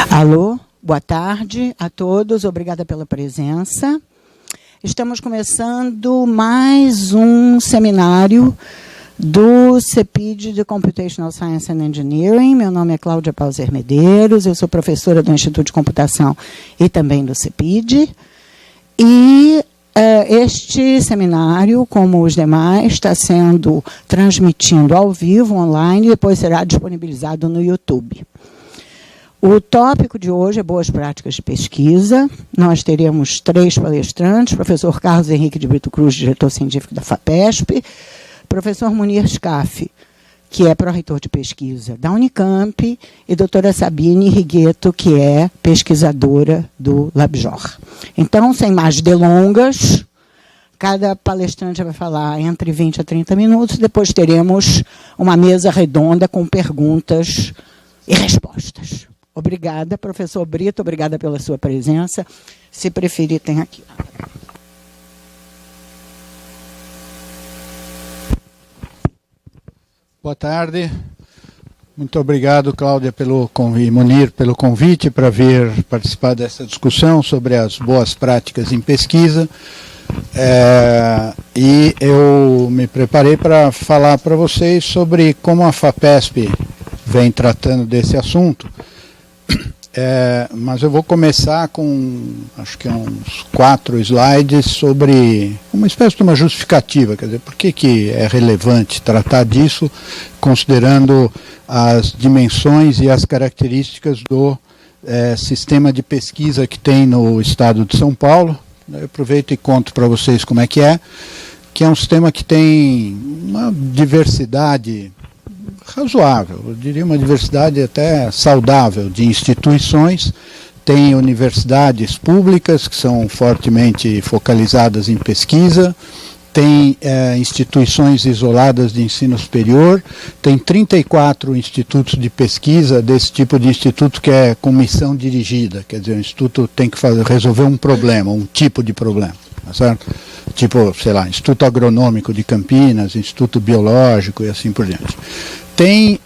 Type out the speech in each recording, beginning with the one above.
Alô, boa tarde a todos, obrigada pela presença. Estamos começando mais um seminário do CEPID de Computational Science and Engineering. Meu nome é Cláudia Pauser Medeiros, eu sou professora do Instituto de Computação e também do CEPID. E este seminário, como os demais, está sendo transmitido ao vivo, online, e depois será disponibilizado no YouTube. O tópico de hoje é boas práticas de pesquisa. Nós teremos 3 palestrantes: professor Carlos Henrique de Brito Cruz, diretor científico da FAPESP, professor Munir Scaff, que é pró-reitor de pesquisa da Unicamp, e doutora Sabine Rigueto, que é pesquisadora do LabJOR. Então, sem mais delongas, cada palestrante vai falar entre 20 a 30 minutos, depois teremos uma mesa redonda com perguntas e respostas. Obrigada, professor Brito, obrigada pela sua presença. Se preferir, tem aqui. Boa tarde. Muito obrigado, Cláudia, e Munir, pelo convite para vir participar dessa discussão sobre as boas práticas em pesquisa. E eu me preparei para falar para vocês sobre como a FAPESP vem tratando desse assunto. Mas eu vou começar com, acho que uns 4 slides sobre uma espécie de uma justificativa, quer dizer, por que é relevante tratar disso, considerando as dimensões e as características do sistema de pesquisa que tem no estado de São Paulo. Eu aproveito e conto para vocês como é que é um sistema que tem uma diversidade razoável, eu diria uma diversidade até saudável de instituições. Tem universidades públicas que são fortemente focalizadas em pesquisa, tem instituições isoladas de ensino superior, tem 34 institutos de pesquisa, desse tipo de instituto que é com missão dirigida, quer dizer, o instituto tem que resolver um problema, um tipo de problema, tá certo? Tipo, sei lá, Instituto Agronômico de Campinas, Instituto Biológico e assim por diante. Tem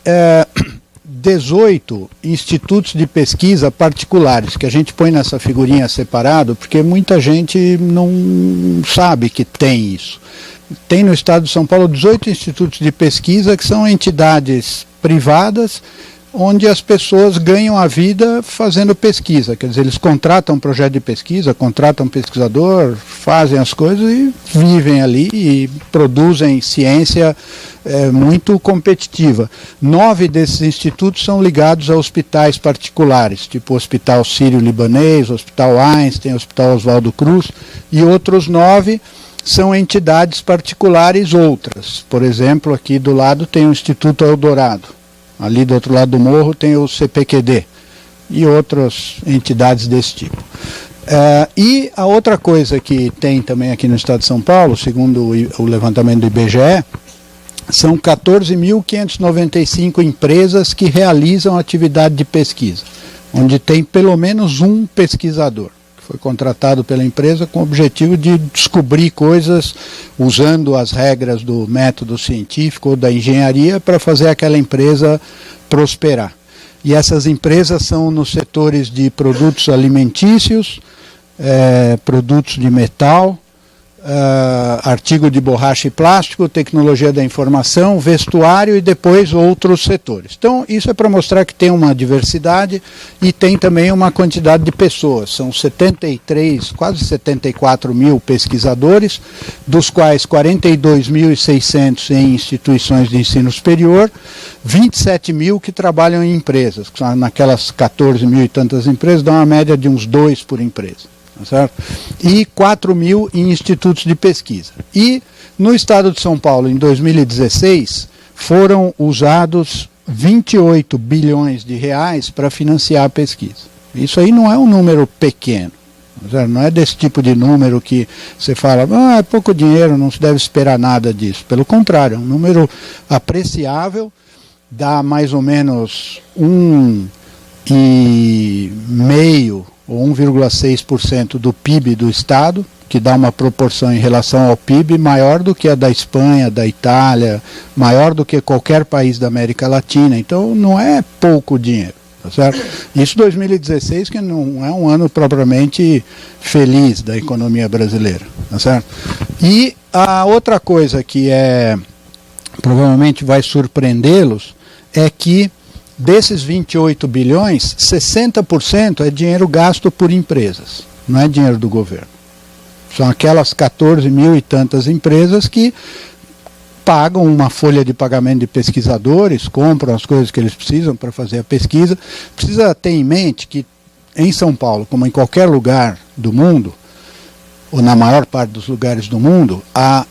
18 institutos de pesquisa particulares, que a gente põe nessa figurinha separado, porque muita gente não sabe que tem isso. Tem no estado de São Paulo 18 institutos de pesquisa, que são entidades privadas, onde as pessoas ganham a vida fazendo pesquisa. Quer dizer, eles contratam um projeto de pesquisa, contratam um pesquisador, fazem as coisas e vivem ali e produzem ciência muito competitiva. 9 desses institutos são ligados a hospitais particulares, tipo o Hospital Sírio-Libanês, Hospital Einstein, Hospital Oswaldo Cruz, e outros 9 são entidades particulares outras. Por exemplo, aqui do lado tem o Instituto Eldorado. Ali do outro lado do morro tem o CPQD e outras entidades desse tipo. E a outra coisa que tem também aqui no estado de São Paulo, segundo o levantamento do IBGE, são 14.595 empresas que realizam atividade de pesquisa, onde tem pelo menos um pesquisador, que foi contratado pela empresa com o objetivo de descobrir coisas usando as regras do método científico ou da engenharia para fazer aquela empresa prosperar. E essas empresas são nos setores de produtos alimentícios, produtos de metal, artigo de borracha e plástico, tecnologia da informação, vestuário e depois outros setores. Então, isso é para mostrar que tem uma diversidade e tem também uma quantidade de pessoas. São 73, quase 74 mil pesquisadores, dos quais 42.600 em instituições de ensino superior, 27 mil que trabalham em empresas, que são naquelas 14 mil e tantas empresas, dá uma média de uns 2 por empresa. Certo? E 4 mil em institutos de pesquisa. E no estado de São Paulo, em 2016, foram usados 28 bilhões de reais para financiar a pesquisa. Isso aí não é um número pequeno. Não é desse tipo de número que você fala, é pouco dinheiro, não se deve esperar nada disso. Pelo contrário, é um número apreciável, dá mais ou menos 1,5 ou 1,6% do PIB do Estado, que dá uma proporção em relação ao PIB maior do que a da Espanha, da Itália, maior do que qualquer país da América Latina. Então não é pouco dinheiro, tá certo? Isso 2016, que não é um ano propriamente feliz da economia brasileira, tá certo? E a outra coisa que provavelmente vai surpreendê-los é que desses 28 bilhões, 60% é dinheiro gasto por empresas, não é dinheiro do governo. São aquelas 14 mil e tantas empresas que pagam uma folha de pagamento de pesquisadores, compram as coisas que eles precisam para fazer a pesquisa. Precisa ter em mente que em São Paulo, como em qualquer lugar do mundo, ou na maior parte dos lugares do mundo,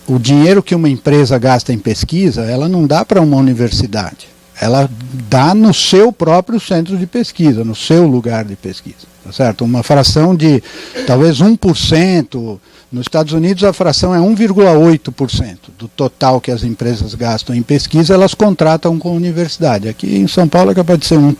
o dinheiro que uma empresa gasta em pesquisa, ela não dá para uma universidade. Ela dá no seu próprio centro de pesquisa, no seu lugar de pesquisa, tá certo? Uma fração de talvez 1%, nos Estados Unidos a fração é 1,8% do total que as empresas gastam em pesquisa, elas contratam com a universidade. Aqui em São Paulo é capaz de ser 1%,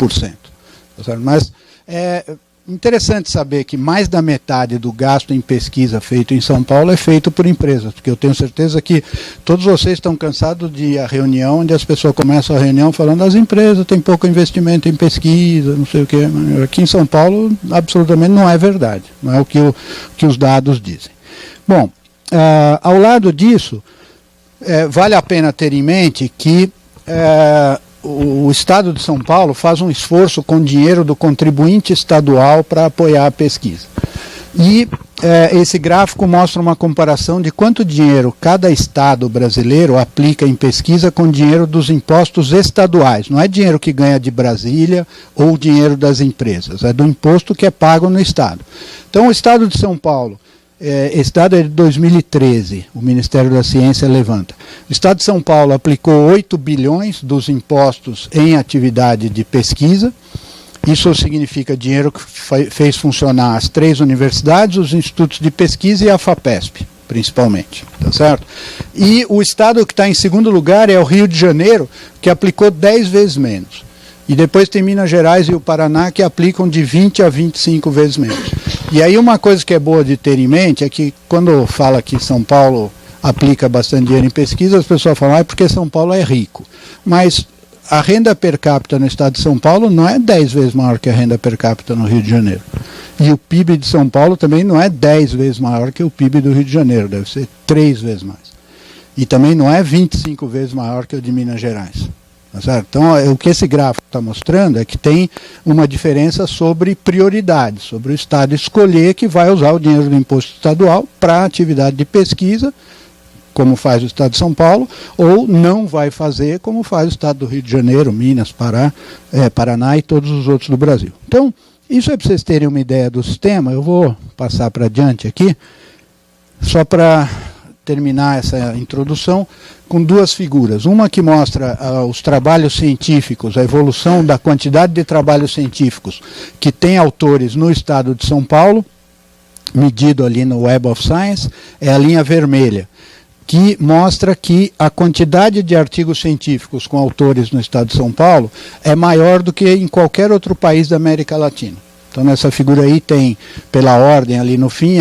tá certo? Mas é interessante saber que mais da metade do gasto em pesquisa feito em São Paulo é feito por empresas, porque eu tenho certeza que todos vocês estão cansados de ir à reunião, onde as pessoas começam a reunião falando as empresas têm pouco investimento em pesquisa, não sei o quê. Aqui em São Paulo, absolutamente não é verdade, não é o que os dados dizem. Bom, ao lado disso, vale a pena ter em mente que o Estado de São Paulo faz um esforço com dinheiro do contribuinte estadual para apoiar a pesquisa. E esse gráfico mostra uma comparação de quanto dinheiro cada estado brasileiro aplica em pesquisa com dinheiro dos impostos estaduais. Não é dinheiro que ganha de Brasília ou dinheiro das empresas, é do imposto que é pago no estado. Então o Estado de São Paulo, esse dado é de 2013, o Ministério da Ciência levanta. O Estado de São Paulo aplicou 8 bilhões dos impostos em atividade de pesquisa. Isso significa dinheiro que fez funcionar as 3 universidades, os institutos de pesquisa e a FAPESP, principalmente, tá certo? E o estado que está em segundo lugar é o Rio de Janeiro, que aplicou 10 vezes menos. E depois tem Minas Gerais e o Paraná, que aplicam de 20 a 25 vezes menos. E aí uma coisa que é boa de ter em mente é que quando fala que São Paulo aplica bastante dinheiro em pesquisa, as pessoas falam, é porque São Paulo é rico. Mas a renda per capita no estado de São Paulo não é 10 vezes maior que a renda per capita no Rio de Janeiro. E o PIB de São Paulo também não é 10 vezes maior que o PIB do Rio de Janeiro, deve ser 3 vezes mais. E também não é 25 vezes maior que o de Minas Gerais. Tá certo? Então, o que esse gráfico está mostrando é que tem uma diferença sobre prioridade, sobre o Estado escolher que vai usar o dinheiro do imposto estadual para a atividade de pesquisa, como faz o Estado de São Paulo, ou não vai fazer, como faz o Estado do Rio de Janeiro, Minas, Paraná e todos os outros do Brasil. Então, isso é para vocês terem uma ideia do sistema. Eu vou passar para adiante aqui, só para terminar essa introdução, com 2 figuras. Uma que mostra os trabalhos científicos, a evolução da quantidade de trabalhos científicos que tem autores no estado de São Paulo, medido ali no Web of Science, é a linha vermelha, que mostra que a quantidade de artigos científicos com autores no estado de São Paulo é maior do que em qualquer outro país da América Latina. Então nessa figura aí tem, pela ordem ali no fim,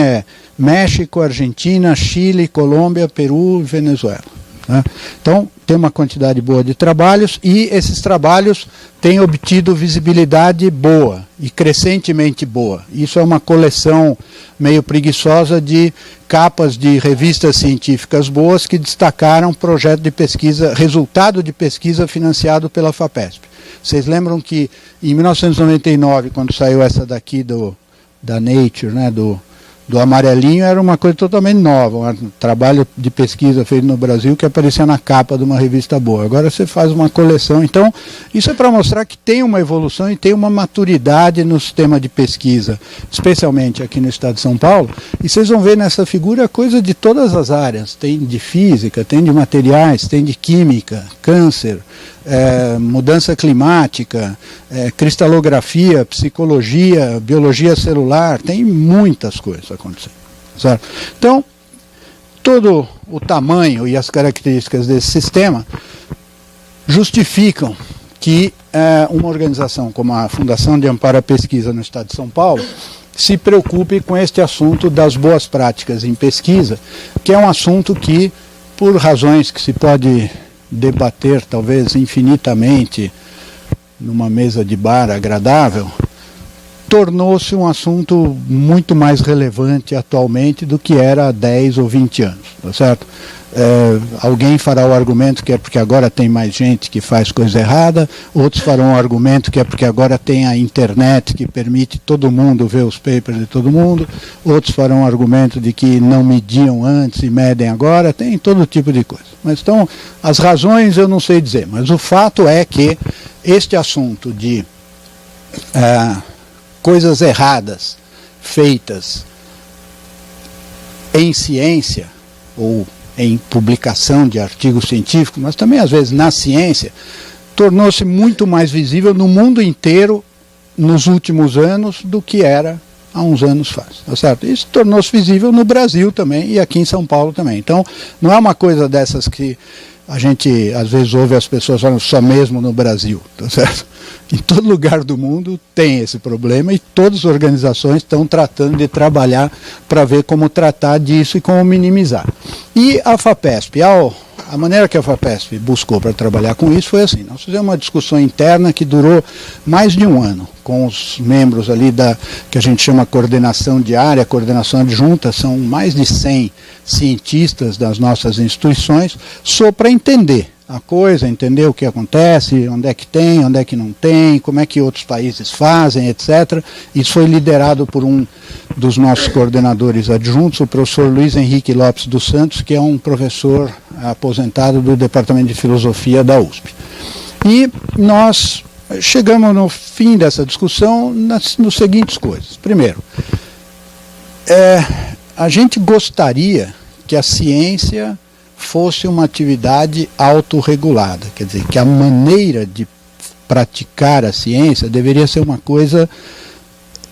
México, Argentina, Chile, Colômbia, Peru e Venezuela. Né? Então tem uma quantidade boa de trabalhos e esses trabalhos têm obtido visibilidade boa e crescentemente boa. Isso é uma coleção meio preguiçosa de capas de revistas científicas boas que destacaram projeto de pesquisa, resultado de pesquisa financiado pela FAPESP. Vocês lembram que em 1999, quando saiu essa daqui da Nature, né, do amarelinho, era uma coisa totalmente nova, um trabalho de pesquisa feito no Brasil que aparecia na capa de uma revista boa. Agora você faz uma coleção. Então, isso é para mostrar que tem uma evolução e tem uma maturidade no sistema de pesquisa, especialmente aqui no estado de São Paulo. E vocês vão ver nessa figura coisa de todas as áreas. Tem de física, tem de materiais, tem de química, câncer, mudança climática, cristalografia, psicologia, biologia celular, tem muitas coisas acontecendo. Certo? Então, todo o tamanho e as características desse sistema justificam que uma organização como a Fundação de Amparo à Pesquisa no Estado de São Paulo se preocupe com este assunto das boas práticas em pesquisa, que é um assunto que, por razões que se pode debater talvez infinitamente numa mesa de bar agradável, tornou-se um assunto muito mais relevante atualmente do que era há 10 ou 20 anos, tá certo? Alguém fará o argumento que é porque agora tem mais gente que faz coisa errada, outros farão o argumento que é porque agora tem a internet que permite todo mundo ver os papers de todo mundo, outros farão o argumento de que não mediam antes e medem agora, tem todo tipo de coisa. Mas então, as razões eu não sei dizer, mas o fato é que este assunto de coisas erradas feitas em ciência ou em publicação de artigos científicos, mas também às vezes na ciência, tornou-se muito mais visível no mundo inteiro nos últimos anos do que era há uns anos faz, tá certo? Isso tornou-se visível no Brasil também e aqui em São Paulo também. Então, não é uma coisa dessas que a gente às vezes ouve as pessoas falando só mesmo no Brasil, tá certo? Em todo lugar do mundo tem esse problema e todas as organizações estão tratando de trabalhar para ver como tratar disso e como minimizar. E a FAPESP, a maneira que a FAPESP buscou para trabalhar com isso foi assim: nós fizemos uma discussão interna que durou mais de um ano, com os membros ali que a gente chama coordenação diária, coordenação adjunta, são mais de 100 cientistas das nossas instituições, só para entender a coisa, entender o que acontece, onde é que tem, onde é que não tem, como é que outros países fazem, etc. Isso foi liderado por um dos nossos coordenadores adjuntos, o professor Luiz Henrique Lopes dos Santos, que é um professor aposentado do Departamento de Filosofia da USP. E nós chegamos no fim dessa discussão nas seguintes coisas. Primeiro, a gente gostaria que a ciência fosse uma atividade autorregulada, quer dizer, que a maneira de praticar a ciência deveria ser uma coisa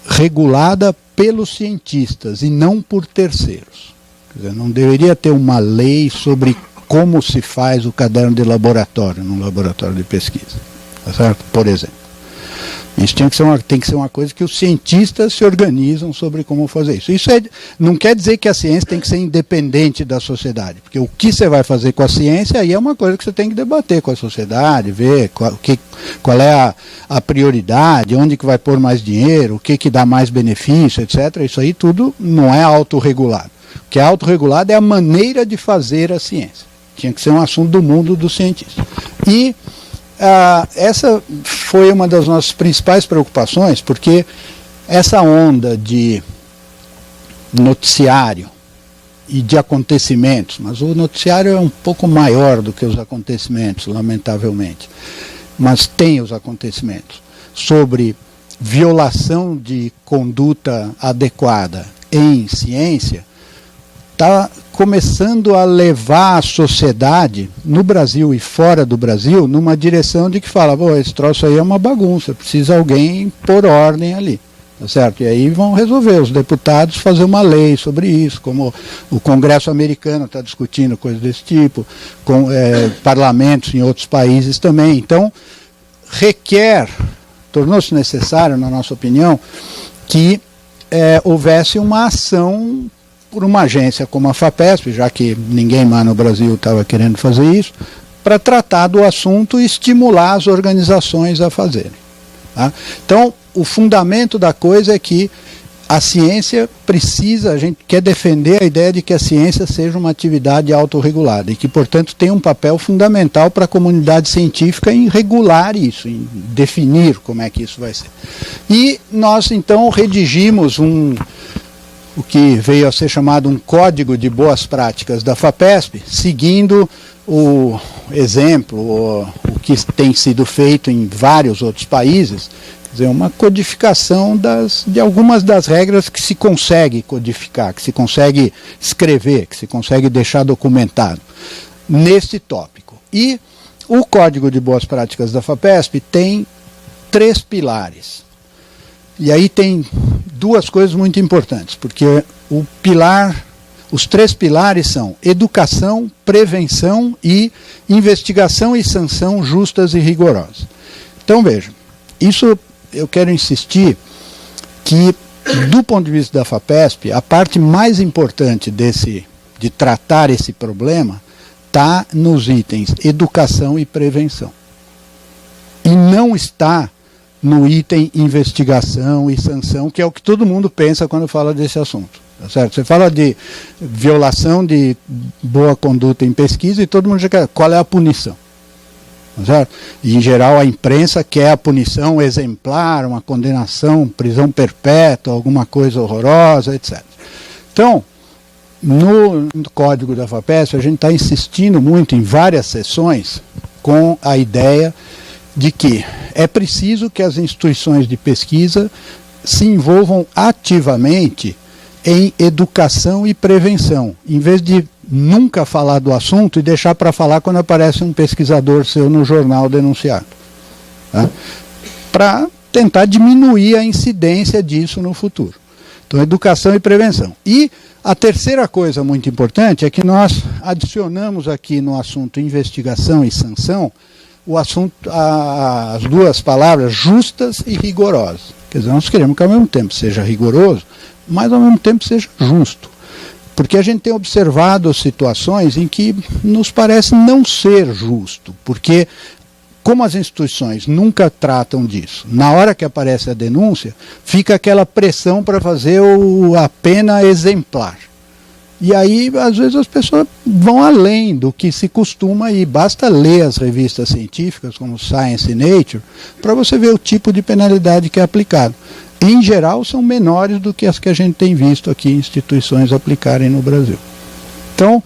regulada pelos cientistas e não por terceiros. Quer dizer, não deveria ter uma lei sobre como se faz o caderno de laboratório, num laboratório de pesquisa, tá certo? Por exemplo. Isso tem que ser uma coisa que os cientistas se organizam sobre como fazer isso. Isso não quer dizer que a ciência tem que ser independente da sociedade, porque o que você vai fazer com a ciência aí é uma coisa que você tem que debater com a sociedade, ver qual é a prioridade, onde que vai pôr mais dinheiro, o que dá mais benefício, etc. Isso aí tudo não é autorregulado. O que é autorregulado é a maneira de fazer a ciência. Tinha que ser um assunto do mundo dos cientistas. E essa foi uma das nossas principais preocupações, porque essa onda de noticiário e de acontecimentos, mas o noticiário é um pouco maior do que os acontecimentos, lamentavelmente, mas tem os acontecimentos sobre violação de conduta adequada em ciência, está começando a levar a sociedade, no Brasil e fora do Brasil, numa direção de que fala, esse troço aí é uma bagunça, precisa alguém pôr ordem ali, tá certo? E aí vão resolver, os deputados fazer uma lei sobre isso, como o Congresso americano está discutindo coisas desse tipo, com parlamentos em outros países também. Então, tornou-se necessário, na nossa opinião, que houvesse uma ação por uma agência como a FAPESP, já que ninguém mais no Brasil estava querendo fazer isso, para tratar do assunto e estimular as organizações a fazerem. Tá? Então, o fundamento da coisa é que a ciência a gente quer defender a ideia de que a ciência seja uma atividade autorregulada e que, portanto, tem um papel fundamental para a comunidade científica em regular isso, em definir como é que isso vai ser. E nós, então, redigimos o que veio a ser chamado um código de boas práticas da FAPESP, seguindo o exemplo, o que tem sido feito em vários outros países, quer dizer, uma codificação de algumas das regras que se consegue codificar, que se consegue escrever, que se consegue deixar documentado nesse tópico. E o código de boas práticas da FAPESP tem 3 pilares. E aí tem 2 coisas muito importantes, porque os 3 pilares são educação, prevenção e investigação e sanção justas e rigorosas. Então vejam, isso eu quero insistir que do ponto de vista da FAPESP, a parte mais importante de tratar esse problema está nos itens educação e prevenção. E não está no item investigação e sanção, que é o que todo mundo pensa quando fala desse assunto. Tá certo? Você fala de violação de boa conduta em pesquisa e todo mundo já quer qual é a punição. Tá certo? E, em geral, a imprensa quer a punição exemplar, uma condenação, prisão perpétua, alguma coisa horrorosa, etc. Então, no código da FAPESP, a gente está insistindo muito em várias sessões com a ideia de que é preciso que as instituições de pesquisa se envolvam ativamente em educação e prevenção, em vez de nunca falar do assunto e deixar para falar quando aparece um pesquisador seu no jornal denunciado. Tá? Para tentar diminuir a incidência disso no futuro. Então, educação e prevenção. E a terceira coisa muito importante é que nós adicionamos aqui no assunto investigação e sanção o assunto, as duas palavras justas e rigorosas. Quer dizer, nós queremos que ao mesmo tempo seja rigoroso, mas ao mesmo tempo seja justo. Porque a gente tem observado situações em que nos parece não ser justo, porque como as instituições nunca tratam disso, na hora que aparece a denúncia, fica aquela pressão para fazer a pena exemplar. E aí, às vezes, as pessoas vão além do que se costuma e basta ler as revistas científicas, como Science e Nature, para você ver o tipo de penalidade que é aplicado. Em geral, são menores do que as que a gente tem visto aqui instituições aplicarem no Brasil. Então,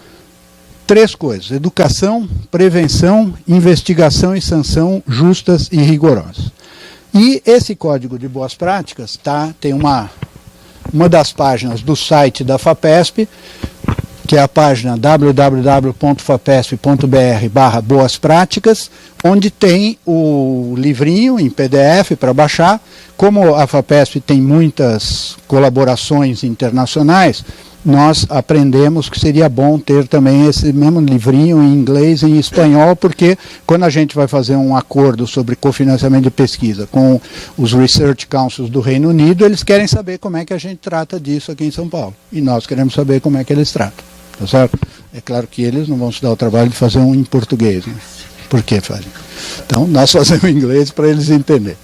três coisas: educação, prevenção, investigação e sanção justas e rigorosas. E esse código de boas práticas tem uma das páginas do site da FAPESP, que é a página www.fapesp.br/boaspráticas, onde tem o livrinho em PDF para baixar. Como a FAPESP tem muitas colaborações internacionais, nós aprendemos que seria bom ter também esse mesmo livrinho em inglês e em espanhol, porque quando a gente vai fazer um acordo sobre cofinanciamento de pesquisa com os Research Councils do Reino Unido, eles querem saber como é que a gente trata disso aqui em São Paulo. E nós queremos saber como é que eles tratam. Tá certo? É claro que eles não vão se dar o trabalho de fazer um em português. Né? Por que fazem? Então, nós fazemos em inglês para eles entenderem.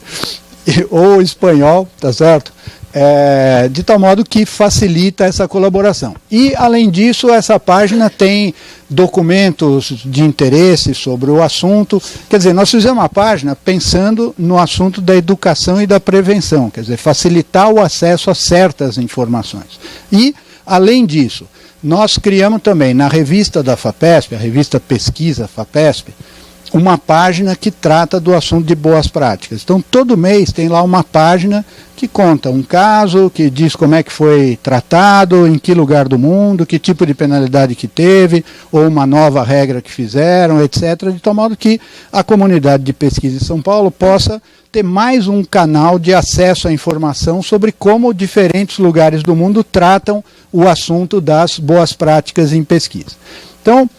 Ou espanhol, tá certo? De tal modo que facilita essa colaboração. E, além disso, essa página tem documentos de interesse sobre o assunto. Quer dizer, nós fizemos uma página pensando no assunto da educação e da prevenção, quer dizer, facilitar o acesso a certas informações. E, além disso, nós criamos também na revista da FAPESP, a revista Pesquisa FAPESP, uma página que trata do assunto de boas práticas. Então, todo mês tem lá uma página que conta um caso, que diz como é que foi tratado, em que lugar do mundo, que tipo de penalidade que teve, ou uma nova regra que fizeram, etc., de tal modo que a comunidade de pesquisa de São Paulo possa ter mais um canal de acesso à informação sobre como diferentes lugares do mundo tratam o assunto das boas práticas em pesquisa. Então,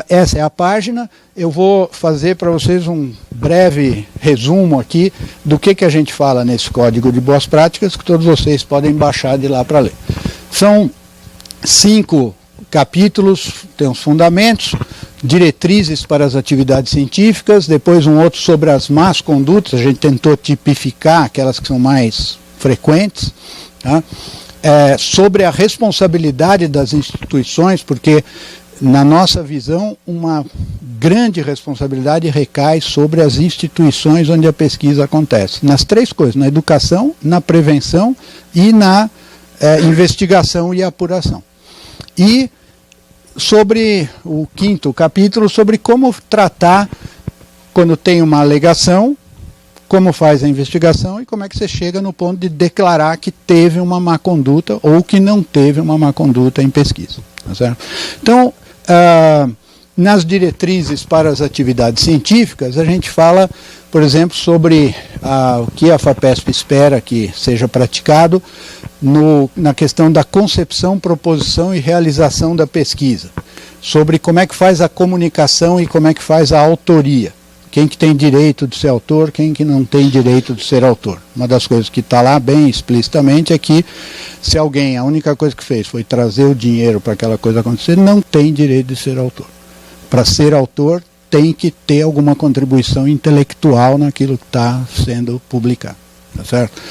essa é a página. Eu vou fazer para vocês um breve resumo aqui do que a gente fala nesse código de boas práticas, que todos vocês podem baixar de lá para ler. São 5 capítulos, tem os fundamentos, diretrizes para as atividades científicas, depois um outro sobre as más condutas, a gente tentou tipificar aquelas que são mais frequentes, tá? Sobre a responsabilidade das instituições, porque na nossa visão, uma grande responsabilidade recai sobre as instituições onde a pesquisa acontece. Nas três coisas, na educação, na prevenção e na investigação e apuração. E sobre o 5º capítulo, sobre como tratar quando tem uma alegação, como faz a investigação e como é que você chega no ponto de declarar que teve uma má conduta ou que não teve uma má conduta em pesquisa. Tá certo? Então, nas diretrizes para as atividades científicas, a gente fala, por exemplo, sobre o que a FAPESP espera que seja praticado na questão da concepção, proposição e realização da pesquisa, sobre como é que faz a comunicação e como é que faz a autoria. Quem que tem direito de ser autor, quem que não tem direito de ser autor. Uma das coisas que está lá bem explicitamente é que se alguém, a única coisa que fez foi trazer o dinheiro para aquela coisa acontecer, não tem direito de ser autor. Para ser autor, tem que ter alguma contribuição intelectual naquilo que está sendo publicado. Tá certo?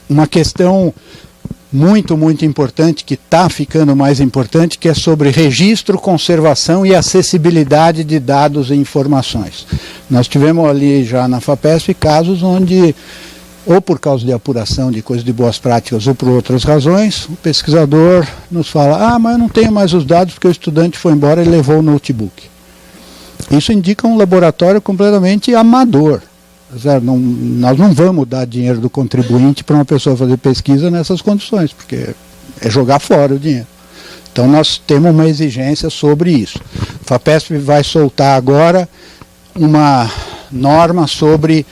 Uma questão muito, muito importante, que está ficando mais importante, que é sobre registro, conservação e acessibilidade de dados e informações. Nós tivemos ali já na FAPESP casos onde, ou por causa de apuração de coisas de boas práticas ou por outras razões, o pesquisador nos fala, mas eu não tenho mais os dados porque o estudante foi embora e levou o notebook. Isso indica um laboratório completamente amador. Nós não vamos dar dinheiro do contribuinte para uma pessoa fazer pesquisa nessas condições, porque é jogar fora o dinheiro. Então nós temos uma exigência sobre isso. A FAPESP vai soltar agora uma norma sobre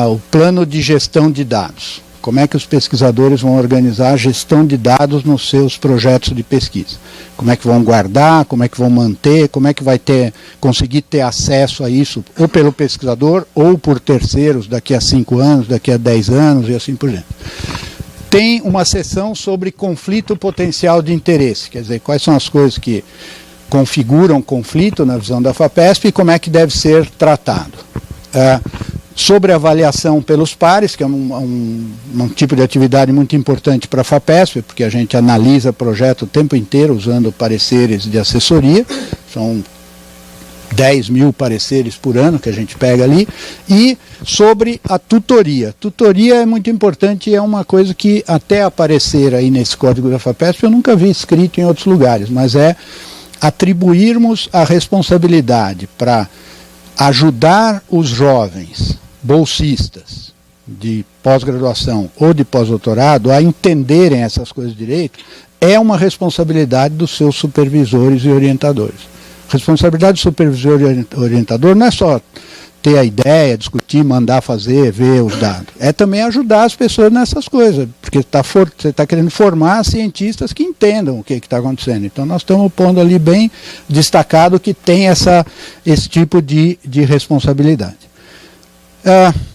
o plano de gestão de dados. Como é que os pesquisadores vão organizar a gestão de dados nos seus projetos de pesquisa. Como é que vão guardar, como é que vão manter, como é que vai conseguir ter acesso a isso, ou pelo pesquisador, ou por terceiros, daqui a 5 anos, daqui a 10 anos e assim por diante. Tem uma seção sobre conflito potencial de interesse, quer dizer, quais são as coisas que configuram conflito na visão da FAPESP e como é que deve ser tratado. Sobre avaliação pelos pares, que é um tipo de atividade muito importante para a FAPESP, porque a gente analisa projeto o tempo inteiro usando pareceres de assessoria, são 10 mil pareceres por ano que a gente pega ali, e sobre a tutoria. Tutoria é muito importante e é uma coisa que até aparecer aí nesse código da FAPESP eu nunca vi escrito em outros lugares, mas é atribuirmos a responsabilidade para ajudar os jovens bolsistas de pós-graduação ou de pós-doutorado a entenderem essas coisas direito, é uma responsabilidade dos seus supervisores e orientadores. Responsabilidade do supervisor e orientador não é só ter a ideia, discutir, mandar fazer, ver os dados. É também ajudar as pessoas nessas coisas, porque você está querendo formar cientistas que entendam o que está acontecendo. Então nós estamos pondo ali bem destacado que tem esse tipo de responsabilidade.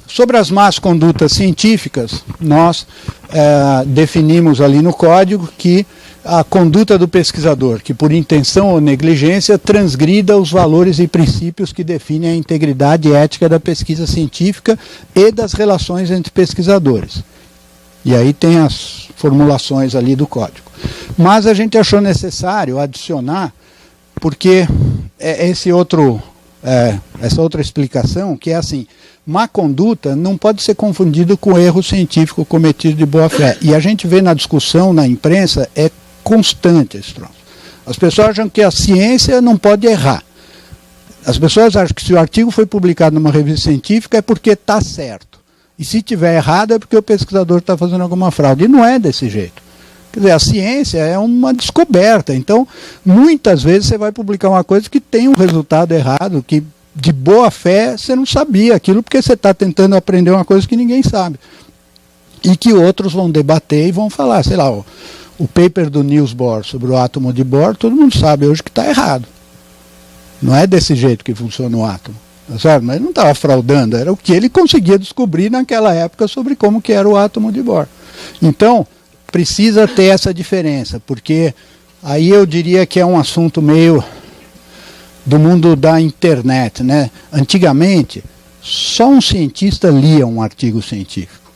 Sobre as más condutas científicas, nós definimos ali no código que a conduta do pesquisador, que por intenção ou negligência transgrida os valores e princípios que definem a integridade ética da pesquisa científica e das relações entre pesquisadores. E aí tem as formulações ali do código. Mas a gente achou necessário adicionar, porque essa outra explicação, que é assim, má conduta não pode ser confundido com erro científico cometido de boa fé. E a gente vê na discussão, na imprensa, é constante esse troço. As pessoas acham que a ciência não pode errar. As pessoas acham que se o artigo foi publicado numa revista científica é porque está certo. E se tiver errado é porque o pesquisador está fazendo alguma fraude. E não é desse jeito. Quer dizer, a ciência é uma descoberta. Então, muitas vezes você vai publicar uma coisa que tem um resultado errado, que de boa fé você não sabia aquilo, porque você está tentando aprender uma coisa que ninguém sabe. E que outros vão debater e vão falar, sei lá, o paper do Niels Bohr sobre o átomo de Bohr, todo mundo sabe hoje que está errado. Não é desse jeito que funciona o átomo. Sabe? Mas ele não estava fraudando, era o que ele conseguia descobrir naquela época sobre como que era o átomo de Bohr. Então, precisa ter essa diferença, porque aí eu diria que é um assunto meio do mundo da internet, né? Antigamente, só um cientista lia um artigo científico.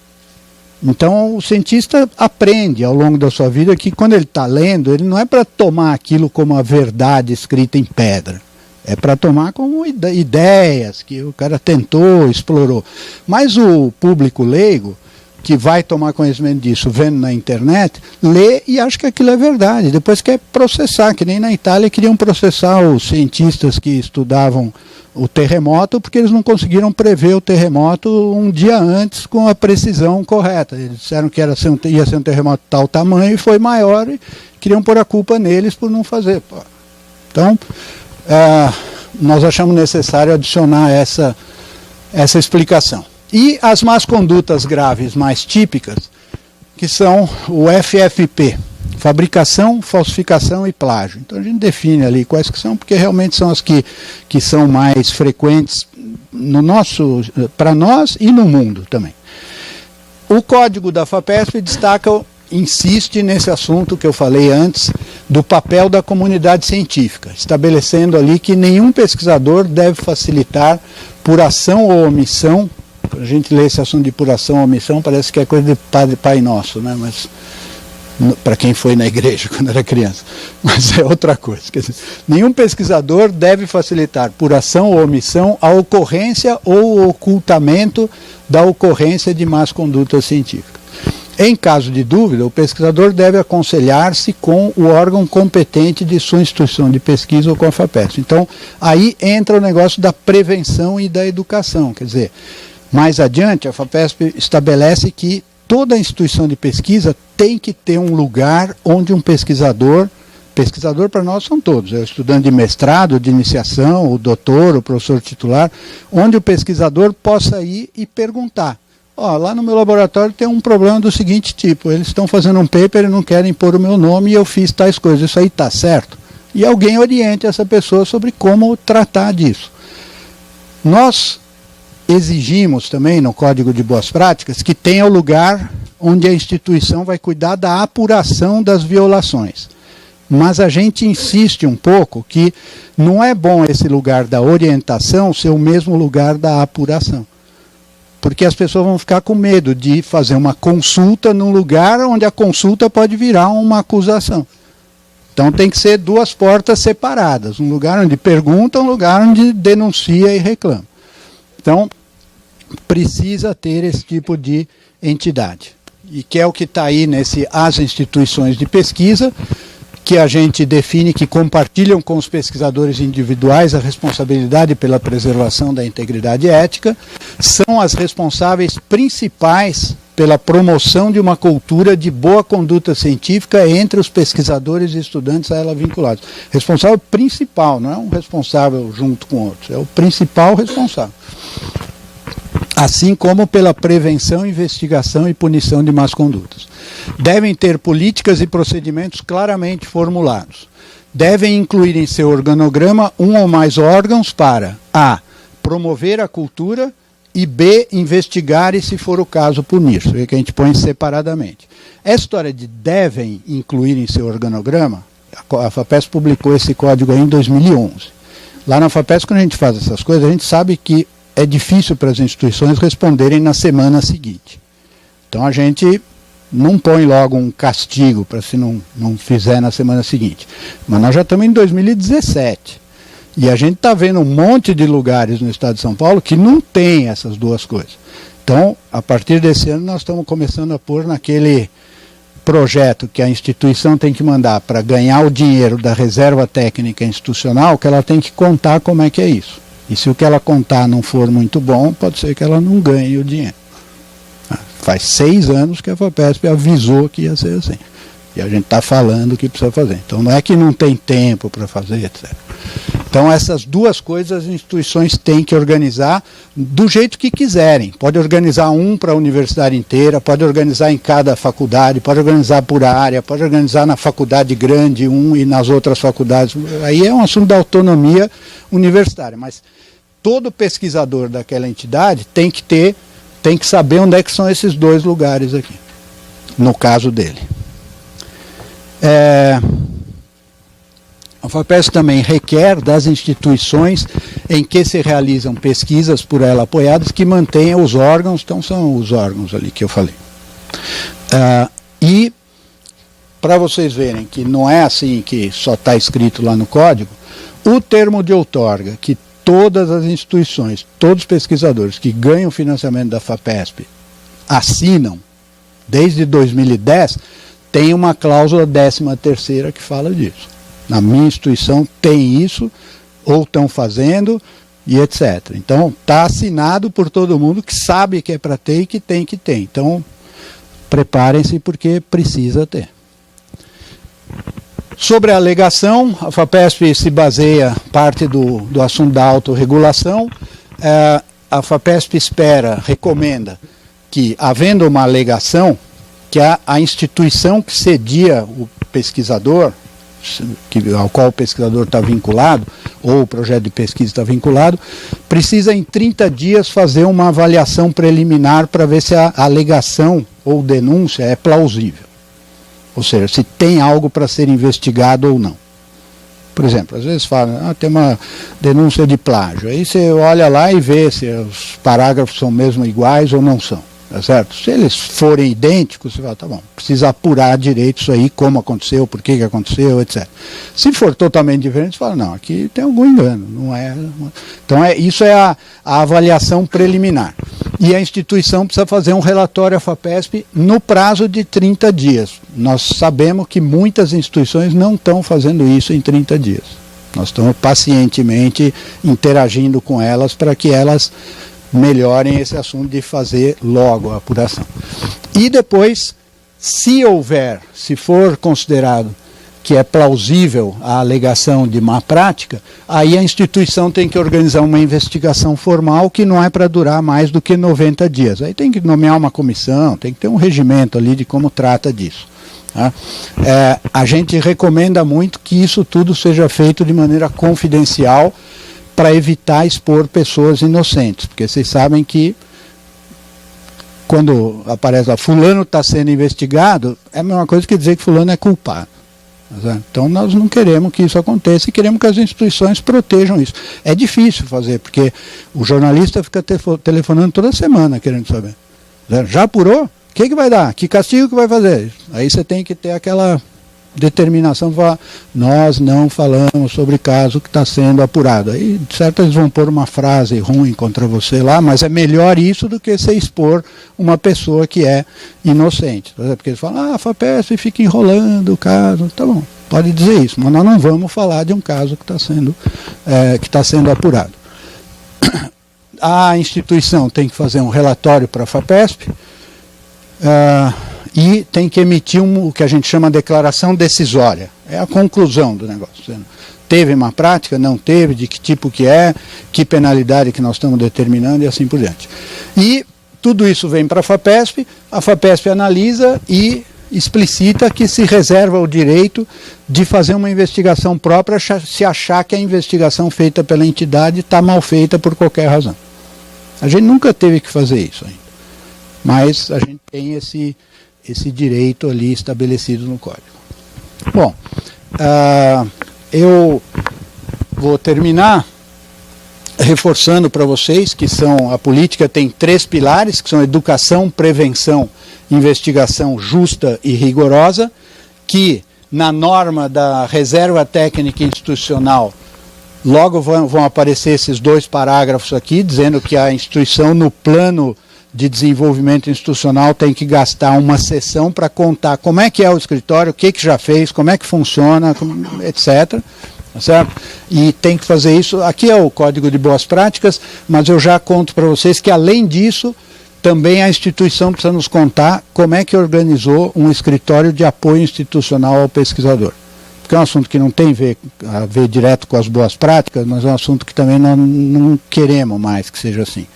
Então, o cientista aprende ao longo da sua vida que quando ele está lendo, ele não é para tomar aquilo como a verdade escrita em pedra. É para tomar como ideias que o cara tentou, explorou. Mas o público leigo, que vai tomar conhecimento disso vendo na internet, lê e acha que aquilo é verdade. Depois quer processar, que nem na Itália queriam processar os cientistas que estudavam o terremoto, porque eles não conseguiram prever o terremoto um dia antes com a precisão correta. Eles disseram que ia ser um terremoto de tal tamanho e foi maior e queriam pôr a culpa neles por não fazer. Então, nós achamos necessário adicionar essa explicação. E as más condutas graves mais típicas, que são o FFP, fabricação, falsificação e plágio. Então a gente define ali quais que são, porque realmente são as que são mais frequentes para nós e no mundo também. O código da FAPESP insiste nesse assunto que eu falei antes, do papel da comunidade científica, estabelecendo ali que nenhum pesquisador deve facilitar, por ação ou omissão. A gente lê esse assunto de por ação ou omissão, parece que é coisa de Pai Nosso, né? Mas para quem foi na igreja quando era criança, mas é outra coisa. Quer dizer, nenhum pesquisador deve facilitar, por ação ou omissão, a ocorrência ou o ocultamento da ocorrência de más condutas científicas. Em caso de dúvida, o pesquisador deve aconselhar-se com o órgão competente de sua instituição de pesquisa ou com a FAPESP. Então, aí entra o negócio da prevenção e da educação. Quer dizer, mais adiante, a FAPESP estabelece que toda instituição de pesquisa tem que ter um lugar onde um pesquisador para nós são todos, é o estudante de mestrado, de iniciação, o doutor, o professor titular, onde o pesquisador possa ir e perguntar. Lá no meu laboratório tem um problema do seguinte tipo, eles estão fazendo um paper e não querem pôr o meu nome e eu fiz tais coisas, isso aí está certo? E alguém oriente essa pessoa sobre como tratar disso. Nós exigimos também no Código de Boas Práticas que tenha o lugar onde a instituição vai cuidar da apuração das violações. Mas a gente insiste um pouco que não é bom esse lugar da orientação ser o mesmo lugar da apuração. Porque as pessoas vão ficar com medo de fazer uma consulta num lugar onde a consulta pode virar uma acusação. Então tem que ser duas portas separadas, um lugar onde pergunta, um lugar onde denuncia e reclama. Então precisa ter esse tipo de entidade. E que é o que está aí as instituições de pesquisa, que a gente define que compartilham com os pesquisadores individuais a responsabilidade pela preservação da integridade ética, são as responsáveis principais pela promoção de uma cultura de boa conduta científica entre os pesquisadores e estudantes a ela vinculados. Responsável principal, não é um responsável junto com outros, é o principal responsável. Assim como pela prevenção, investigação e punição de más condutas. Devem ter políticas e procedimentos claramente formulados. Devem incluir em seu organograma um ou mais órgãos para a. Promover a cultura e b. Investigar e, se for o caso, punir. Isso é que a gente põe separadamente. Essa história de devem incluir em seu organograma, a FAPESP publicou esse código aí em 2011. Lá na FAPESP, quando a gente faz essas coisas, a gente sabe que é difícil para as instituições responderem na semana seguinte. Então a gente não põe logo um castigo para se não fizer na semana seguinte. Mas nós já estamos em 2017. E a gente está vendo um monte de lugares no estado de São Paulo que não tem essas duas coisas. Então, a partir desse ano, nós estamos começando a pôr naquele projeto que a instituição tem que mandar para ganhar o dinheiro da reserva técnica institucional, que ela tem que contar como é que é isso. E se o que ela contar não for muito bom, pode ser que ela não ganhe o dinheiro. Faz 6 anos que a FAPESP avisou que ia ser assim. E a gente está falando que precisa fazer. Então não é que não tem tempo para fazer, etc. Então essas duas coisas as instituições têm que organizar do jeito que quiserem. Pode organizar um para a universidade inteira, pode organizar em cada faculdade, pode organizar por área, pode organizar na faculdade grande um e nas outras faculdades. Aí é um assunto da autonomia universitária. Mas todo pesquisador daquela entidade tem que saber onde é que são esses dois lugares aqui, no caso dele. A FAPESP também requer das instituições em que se realizam pesquisas por ela apoiadas que mantenham os órgãos, então são os órgãos ali que eu falei. E, para vocês verem que não é assim que só está escrito lá no código, o termo de outorga que todas as instituições, todos os pesquisadores que ganham financiamento da FAPESP assinam desde 2010, tem uma cláusula 13ª que fala disso. Na minha instituição tem isso, ou estão fazendo, e etc. Então, está assinado por todo mundo que sabe que é para ter e que tem que ter. Então, preparem-se porque precisa ter. Sobre a alegação, a FAPESP se baseia, parte do assunto da autorregulação. A FAPESP recomenda que, havendo uma alegação, que a instituição que cedia pesquisador, ao qual o pesquisador está vinculado, ou o projeto de pesquisa está vinculado, precisa em 30 dias fazer uma avaliação preliminar para ver se a alegação ou denúncia é plausível. Ou seja, se tem algo para ser investigado ou não. Por exemplo, às vezes falam, tem uma denúncia de plágio. Aí você olha lá e vê se os parágrafos são mesmo iguais ou não são. Tá certo? Se eles forem idênticos, você fala, tá bom, precisa apurar direito isso aí, como aconteceu, por que aconteceu, etc. Se for totalmente diferente, você fala, não, aqui tem algum engano, não é. Então isso é a avaliação preliminar. E a instituição precisa fazer um relatório à FAPESP no prazo de 30 dias. Nós sabemos que muitas instituições não estão fazendo isso em 30 dias. Nós estamos pacientemente interagindo com elas para que elas melhorem esse assunto de fazer logo a apuração. E depois, se for considerado que é plausível a alegação de má prática, aí a instituição tem que organizar uma investigação formal que não é para durar mais do que 90 dias. Aí tem que nomear uma comissão, tem que ter um regimento ali de como trata disso. Tá? A gente recomenda muito que isso tudo seja feito de maneira confidencial, para evitar expor pessoas inocentes, porque vocês sabem que quando aparece lá, fulano está sendo investigado, é a mesma coisa que dizer que fulano é culpado. Então nós não queremos que isso aconteça e queremos que as instituições protejam isso. É difícil fazer, porque o jornalista fica telefonando toda semana querendo saber. Já apurou? O que vai dar? Que castigo que vai fazer? Aí você tem que ter aquela determinação de falar, nós não falamos sobre caso que está sendo apurado. Aí, certo, eles vão pôr uma frase ruim contra você lá, mas é melhor isso do que você expor uma pessoa que é inocente. Porque eles falam, a FAPESP fica enrolando o caso. Tá bom, pode dizer isso, mas nós não vamos falar de um caso que está sendo apurado. A instituição tem que fazer um relatório para a FAPESP, e tem que emitir o que a gente chama de declaração decisória. É a conclusão do negócio. Teve má prática, não teve, de que tipo que é, que penalidade que nós estamos determinando e assim por diante. E tudo isso vem para a FAPESP analisa e explicita que se reserva o direito de fazer uma investigação própria se achar que a investigação feita pela entidade está mal feita por qualquer razão. A gente nunca teve que fazer isso ainda, mas a gente tem esse direito ali estabelecido no Código. Bom, eu vou terminar reforçando para vocês que a política tem 3 pilares, que são educação, prevenção, investigação justa e rigorosa, que na norma da reserva técnica institucional logo vão aparecer esses 2 parágrafos aqui, dizendo que a instituição no plano de desenvolvimento institucional tem que gastar uma sessão para contar como é que é o escritório, o que já fez, como é que funciona, etc. Certo? E tem que fazer isso. Aqui é o Código de Boas Práticas, mas eu já conto para vocês que, além disso, também a instituição precisa nos contar como é que organizou um escritório de apoio institucional ao pesquisador. Porque é um assunto que não tem a ver direto com as boas práticas, mas é um assunto que também nós não queremos mais que seja assim.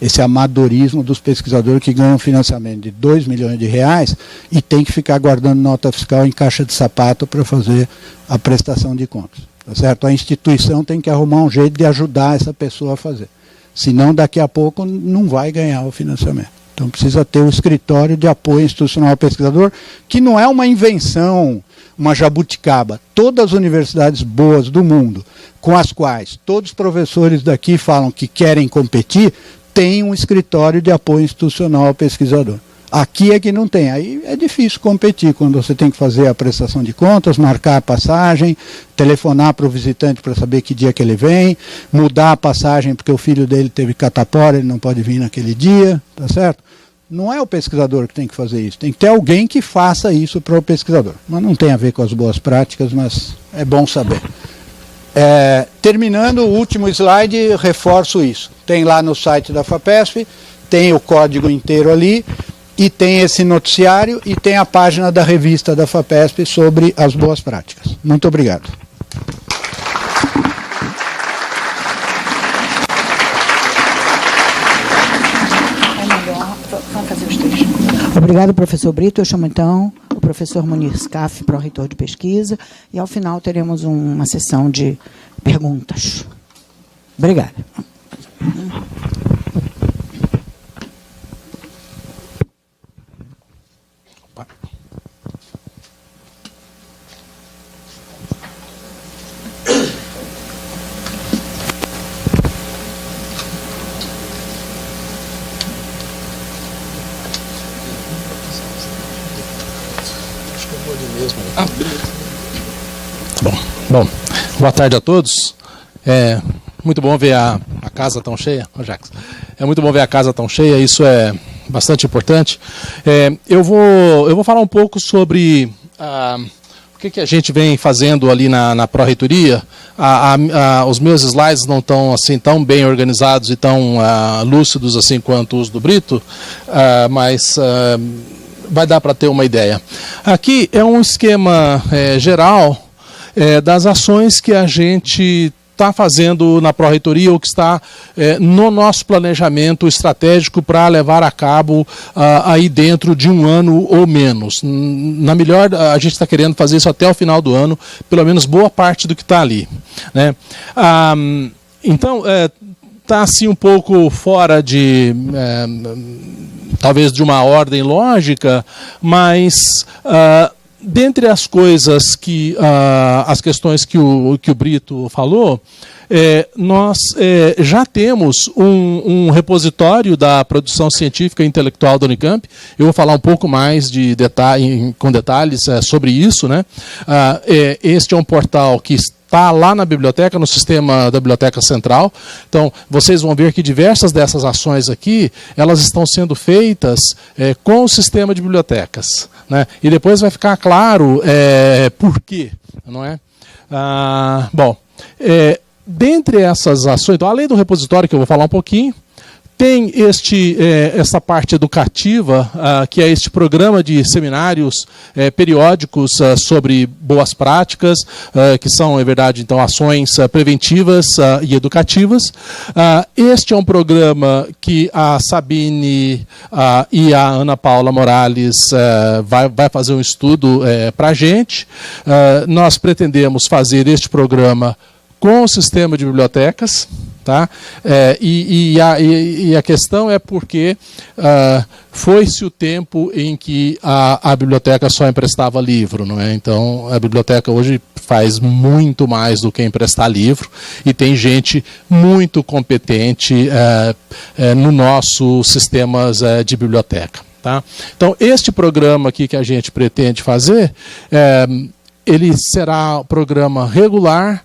Esse amadorismo dos pesquisadores que ganham financiamento de 2 milhões de reais e tem que ficar guardando nota fiscal em caixa de sapato para fazer a prestação de contas. Tá certo? A instituição tem que arrumar um jeito de ajudar essa pessoa a fazer. Senão, daqui a pouco, não vai ganhar o financiamento. Então, precisa ter o escritório de apoio institucional ao pesquisador, que não é uma invenção, uma jabuticaba. Todas as universidades boas do mundo, com as quais todos os professores daqui falam que querem competir, têm um escritório de apoio institucional ao pesquisador. Aqui é que não tem. Aí é difícil competir quando você tem que fazer a prestação de contas, marcar a passagem, telefonar para o visitante para saber que dia que ele vem, mudar a passagem porque o filho dele teve catapora, ele não pode vir naquele dia, tá certo? Não é o pesquisador que tem que fazer isso, tem que ter alguém que faça isso para o pesquisador. Mas não tem a ver com as boas práticas, mas é bom saber. Terminando o último slide, reforço isso. Tem lá no site da FAPESP, tem o código inteiro ali, e tem esse noticiário e tem a página da revista da FAPESP sobre as boas práticas. Muito obrigado. Obrigado, professor Brito. Eu chamo então o professor Munir Scaff, pró-reitor de pesquisa, e, ao final, teremos uma sessão de perguntas. Obrigada. Bom, boa tarde a todos. É muito bom ver a casa tão cheia. Jax. É muito bom ver a casa tão cheia, isso é bastante importante. Eu vou falar um pouco sobre o que a gente vem fazendo ali na Pró-Reitoria. Os meus slides não estão assim tão bem organizados e tão lúcidos assim quanto os do Brito, mas vai dar para ter uma ideia. Aqui é um esquema geral das ações que a gente está fazendo na Pró-Reitoria ou que está no nosso planejamento estratégico para levar a cabo aí dentro de um ano ou menos. Na melhor, a gente está querendo fazer isso até o final do ano, pelo menos boa parte do que está ali, né? Então, está assim um pouco fora de talvez de uma ordem lógica, mas dentre as coisas que as questões que o Brito falou, nós já temos um repositório da produção científica e intelectual da Unicamp. Eu vou falar um pouco mais com detalhes sobre isso, né? Este é um portal que está lá na biblioteca, no sistema da Biblioteca Central. Então, vocês vão ver que diversas dessas ações aqui, elas estão sendo feitas com o sistema de bibliotecas, né? E depois vai ficar claro por quê, não é? Dentre essas ações, então, além do repositório, que eu vou falar um pouquinho, tem essa parte educativa, que é este programa de seminários periódicos sobre boas práticas, que são, é verdade, então, ações preventivas e educativas. Este é um programa que a Sabine e a Ana Paula Morales vai fazer um estudo para a gente. Nós pretendemos fazer este programa com o sistema de bibliotecas, tá? E a questão é porque foi-se o tempo em que a biblioteca só emprestava livro, não é? Então, a biblioteca hoje faz muito mais do que emprestar livro, e tem gente muito competente no nosso sistemas de biblioteca, tá? Então, este programa aqui que a gente pretende fazer, ele será um programa regular.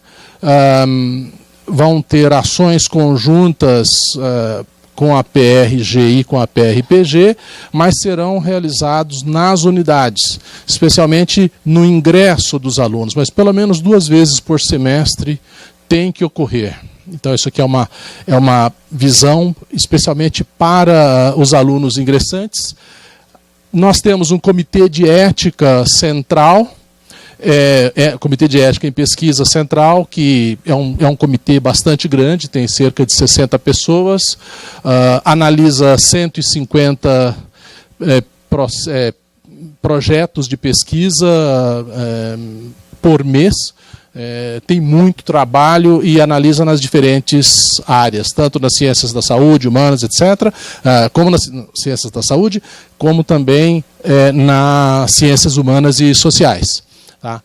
Vão ter ações conjuntas com a PRG e com a PRPG, mas serão realizados nas unidades, especialmente no ingresso dos alunos, mas pelo menos 2 vezes por semestre tem que ocorrer. Então, isso aqui é uma visão especialmente para os alunos ingressantes. Nós temos um comitê de ética central, Comitê de Ética em Pesquisa Central, que é um comitê bastante grande, tem cerca de 60 pessoas, analisa 150 projetos de pesquisa por mês, tem muito trabalho e analisa nas diferentes áreas, tanto nas ciências da saúde, humanas, etc., como nas ciências da saúde, como também nas ciências humanas e sociais. Tá?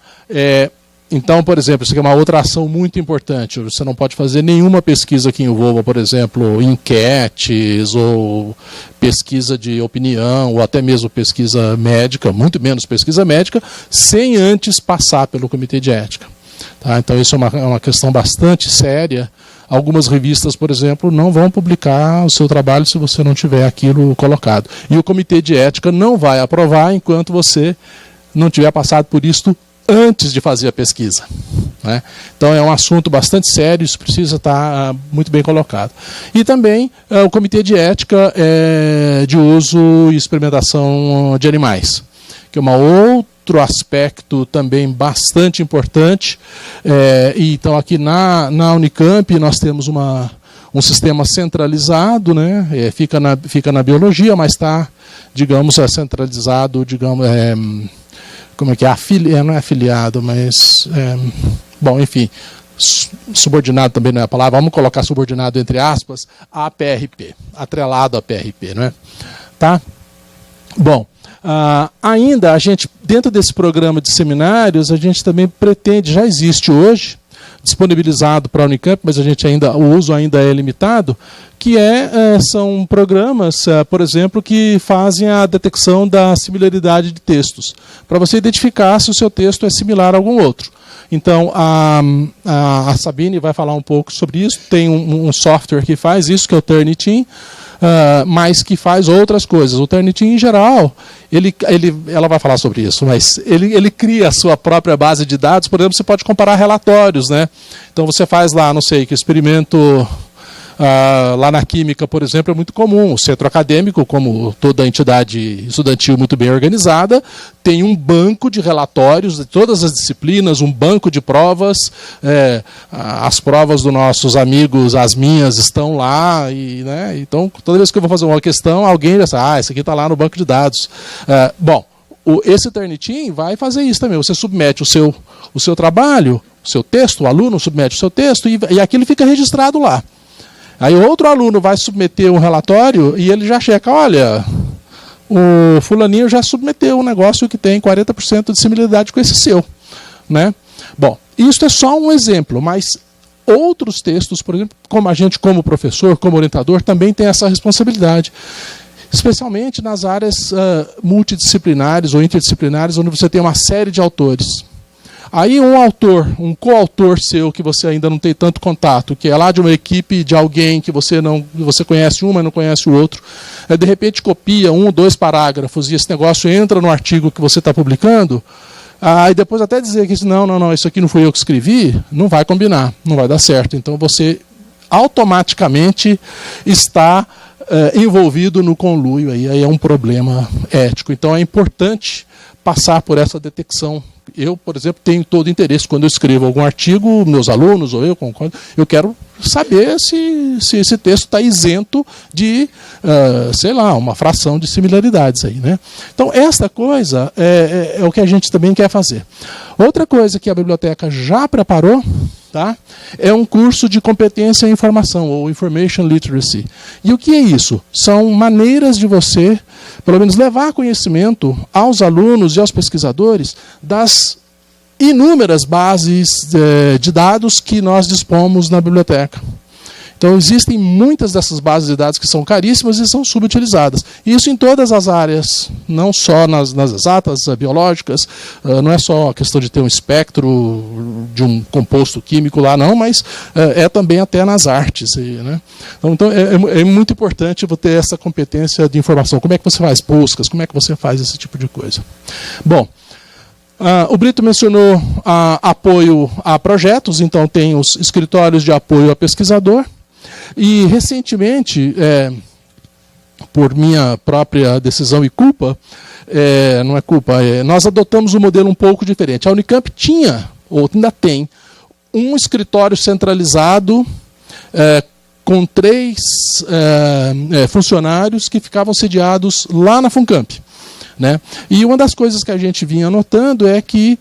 Então, por exemplo, isso aqui é uma outra ação muito importante. Você não pode fazer nenhuma pesquisa que envolva, por exemplo, enquetes ou pesquisa de opinião, ou até mesmo pesquisa médica, muito menos pesquisa médica, sem antes passar pelo Comitê de Ética. Tá? Então, isso é uma questão bastante séria. Algumas revistas, por exemplo, não vão publicar o seu trabalho se você não tiver aquilo colocado. E o Comitê de Ética não vai aprovar enquanto você não tiver passado por isto antes de fazer a pesquisa, né? Então, é um assunto bastante sério, isso precisa estar muito bem colocado. E também o Comitê de Ética de Uso e Experimentação de Animais, que é outro aspecto também bastante importante. Então, aqui na Unicamp, nós temos um sistema centralizado, né? Fica na biologia, mas está, digamos, centralizado, digamos, como é que é? Não é afiliado, mas... bom, enfim, subordinado também não é a palavra, vamos colocar subordinado entre aspas, a PRP, atrelado a PRP, não é? Tá? Bom, ainda a gente, dentro desse programa de seminários, a gente também pretende, já existe hoje, disponibilizado para a Unicamp, mas o uso ainda é limitado, que são programas, por exemplo, que fazem a detecção da similaridade de textos, para você identificar se o seu texto é similar a algum outro. Então, a Sabine vai falar um pouco sobre isso, tem um software que faz isso, que é o Turnitin, mas que faz outras coisas. O Turnitin, em geral, ela vai falar sobre isso, mas ele cria a sua própria base de dados. Por exemplo, você pode comparar relatórios, né? Então você faz lá, não sei, que experimento lá na Química, por exemplo, é muito comum. O centro acadêmico, como toda entidade estudantil muito bem organizada, tem um banco de relatórios de todas as disciplinas, um banco de provas. As provas dos nossos amigos, as minhas, estão lá. Né? Então, toda vez que eu vou fazer uma questão, alguém já sabe, isso aqui está lá no banco de dados. Bom, esse Turnitin vai fazer isso também. Você submete o seu trabalho, o seu texto, o aluno submete o seu texto e aquilo fica registrado lá. Aí outro aluno vai submeter um relatório e ele já checa, olha, o fulaninho já submeteu um negócio que tem 40% de similaridade com esse seu. Né? Bom, isso é só um exemplo, mas outros textos, por exemplo, como a gente, como professor, como orientador, também tem essa responsabilidade. Especialmente nas áreas multidisciplinares ou interdisciplinares, onde você tem uma série de autores. Aí um coautor seu, que você ainda não tem tanto contato, que é lá de uma equipe de alguém que você conhece um, mas não conhece o outro, de repente copia 1 ou 2 parágrafos e esse negócio entra no artigo que você está publicando, e depois até dizer que isso aqui não fui eu que escrevi, não vai combinar, não vai dar certo. Então você automaticamente está envolvido no conluio, aí é um problema ético. Então é importante passar por essa detecção. Eu, por exemplo, tenho todo interesse, quando eu escrevo algum artigo, meus alunos ou eu concordo, eu quero saber se esse texto está isento de, sei lá, uma fração de similaridades aí, né? Então, essa coisa é o que a gente também quer fazer. Outra coisa que a biblioteca já preparou, tá? É um curso de competência em informação, ou Information Literacy. E o que é isso? São maneiras de você, pelo menos, levar conhecimento aos alunos e aos pesquisadores das inúmeras bases de dados que nós dispomos na biblioteca. Então, existem muitas dessas bases de dados que são caríssimas e são subutilizadas. Isso em todas as áreas, não só nas exatas, biológicas, não é só a questão de ter um espectro de um composto químico lá, não, mas é também até nas artes. Né? Então é muito importante você ter essa competência de informação. Como é que você faz buscas? Como é que você faz esse tipo de coisa? Bom, o Brito mencionou apoio a projetos, então tem os escritórios de apoio a pesquisador. E, recentemente, por minha própria decisão e culpa, não é culpa, nós adotamos um modelo um pouco diferente. A Unicamp tinha, ou ainda tem, um escritório centralizado com 3 funcionários que ficavam sediados lá na FUNCAMP. Né? E uma das coisas que a gente vinha notando é que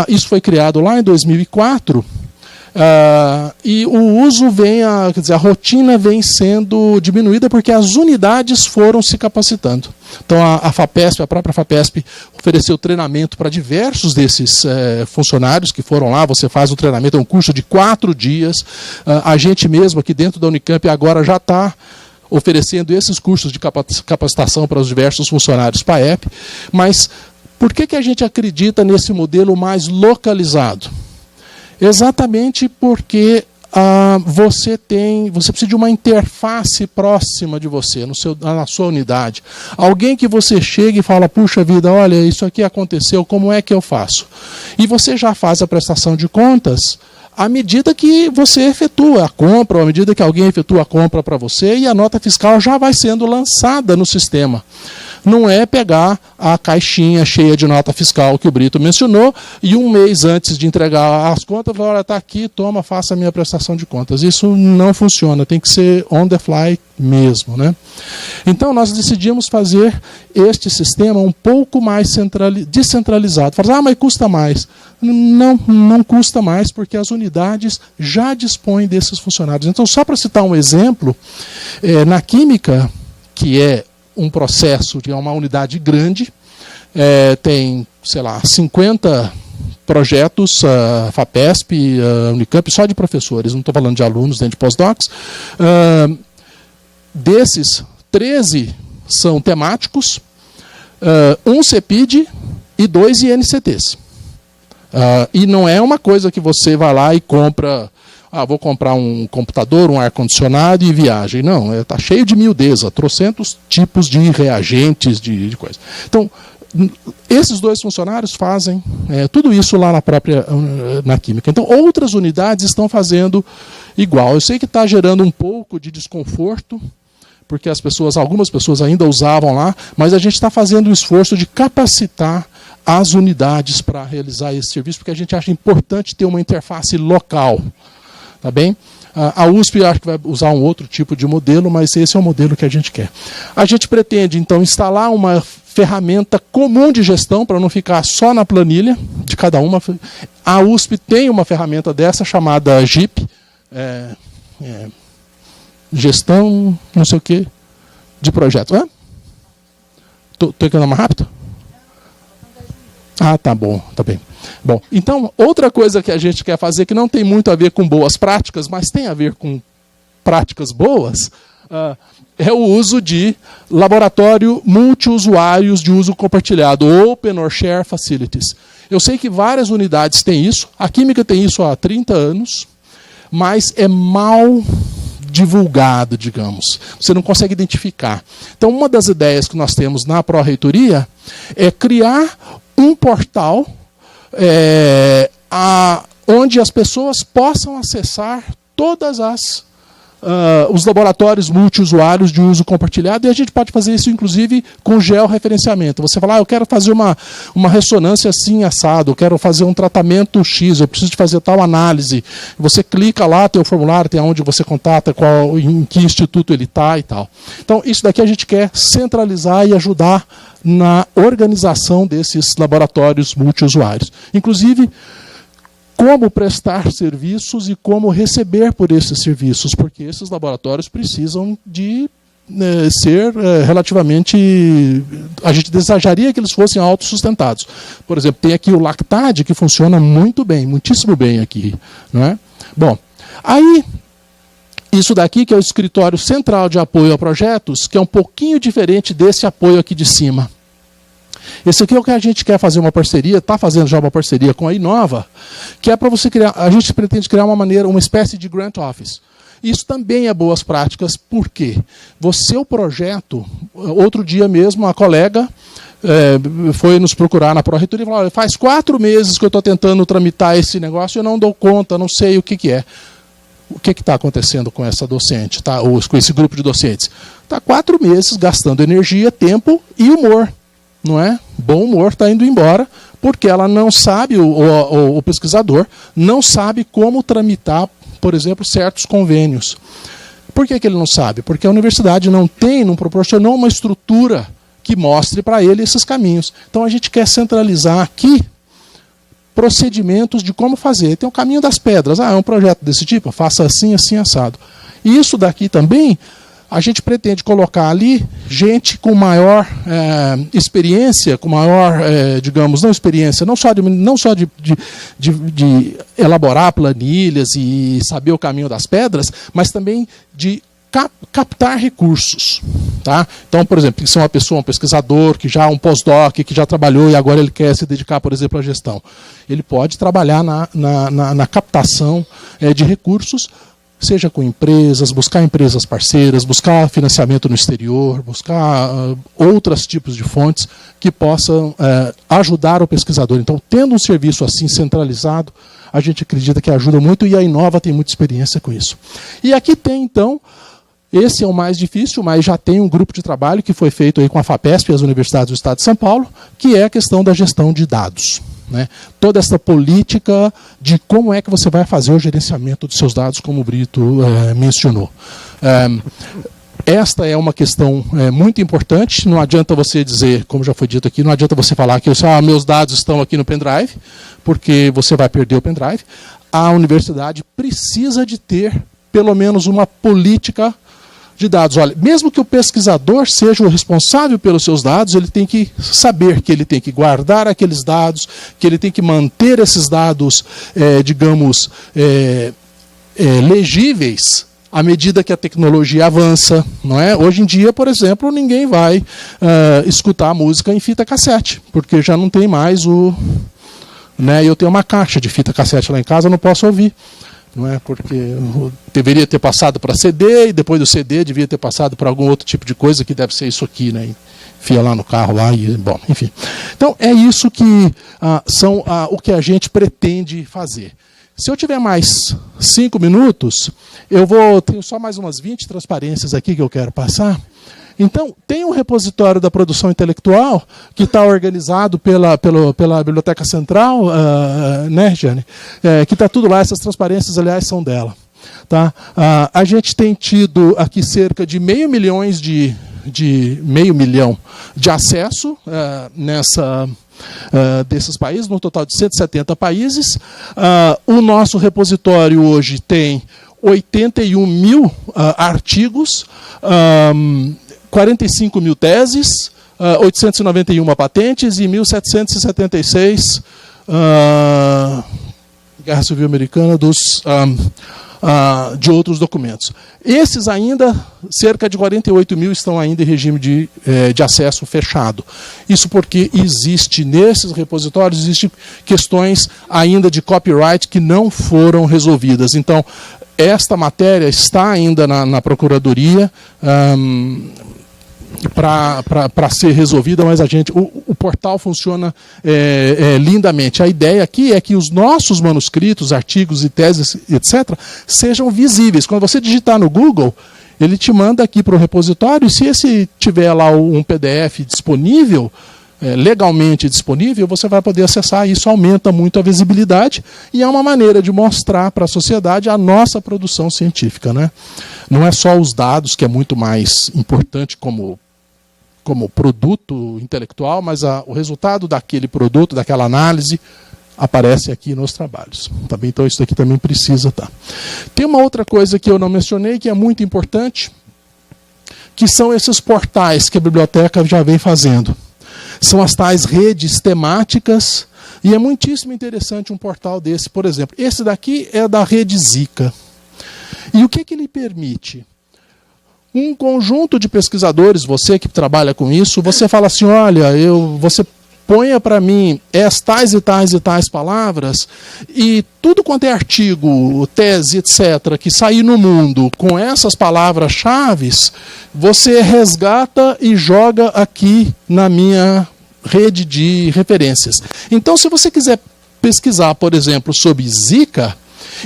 isso foi criado lá em 2004, e o uso quer dizer, a rotina vem sendo diminuída porque as unidades foram se capacitando. Então a FAPESP, a própria FAPESP, ofereceu treinamento para diversos desses funcionários que foram lá. Você faz o treinamento, é um curso de 4 dias. A gente mesmo aqui dentro da Unicamp agora já está oferecendo esses cursos de capacitação para os diversos funcionários PAEP. Mas por que a gente acredita nesse modelo mais localizado? Exatamente porque você precisa de uma interface próxima de você, na sua unidade. Alguém que você chega e fala, puxa vida, olha, isso aqui aconteceu, como é que eu faço? E você já faz a prestação de contas à medida que você efetua a compra, ou à medida que alguém efetua a compra para você, e a nota fiscal já vai sendo lançada no sistema. não é pegar a caixinha cheia de nota fiscal que o Brito mencionou e um mês antes de entregar as contas, falar, olha, está aqui, toma, faça a minha prestação de contas. Isso não funciona, tem que ser on the fly mesmo, né? Então, nós decidimos fazer este sistema um pouco mais descentralizado. Falar, mas custa mais. Não custa mais, porque as unidades já dispõem desses funcionários. Então, só para citar um exemplo, na química, que é um processo de uma unidade grande, tem, sei lá, 50 projetos, FAPESP, Unicamp, só de professores, não estou falando de alunos nem de pós-docs. Desses, 13 são temáticos, 1 CEPID e 2 INCTs. E não é uma coisa que você vai lá e compra, vou comprar um computador, um ar-condicionado e viagem. Não, está cheio de miudeza, trocentos tipos de reagentes, de coisa. Então, esses 2 funcionários fazem tudo isso lá na química. Então, outras unidades estão fazendo igual. Eu sei que está gerando um pouco de desconforto, porque algumas pessoas ainda usavam lá, mas a gente está fazendo o esforço de capacitar as unidades para realizar esse serviço, porque a gente acha importante ter uma interface local. Tá bem? A USP acho que vai usar um outro tipo de modelo, mas esse é o modelo que a gente quer. A gente pretende, então, instalar uma ferramenta comum de gestão, para não ficar só na planilha de cada uma. A USP tem uma ferramenta dessa, chamada GIP, gestão, não sei o quê, de projetos. Estou ficando mais rápido? Tá bom, tá bem. Bom, então, outra coisa que a gente quer fazer, que não tem muito a ver com boas práticas, mas tem a ver com práticas boas, é o uso de laboratório multiusuários de uso compartilhado, Open or Share Facilities. Eu sei que várias unidades têm isso, a Química tem isso há 30 anos, mas é mal divulgado, digamos. Você não consegue identificar. Então, uma das ideias que nós temos na Pró-Reitoria é criar um portal onde as pessoas possam acessar todas os laboratórios multiusuários de uso compartilhado, e a gente pode fazer isso, inclusive, com georreferenciamento. Você fala, eu quero fazer uma ressonância assim, assado, eu quero fazer um tratamento X, eu preciso de fazer tal análise. Você clica lá, tem o formulário, tem onde você contata, em que instituto ele está e tal. Então, isso daqui a gente quer centralizar e ajudar na organização desses laboratórios multiusuários. Inclusive, como prestar serviços e como receber por esses serviços, porque esses laboratórios precisam de ser relativamente... A gente desejaria que eles fossem autossustentados. Por exemplo, tem aqui o Lactad, que funciona muito bem, muitíssimo bem aqui. Não é? Bom, aí... Isso daqui, que é o Escritório Central de Apoio a Projetos, que é um pouquinho diferente desse apoio aqui de cima. Esse aqui é o que a gente quer fazer uma parceria, está fazendo já uma parceria com a Inova, que é para você criar, a gente pretende criar uma espécie de grant office. Isso também é boas práticas, porque o projeto, outro dia mesmo, a colega foi nos procurar na Pró-Reitoria e falou, olha, faz 4 meses que eu estou tentando tramitar esse negócio e eu não dou conta, não sei o que é. O que está acontecendo com essa docente, ou com esse grupo de docentes? Está 4 meses gastando energia, tempo e humor. Não é? Bom humor está indo embora, porque ela não sabe, o pesquisador não sabe como tramitar, por exemplo, certos convênios. Por que ele não sabe? Porque a universidade não proporcionou uma estrutura que mostre para ele esses caminhos. Então a gente quer centralizar aqui procedimentos de como fazer. Tem o caminho das pedras. É um projeto desse tipo? Faça assim, assim, assado. E isso daqui também, a gente pretende colocar ali gente com maior experiência, com maior, digamos, não experiência, não só de elaborar planilhas e saber o caminho das pedras, mas também de captar recursos. Tá? Então, por exemplo, tem que ser uma pessoa, um pesquisador, que já um pós-doc, que já trabalhou e agora ele quer se dedicar, por exemplo, à gestão. Ele pode trabalhar na captação de recursos, seja com empresas, buscar empresas parceiras, buscar financiamento no exterior, buscar outros tipos de fontes que possam ajudar o pesquisador. Então, tendo um serviço assim centralizado, a gente acredita que ajuda muito, e a Inova tem muita experiência com isso. E aqui tem, então, Esse é o mais difícil, mas já tem um grupo de trabalho que foi feito aí com a FAPESP e as universidades do Estado de São Paulo, que é a questão da gestão de dados. Né? Toda essa política de como é que você vai fazer o gerenciamento dos seus dados, como o Brito mencionou. Esta é uma questão muito importante. Não adianta você dizer, como já foi dito aqui, não adianta você falar que meus dados estão aqui no pendrive, porque você vai perder o pendrive. A universidade precisa de ter pelo menos uma política de dados. Olha, mesmo que o pesquisador seja o responsável pelos seus dados, ele tem que saber que ele tem que guardar aqueles dados, que ele tem que manter esses dados, digamos, legíveis à medida que a tecnologia avança. Não é? Hoje em dia, por exemplo, ninguém vai escutar música em fita cassete, porque já não tem mais o... Né? Eu tenho uma caixa de fita cassete lá em casa, eu não posso ouvir. Não é? Porque deveria ter passado para CD, e depois do CD devia ter passado para algum outro tipo de coisa, que deve ser isso aqui, né? Enfia lá no carro, lá, e, bom, enfim. Então, é isso que são o que a gente pretende fazer. Se eu tiver mais 5 minutos, tenho só mais umas 20 transparências aqui que eu quero passar. Então, tem um repositório da produção intelectual que está organizado pela Biblioteca Central, né, Jane? Que está tudo lá, essas transparências, aliás, são dela. Tá? A gente tem tido aqui cerca de meio milhão de acesso desses países, no total de 170 países. O nosso repositório hoje tem 81 mil artigos, 45 mil teses, 891 patentes e 1.776 Guerra Civil Americana de outros documentos. Esses ainda, cerca de 48 mil estão ainda em regime de acesso fechado. Isso porque existe, nesses repositórios, existem questões ainda de copyright que não foram resolvidas. Então, esta matéria está ainda na Procuradoria para ser resolvida, mas o portal funciona lindamente. A ideia aqui é que os nossos manuscritos, artigos e teses, etc., sejam visíveis. Quando você digitar no Google, ele te manda aqui para o repositório, e se esse tiver lá um PDF disponível, legalmente disponível, você vai poder acessar. Isso aumenta muito a visibilidade e é uma maneira de mostrar para a sociedade a nossa produção científica, né? Não é só os dados, que é muito mais importante como produto intelectual, mas o resultado daquele produto, daquela análise, aparece aqui nos trabalhos. Tá bem? Então isso daqui também precisa estar. Tem uma outra coisa que eu não mencionei, que é muito importante, que são esses portais que a biblioteca já vem fazendo. São as tais redes temáticas, e é muitíssimo interessante um portal desse, por exemplo. Esse daqui é da Rede Zika. E o que ele permite? Um conjunto de pesquisadores, você que trabalha com isso, você fala assim, olha, você ponha para mim tais e tais e tais palavras, e tudo quanto é artigo, tese, etc., que sair no mundo com essas palavras-chave, você resgata e joga aqui na minha rede de referências. Então, se você quiser pesquisar, por exemplo, sobre Zika,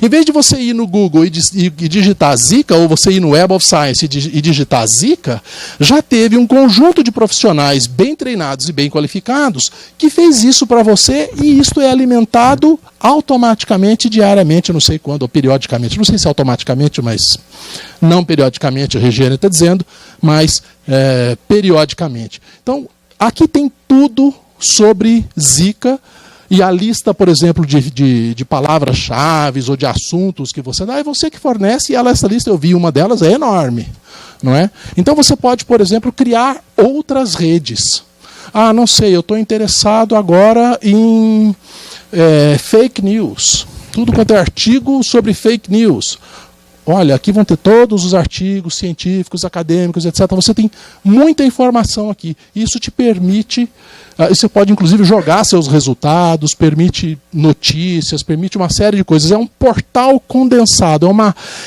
em vez de você ir no Google e digitar Zika, ou você ir no Web of Science e digitar Zika, já teve um conjunto de profissionais bem treinados e bem qualificados que fez isso para você, e isto é alimentado automaticamente, diariamente, não sei quando, ou periodicamente. Não sei se automaticamente, mas não periodicamente, a Regiane está dizendo, mas periodicamente. Então, aqui tem tudo sobre Zika. E a lista, por exemplo, de palavras-chave ou de assuntos que você dá, é você que fornece, e essa lista, eu vi uma delas, é enorme. Não é? Então você pode, por exemplo, criar outras redes. Não sei, eu estou interessado agora em fake news. Tudo quanto é artigo sobre fake news. Olha, aqui vão ter todos os artigos científicos, acadêmicos, etc. Você tem muita informação aqui. Isso te permite... Você pode, inclusive, jogar seus resultados, permite notícias, permite uma série de coisas. É um portal condensado,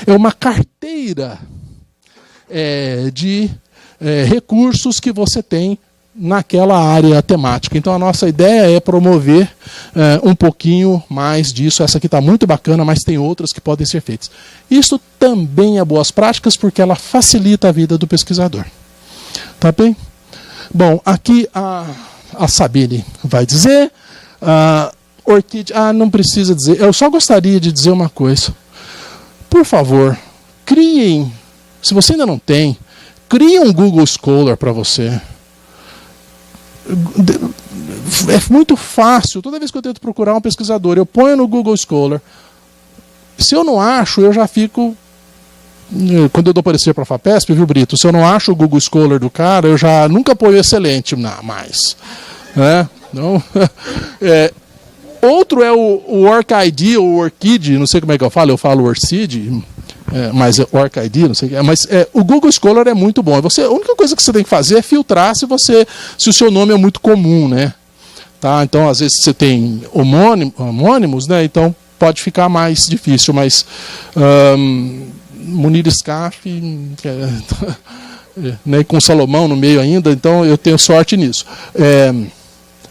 é uma carteira de recursos que você tem naquela área temática. Então, a nossa ideia é promover um pouquinho mais disso. Essa aqui está muito bacana, mas tem outras que podem ser feitas. Isso também é boas práticas, porque ela facilita a vida do pesquisador. Tá bem? Bom, aqui a Sabine vai dizer. Orquídea, não precisa dizer. Eu só gostaria de dizer uma coisa. Por favor, criem, se você ainda não tem, crie um Google Scholar para você. É muito fácil. Toda vez que eu tento procurar um pesquisador, eu ponho no Google Scholar. Se eu não acho, eu já fico... Quando eu dou parecer para a FAPESP, viu, Brito? Se eu não acho o Google Scholar do cara, eu já nunca ponho excelente mais. Não, outro é o OrcID ou Orchid, não sei como é que eu falo Orchid, mas é OrcID, não sei. Mas o Google Scholar é muito bom. A única coisa que você tem que fazer é filtrar se o seu nome é muito comum, né? Tá? Então, às vezes você tem homônimos, né? Então pode ficar mais difícil, mas Munir Scaff, né, com Salomão no meio ainda, então eu tenho sorte nisso.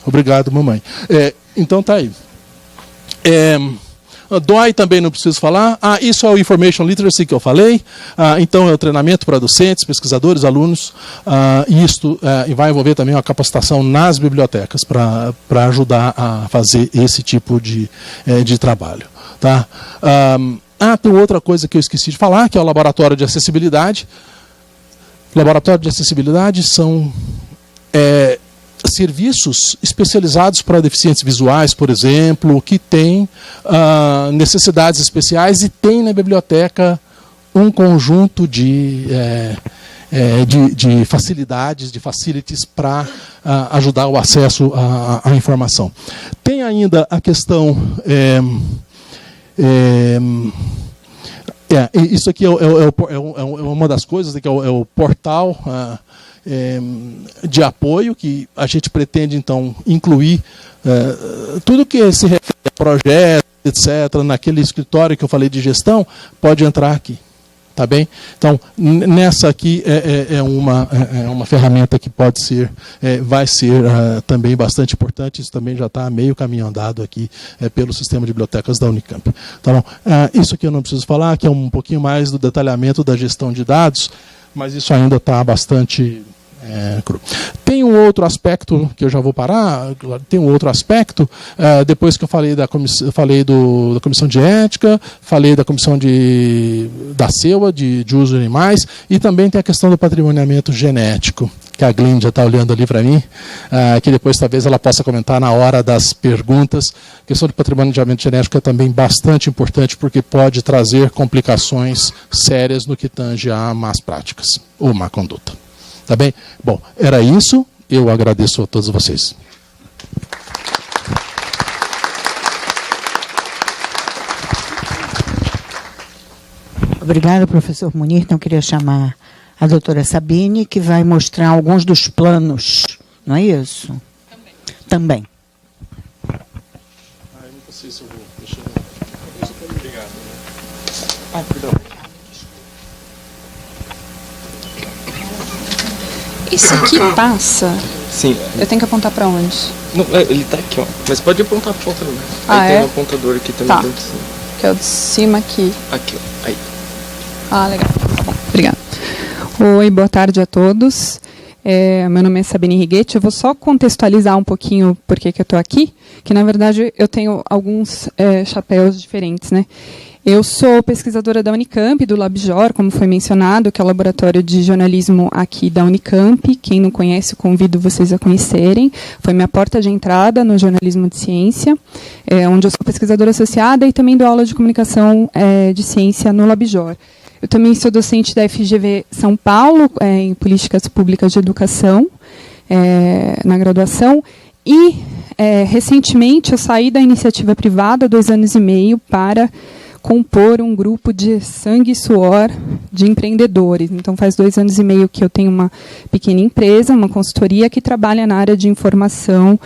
Obrigado, mamãe. Então tá aí. DOI também não preciso falar. Isso é o Information Literacy que eu falei. Então é o treinamento para docentes, pesquisadores, alunos. E isto vai envolver também uma capacitação nas bibliotecas para ajudar a fazer esse tipo de trabalho. Tá? Tem outra coisa que eu esqueci de falar, que é o laboratório de acessibilidade. O laboratório de acessibilidade são serviços especializados para deficientes visuais, por exemplo, que têm necessidades especiais e tem na biblioteca um conjunto de facilidades, de facilities para ajudar o acesso à informação. Tem ainda a questão... isso aqui é uma das coisas, que é o portal... de apoio, que a gente pretende, então, incluir tudo que se refere a projetos, etc., naquele escritório que eu falei de gestão, pode entrar aqui. Tá bem? Então, nessa aqui é uma ferramenta que pode ser, vai ser também bastante importante. Isso também já está meio caminho andado aqui pelo sistema de bibliotecas da Unicamp. Tá bom? Isso aqui eu não preciso falar, que é um pouquinho mais do detalhamento da gestão de dados, mas isso ainda está bastante cru. Tem um outro aspecto que eu já vou parar. Tem um outro aspecto, depois que eu falei da comissão de ética, falei da comissão da CEUA, de uso de animais, e também tem a questão do patrimoniamento genético, que a Glíndia está olhando ali para mim, que depois talvez ela possa comentar na hora das perguntas. A questão do patrimoniamento genético é também bastante importante, porque pode trazer complicações sérias no que tange a más práticas ou má conduta. Tá bem? Bom, era isso. Eu agradeço a todos vocês. Obrigada, professor Munir. Então, eu queria chamar a doutora Sabine, que vai mostrar alguns dos planos. Não é isso? Também. Eu não sei se eu vou deixar. Obrigado. Perdão. Esse aqui passa? Sim. Eu tenho que apontar para onde? Não, ele tá aqui, ó. Mas pode apontar para outro lugar. Aí tem um apontador aqui também. Tá. Que é o de cima aqui. Aqui, ó. Aí. Legal. Tá bom. Obrigada. Oi, boa tarde a todos. Meu nome é Sabine Righetti. Eu vou só contextualizar um pouquinho por que eu estou aqui, que, na verdade, eu tenho alguns chapéus diferentes, né? Eu sou pesquisadora da Unicamp, do LabJOR, como foi mencionado, que é o laboratório de jornalismo aqui da Unicamp. Quem não conhece, eu convido vocês a conhecerem. Foi minha porta de entrada no jornalismo de ciência, onde eu sou pesquisadora associada e também dou aula de comunicação de ciência no LabJOR. Eu também sou docente da FGV São Paulo, em políticas públicas de educação, na graduação. E, recentemente, eu saí da iniciativa privada, 2 anos e meio, para compor um grupo de sangue e suor de empreendedores. Então, faz 2 anos e meio que eu tenho uma pequena empresa, uma consultoria que trabalha na área de informação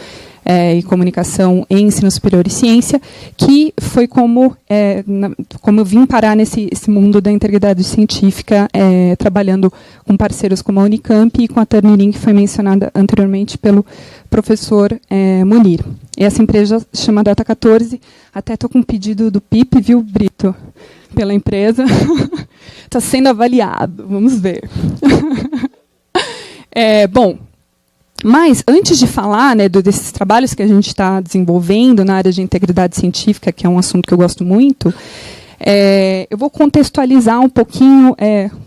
e Comunicação em Ensino Superior e Ciência, que foi como eu vim parar nesse mundo da integridade científica, trabalhando com parceiros como a Unicamp e com a Turnitin, que foi mencionada anteriormente pelo professor Munir. E essa empresa chama Data 14, até estou com um pedido do PIP, viu, Brito? Pela empresa. Está sendo avaliado, vamos ver. Bom, mas antes de falar, né, desses trabalhos que a gente está desenvolvendo na área de integridade científica, que é um assunto que eu gosto muito, eu vou contextualizar um pouquinho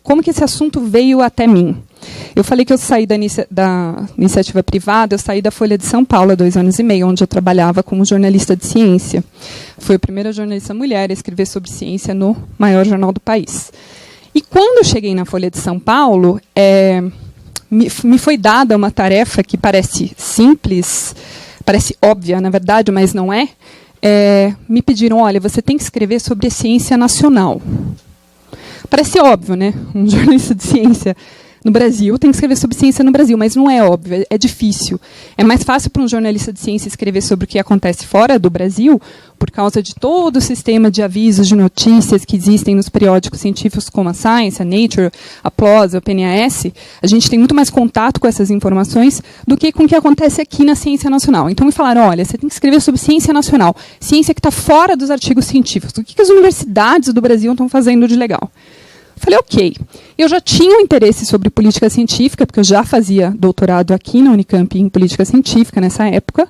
como que esse assunto veio até mim. Eu falei que eu saí da iniciativa privada, eu saí da Folha de São Paulo há 2 anos e meio, onde eu trabalhava como jornalista de ciência. Fui a primeira jornalista mulher a escrever sobre ciência no maior jornal do país. E quando eu cheguei na Folha de São Paulo, me foi dada uma tarefa que parece simples, parece óbvia, na verdade, mas não é. Me pediram, olha, você tem que escrever sobre a ciência nacional. Parece óbvio, né? Um jornalista de ciência no Brasil tem que escrever sobre ciência no Brasil, mas não é óbvio, é difícil. É mais fácil para um jornalista de ciência escrever sobre o que acontece fora do Brasil, por causa de todo o sistema de avisos, de notícias que existem nos periódicos científicos como a Science, a Nature, a PLOS, a PNAS. A gente tem muito mais contato com essas informações do que com o que acontece aqui na ciência nacional. Então me falaram, olha, você tem que escrever sobre ciência nacional, ciência que está fora dos artigos científicos. O que as universidades do Brasil estão fazendo de legal? Falei, ok. Eu já tinha um interesse sobre política científica, porque eu já fazia doutorado aqui na Unicamp em política científica nessa época.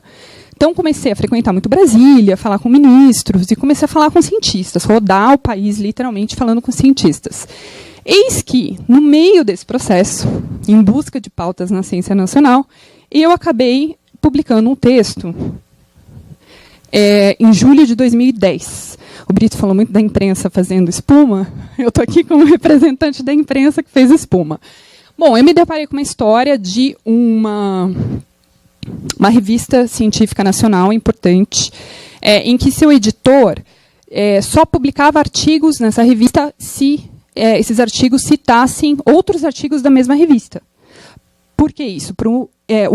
Então, comecei a frequentar muito Brasília, falar com ministros, e comecei a falar com cientistas, rodar o país, literalmente, falando com cientistas. Eis que, no meio desse processo, em busca de pautas na ciência nacional, eu acabei publicando um texto em julho de 2010. O Brito falou muito da imprensa fazendo espuma. Eu estou aqui como representante da imprensa que fez espuma. Bom, eu me deparei com uma história de uma revista científica nacional importante, em que seu editor só publicava artigos nessa revista se esses artigos citassem outros artigos da mesma revista. Por que isso? Para o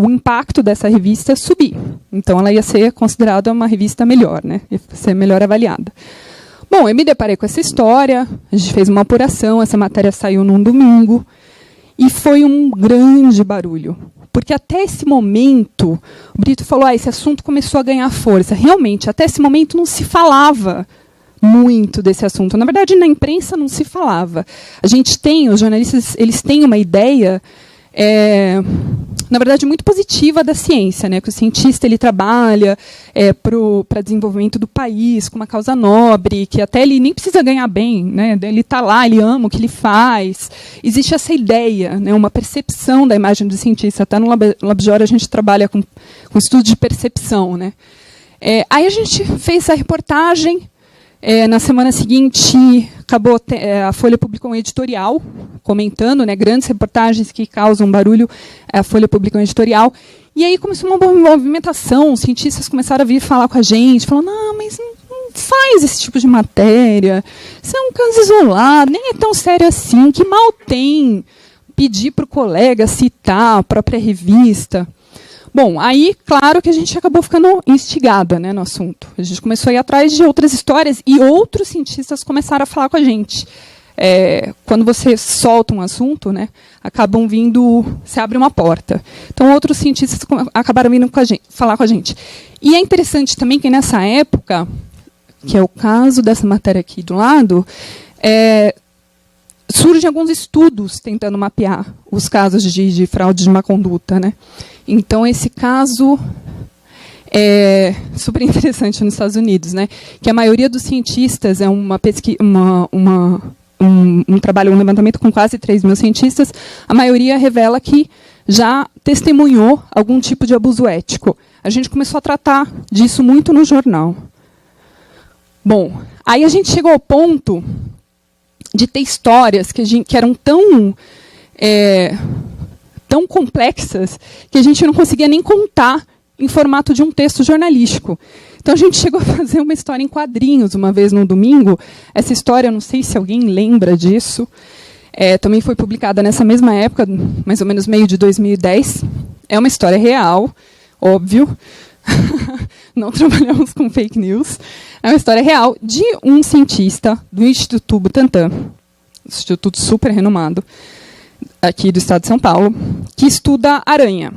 impacto dessa revista subir. Então, ela ia ser considerada uma revista melhor, né? Ia ser melhor avaliada. Bom, eu me deparei com essa história, a gente fez uma apuração, essa matéria saiu num domingo, e foi um grande barulho. Porque até esse momento, o Brito falou, esse assunto começou a ganhar força. Realmente, até esse momento não se falava muito desse assunto. Na verdade, na imprensa não se falava. A gente tem, os jornalistas, eles têm uma ideia, na verdade, muito positiva da ciência, né? Que o cientista ele trabalha para desenvolvimento do país, com uma causa nobre, que até ele nem precisa ganhar bem, né? Ele está lá, ele ama o que ele faz. Existe essa ideia, né? Uma percepção da imagem do cientista. Até no LabJOR a gente trabalha com estudo de percepção, né? Aí a gente fez essa reportagem. Na semana seguinte, a Folha publicou um editorial comentando, né, grandes reportagens que causam barulho. A Folha publicou um editorial. E aí começou uma movimentação. Os cientistas começaram a vir falar com a gente, falando, não, mas não faz esse tipo de matéria. Isso é um caso isolado, nem é tão sério assim. Que mal tem pedir para o colega citar a própria revista. Bom, aí, claro que a gente acabou ficando instigada, né, no assunto. A gente começou a ir atrás de outras histórias e outros cientistas começaram a falar com a gente. Quando você solta um assunto, né, acabam vindo, se abre uma porta. Então, outros cientistas acabaram vindo falar com a gente. E é interessante também que, nessa época, que é o caso dessa matéria aqui do lado, surgem alguns estudos tentando mapear os casos de fraude de má conduta, né? Então, esse caso é super interessante nos Estados Unidos, né? Que a maioria dos cientistas, uma pesquisa, um trabalho, um levantamento com quase 3 mil cientistas, a maioria revela que já testemunhou algum tipo de abuso ético. A gente começou a tratar disso muito no jornal. Bom, aí a gente chegou ao ponto de ter histórias que eram tão complexas que a gente não conseguia nem contar em formato de um texto jornalístico. Então, a gente chegou a fazer uma história em quadrinhos uma vez no domingo. Essa história, não sei se alguém lembra disso, também foi publicada nessa mesma época, mais ou menos meio de 2010. É uma história real, óbvio. Não trabalhamos com fake news. É uma história real de um cientista do Instituto Butantan, instituto super renomado, aqui do estado de São Paulo, que estuda aranha.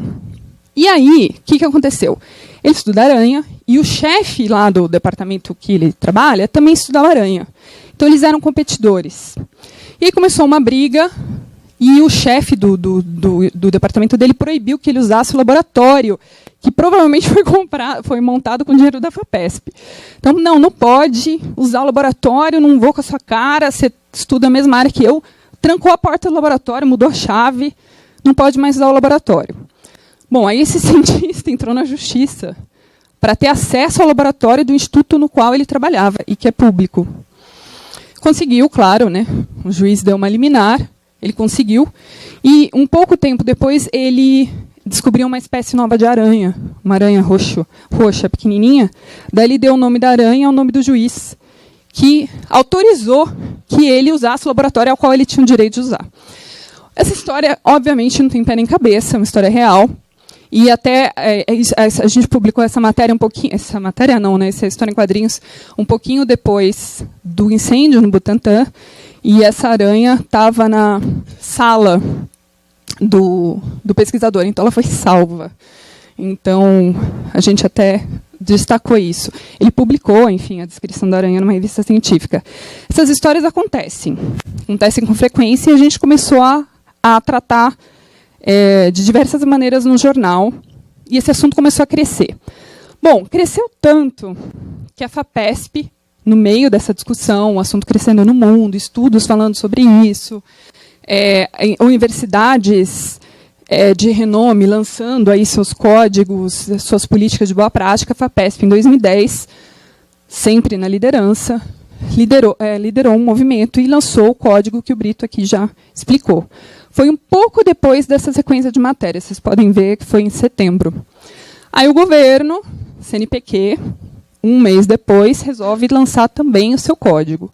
E aí, o que aconteceu? Ele estuda aranha e o chefe lá do departamento que ele trabalha também estudava aranha. Então, eles eram competidores. E aí começou uma briga e o chefe do departamento dele proibiu que ele usasse o laboratório, que provavelmente foi montado com dinheiro da FAPESP. Então, não pode usar o laboratório, não vou com a sua cara, você estuda a mesma área que eu. Trancou a porta do laboratório, mudou a chave, não pode mais usar o laboratório. Bom, aí esse cientista entrou na justiça para ter acesso ao laboratório do instituto no qual ele trabalhava, e que é público. Conseguiu, claro, né? O juiz deu uma liminar, ele conseguiu, e um pouco tempo depois ele descobriu uma espécie nova de aranha, uma aranha roxa, pequenininha. Daí ele deu o nome da aranha ao nome do juiz, que autorizou que ele usasse o laboratório ao qual ele tinha o direito de usar. Essa história, obviamente, não tem pé nem cabeça, é uma história real. E até a gente publicou essa matéria um pouquinho... Essa matéria não, né? Essa história em quadrinhos um pouquinho depois do incêndio no Butantan. E essa aranha estava na sala do pesquisador, então ela foi salva. Então, a gente até destacou isso. Ele publicou, enfim, a descrição da aranha numa revista científica. Essas histórias acontecem com frequência, e a gente começou a tratar de diversas maneiras no jornal, e esse assunto começou a crescer. Bom, cresceu tanto que a FAPESP, no meio dessa discussão, o assunto crescendo no mundo, estudos falando sobre isso, universidades de renome lançando aí seus códigos, suas políticas de boa prática, a FAPESP, em 2010, sempre na liderança, liderou um movimento e lançou o código que o Brito aqui já explicou. Foi um pouco depois dessa sequência de matérias, vocês podem ver que foi em setembro. Aí o governo, CNPq, um mês depois, resolve lançar também o seu código.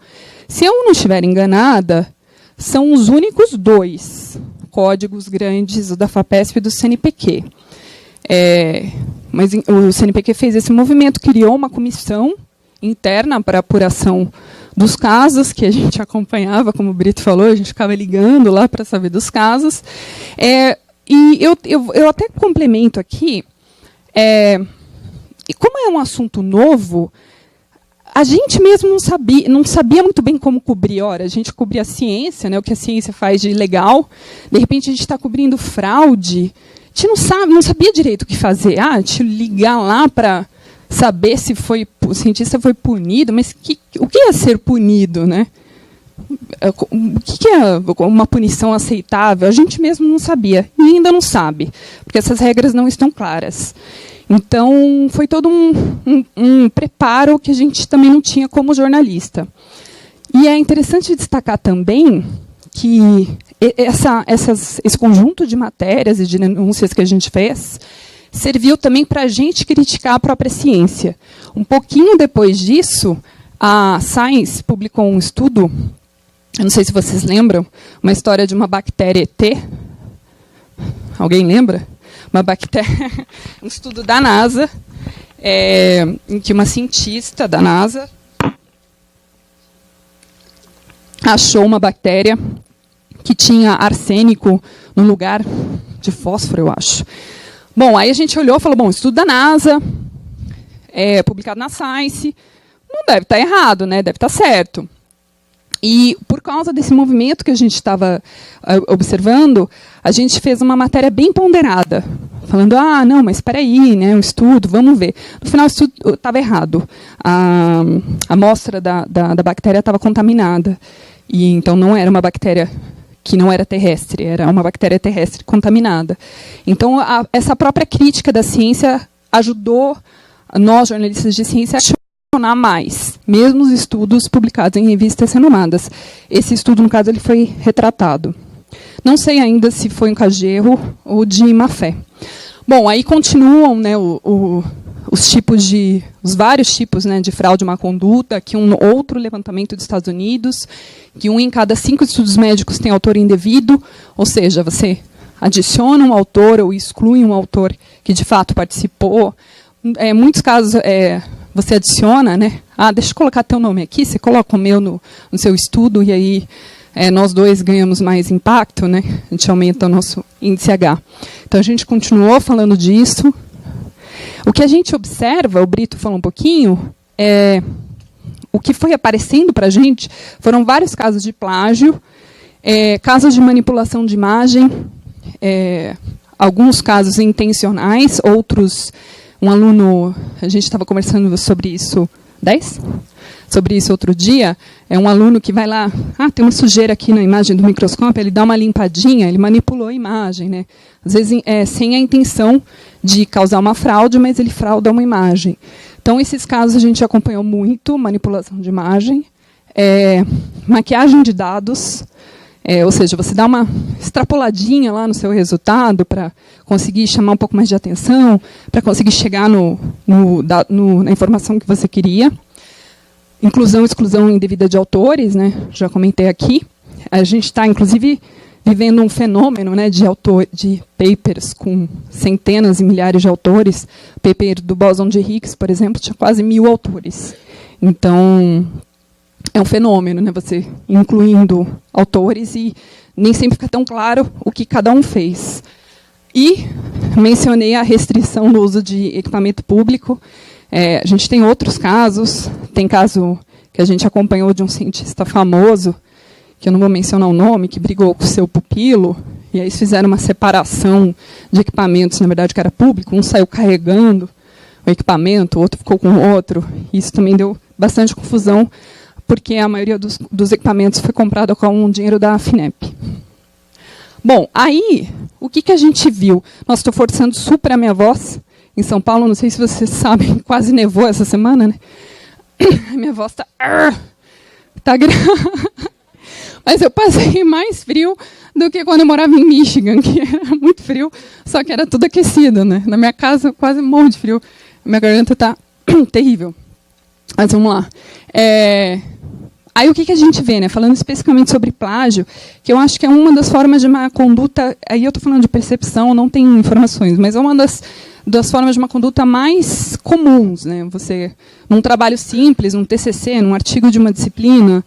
Se eu não estiver enganada, são os únicos 2 códigos grandes, o da FAPESP e do CNPq. Mas o CNPq fez esse movimento, criou uma comissão interna para apuração dos casos, que a gente acompanhava, como o Brito falou, a gente ficava ligando lá para saber dos casos. E eu até complemento aqui, e como é um assunto novo, a gente mesmo não sabia muito bem como cobrir. Ora, a gente cobria a ciência, né, o que a ciência faz de legal, de repente a gente está cobrindo fraude, a gente não sabia direito o que fazer. A gente ligar lá para saber se o cientista foi punido, mas o que é ser punido, né? O que é uma punição aceitável? A gente mesmo não sabia, e ainda não sabe, porque essas regras não estão claras. Então, foi todo um preparo que a gente também não tinha como jornalista. E é interessante destacar também que esse conjunto de matérias e de denúncias que a gente fez serviu também para a gente criticar a própria ciência. Um pouquinho depois disso, a Science publicou um estudo, eu não sei se vocês lembram, uma história de uma bactéria ET. Alguém lembra? Uma bactéria, um estudo da NASA, em que uma cientista da NASA achou uma bactéria que tinha arsênico no lugar de fósforo, eu acho. Bom, aí a gente olhou e falou, bom, estudo da NASA, publicado na Science, não deve estar errado, né? Deve estar certo. E, por causa desse movimento que a gente estava observando, a gente fez uma matéria bem ponderada, falando, não, mas espera aí, né, um estudo, vamos ver. No final, o estudo estava errado. A amostra da bactéria estava contaminada. E, então, não era uma bactéria que não era terrestre, era uma bactéria terrestre contaminada. Então, essa própria crítica da ciência ajudou nós, jornalistas de ciência, a questionar mais, mesmo os estudos publicados em revistas renomadas. Esse estudo, no caso, ele foi retratado. Não sei ainda se foi um caso de erro ou de má-fé. Bom, aí continuam, né, os vários tipos, né, de fraude e má conduta, que outro levantamento dos Estados Unidos, que 1 em cada 5 estudos médicos tem autor indevido, ou seja, você adiciona um autor ou exclui um autor que de fato participou, muitos casos, você adiciona, né? Deixa eu colocar teu nome aqui, você coloca o meu no seu estudo, e aí nós dois ganhamos mais impacto, né? A gente aumenta o nosso índice H. Então, a gente continuou falando disso. O que a gente observa, o Brito falou um pouquinho, o que foi aparecendo para a gente foram vários casos de plágio, casos de manipulação de imagem, alguns casos intencionais, outros... Um aluno, a gente estava conversando sobre isso, 10? Sobre isso outro dia, um aluno que vai lá, tem uma sujeira aqui na imagem do microscópio, ele dá uma limpadinha, ele manipulou a imagem, né? Às vezes sem a intenção de causar uma fraude, mas ele frauda uma imagem. Então, esses casos a gente acompanhou muito, manipulação de imagem, maquiagem de dados, ou seja, você dá uma extrapoladinha lá no seu resultado para conseguir chamar um pouco mais de atenção, para conseguir chegar na informação que você queria. Inclusão e exclusão indevida de autores, né? Já comentei aqui. A gente está, inclusive, vivendo um fenômeno, né, de papers com centenas e milhares de autores. O paper do bóson de Higgs, por exemplo, tinha quase 1000 autores. Então... é um fenômeno, né? Você incluindo autores e nem sempre fica tão claro o que cada um fez. E mencionei a restrição no uso de equipamento público. A gente tem outros casos. Tem caso que a gente acompanhou de um cientista famoso, que eu não vou mencionar o nome, que brigou com o seu pupilo, e aí eles fizeram uma separação de equipamentos, na verdade, que era público. Um saiu carregando o equipamento, o outro ficou com o outro. Isso também deu bastante confusão, porque a maioria dos equipamentos foi comprado com o dinheiro da FINEP. Bom, aí, o que a gente viu? Nossa, estou forçando super a minha voz. Em São Paulo, não sei se vocês sabem, quase nevou essa semana, né? A minha voz está... Mas eu passei mais frio do que quando eu morava em Michigan, que era muito frio, só que era tudo aquecido, né? Na minha casa, eu quase morro de frio. Minha garganta está terrível. Mas vamos lá. Aí o que a gente vê, né? Falando especificamente sobre plágio, que eu acho que é uma das formas de uma conduta, aí eu estou falando de percepção, não tenho informações, mas é uma das formas de uma conduta mais comuns, né? Você, num trabalho simples, num TCC, num artigo de uma disciplina,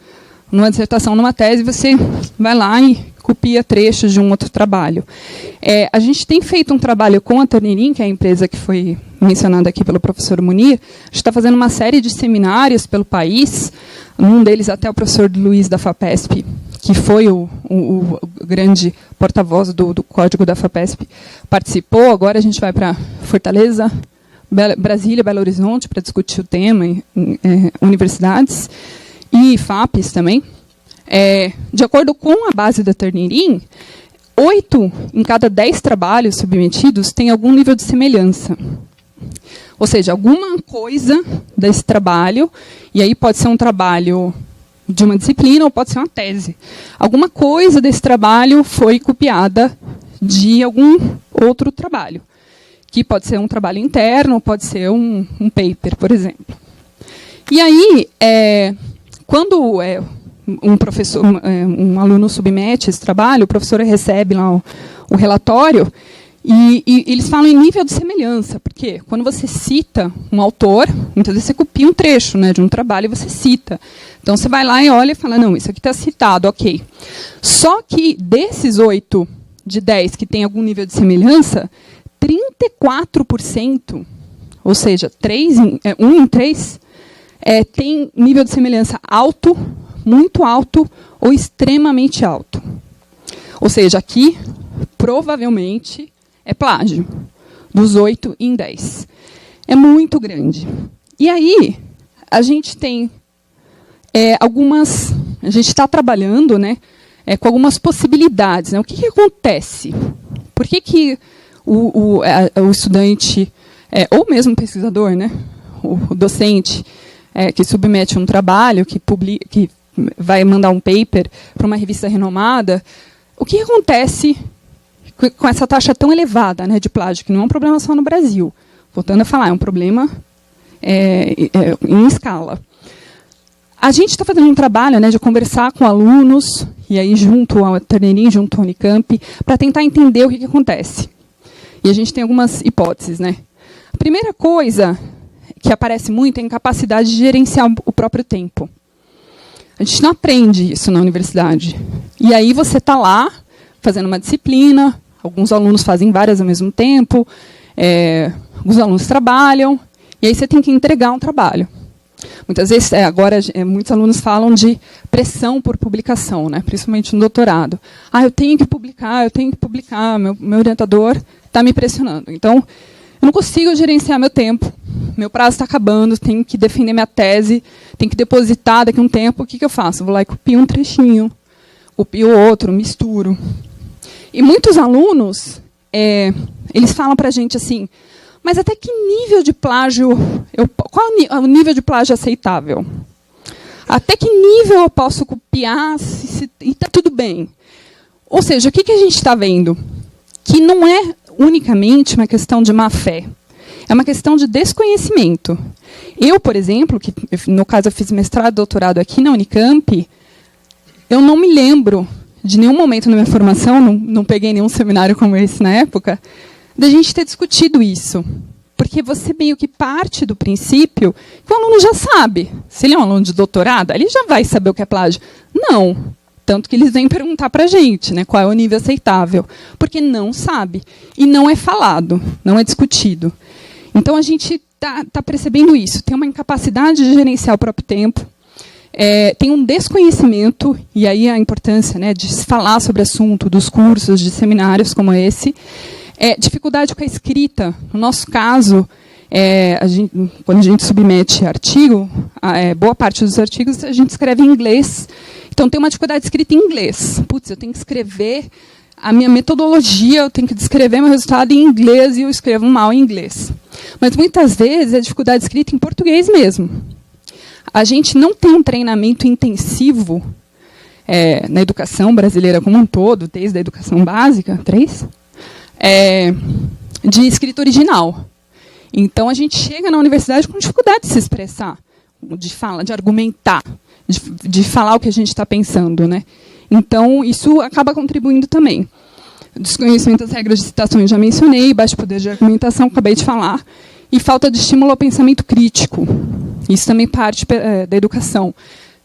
numa dissertação, numa tese, você vai lá e copia trechos de um outro trabalho. A gente tem feito um trabalho com a Turnitin, que é a empresa que foi mencionada aqui pelo professor Munir. A gente está fazendo uma série de seminários pelo país, um deles até o professor Luiz da FAPESP, que foi o grande porta-voz do código da FAPESP, participou. Agora a gente vai para Fortaleza, Brasília, Belo Horizonte, para discutir o tema em universidades, e FAPES também. De acordo com a base da Turnitin, 8 em cada 10 trabalhos submetidos têm algum nível de semelhança. Ou seja, alguma coisa desse trabalho, e aí pode ser um trabalho de uma disciplina ou pode ser uma tese. Alguma coisa desse trabalho foi copiada de algum outro trabalho, que pode ser um trabalho interno, pode ser um paper, por exemplo. E aí, quando um aluno submete esse trabalho, o professor recebe lá o relatório, e eles falam em nível de semelhança, porque quando você cita um autor, muitas vezes você copia um trecho, né, de um trabalho e você cita. Então você vai lá e olha e fala, não, isso aqui está citado, ok. Só que desses 8 de 10 que tem algum nível de semelhança, 34%, ou seja, 1 em 3, tem nível de semelhança alto, muito alto ou extremamente alto. Ou seja, aqui, provavelmente, é plágio, dos 8 em 10. É muito grande. E aí, a gente tem a gente está trabalhando, né, com algumas possibilidades, né? O que acontece? Por que o estudante, ou mesmo o pesquisador, né, o docente, que submete um trabalho, que vai mandar um paper para uma revista renomada, o que acontece com essa taxa tão elevada, né, de plágio, que não é um problema só no Brasil? Voltando a falar, é um problema em escala. A gente está fazendo um trabalho, né, de conversar com alunos, e aí junto ao Turnitin, junto ao Unicamp, para tentar entender o que acontece. E a gente tem algumas hipóteses, né? A A primeira coisa que aparece muito é a incapacidade de gerenciar o próprio tempo. A gente não aprende isso na universidade. E aí você está lá, fazendo uma disciplina, alguns alunos fazem várias ao mesmo tempo, alguns alunos trabalham, e aí você tem que entregar um trabalho. Muitas vezes, agora, muitos alunos falam de pressão por publicação, né? Principalmente no doutorado. Eu tenho que publicar, meu orientador está me pressionando. Então, eu não consigo gerenciar meu tempo, meu prazo está acabando, tenho que defender minha tese, tenho que depositar daqui a um tempo, o que eu faço? Vou lá e copio um trechinho, copio outro, misturo. E muitos alunos, eles falam para a gente assim, mas até que nível de plágio, qual é o nível de plágio aceitável? Até que nível eu posso copiar e está tudo bem? Ou seja, o que a gente está vendo? Que não é unicamente uma questão de má-fé. É uma questão de desconhecimento. Eu, por exemplo, que no caso eu fiz mestrado e doutorado aqui na Unicamp, eu não me lembro de nenhum momento na minha formação, não peguei nenhum seminário como esse na época, da gente ter discutido isso. Porque você meio que parte do princípio que o aluno já sabe. Se ele é um aluno de doutorado, ele já vai saber o que é plágio. Não. Tanto que eles vêm perguntar para a gente, né, qual é o nível aceitável. Porque não sabe. E não é falado, não é discutido. Então, a gente está percebendo isso. Tem uma incapacidade de gerenciar o próprio tempo. Tem um desconhecimento, e aí a importância, né, de se falar sobre o assunto, dos cursos, de seminários como esse. Dificuldade com a escrita. No nosso caso, quando a gente submete artigo, boa parte dos artigos a gente escreve em inglês. Então, tem uma dificuldade de escrita em inglês. Putz, eu tenho que escrever a minha metodologia, eu tenho que descrever meu resultado em inglês e eu escrevo mal em inglês. Mas, muitas vezes, é dificuldade de escrita em português mesmo. A gente não tem um treinamento intensivo na educação brasileira como um todo, desde a educação básica, 3, de escrita original. Então, a gente chega na universidade com dificuldade de se expressar, de argumentar, de falar o que a gente está pensando, né? Então, isso acaba contribuindo também. Desconhecimento das regras de citação eu já mencionei, baixo poder de argumentação, acabei de falar, e falta de estímulo ao pensamento crítico. Isso também parte da educação.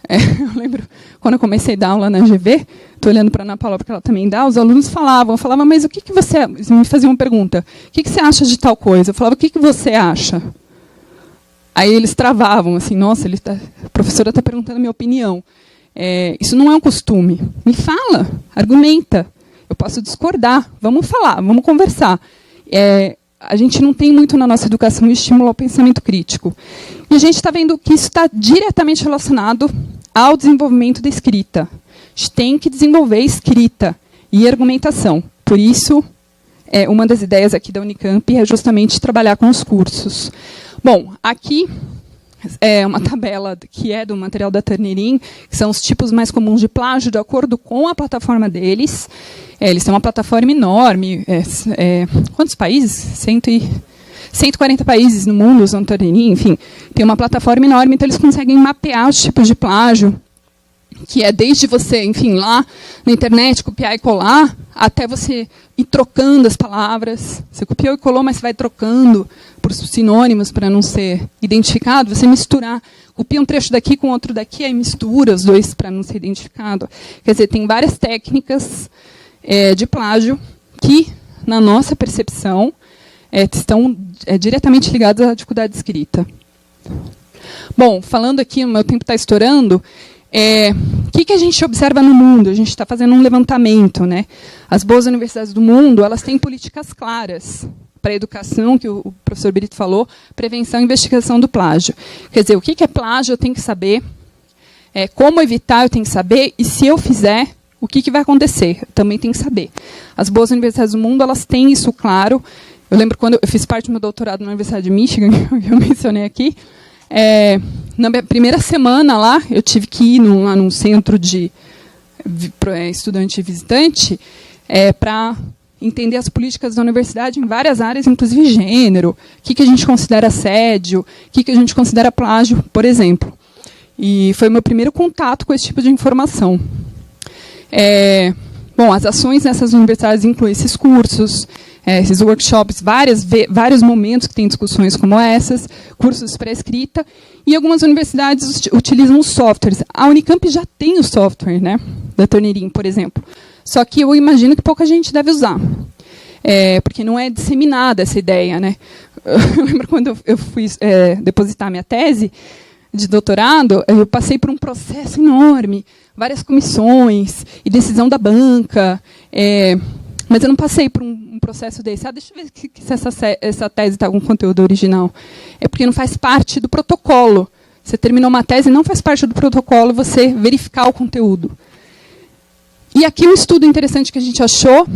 Eu lembro, quando eu comecei a dar aula na GV, estou olhando para a Ana Paula, porque ela também dá, os alunos falavam, mas o que você... Eles me faziam uma pergunta, o que você acha de tal coisa? Eu falava, o que você acha? Aí eles travavam, assim, nossa, a professora está perguntando a minha opinião. Isso não é um costume. Me fala, argumenta. Eu posso discordar, vamos falar, vamos conversar. A gente não tem muito na nossa educação estímulo ao pensamento crítico. E a gente está vendo que isso está diretamente relacionado ao desenvolvimento da escrita. A gente tem que desenvolver escrita e argumentação. Por isso, uma das ideias aqui da Unicamp é justamente trabalhar com os cursos. Bom, aqui é uma tabela que é do material da Turnitin, que são os tipos mais comuns de plágio, de acordo com a plataforma deles. Eles têm uma plataforma enorme. Quantos países? 140 países no mundo usam Turnitin, enfim. Tem uma plataforma enorme, então eles conseguem mapear os tipos de plágio, que é desde você, enfim, lá na internet, copiar e colar, até você ir trocando as palavras. Você copiou e colou, mas você vai trocando por sinônimos para não ser identificado. Você misturar, copia um trecho daqui com outro daqui, aí mistura os dois para não ser identificado. Quer dizer, tem várias técnicas de plágio que, na nossa percepção, estão diretamente ligadas à dificuldade de escrita. Bom, falando aqui, o meu tempo está estourando. O que a gente observa no mundo? A gente está fazendo um levantamento, né? As boas universidades do mundo, elas têm políticas claras para a educação, que o professor Brito falou, prevenção e investigação do plágio. Quer dizer, o que é plágio eu tenho que saber, como evitar eu tenho que saber, e se eu fizer, o que vai acontecer? Eu também tenho que saber. As boas universidades do mundo, elas têm isso claro. Eu lembro quando eu fiz parte do meu doutorado na Universidade de Michigan, que eu mencionei aqui, na minha primeira semana lá, eu tive que ir num centro de estudante e visitante para entender as políticas da universidade em várias áreas, inclusive gênero, o que a gente considera assédio, o que a gente considera plágio, por exemplo. E foi o meu primeiro contato com esse tipo de informação. Bom, as ações nessas universidades incluem esses cursos, esses workshops, vários momentos que tem discussões como essas, cursos para escrita, e algumas universidades utilizam os softwares. A Unicamp já tem o software, né, da Turnitin, por exemplo, só que eu imagino que pouca gente deve usar, porque não é disseminada essa ideia, né. Eu lembro quando eu fui depositar minha tese de doutorado, eu passei por um processo enorme, várias comissões e decisão da banca, mas eu não passei por um processo desse. Deixa eu ver se essa tese está com conteúdo original. É porque não faz parte do protocolo. Você terminou uma tese e não faz parte do protocolo você verificar o conteúdo. E aqui um estudo interessante que a gente achou,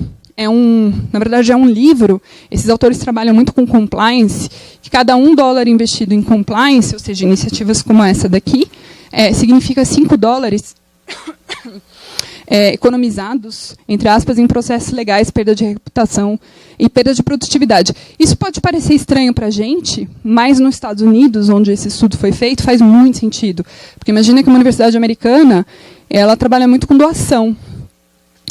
na verdade é um livro, esses autores trabalham muito com compliance, que cada $1 investido em compliance, ou seja, iniciativas como essa daqui, significa $5 economizados, entre aspas, em processos legais, perda de reputação e perda de produtividade. Isso pode parecer estranho para a gente, mas nos Estados Unidos, onde esse estudo foi feito, faz muito sentido. Porque imagina que uma universidade americana, ela trabalha muito com doação.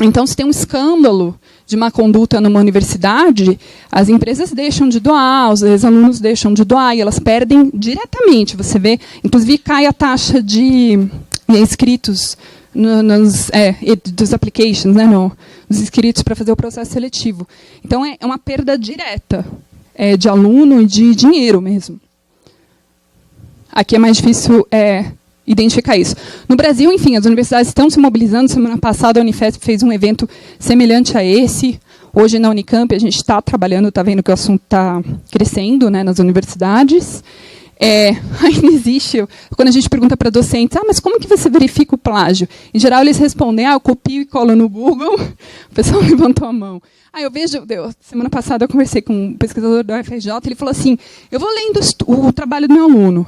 Então, se tem um escândalo de má conduta numa universidade, as empresas deixam de doar, os ex-alunos deixam de doar, e elas perdem diretamente. Você vê, inclusive, cai a taxa de inscritos dos applications, né, dos inscritos para fazer o processo seletivo. Então, é uma perda direta de aluno e de dinheiro mesmo. Aqui é mais difícil identificar isso. No Brasil, enfim, as universidades estão se mobilizando. Semana passada, a Unifesp fez um evento semelhante a esse. Hoje, na Unicamp, a gente está trabalhando, está vendo que o assunto está crescendo, né, nas universidades. Ainda existe, quando a gente pergunta para docentes, mas como que você verifica o plágio? Em geral, eles respondem, eu copio e colo no Google. O pessoal levantou a mão. Semana passada eu conversei com um pesquisador da UFRJ, ele falou assim, eu vou lendo o trabalho do meu aluno.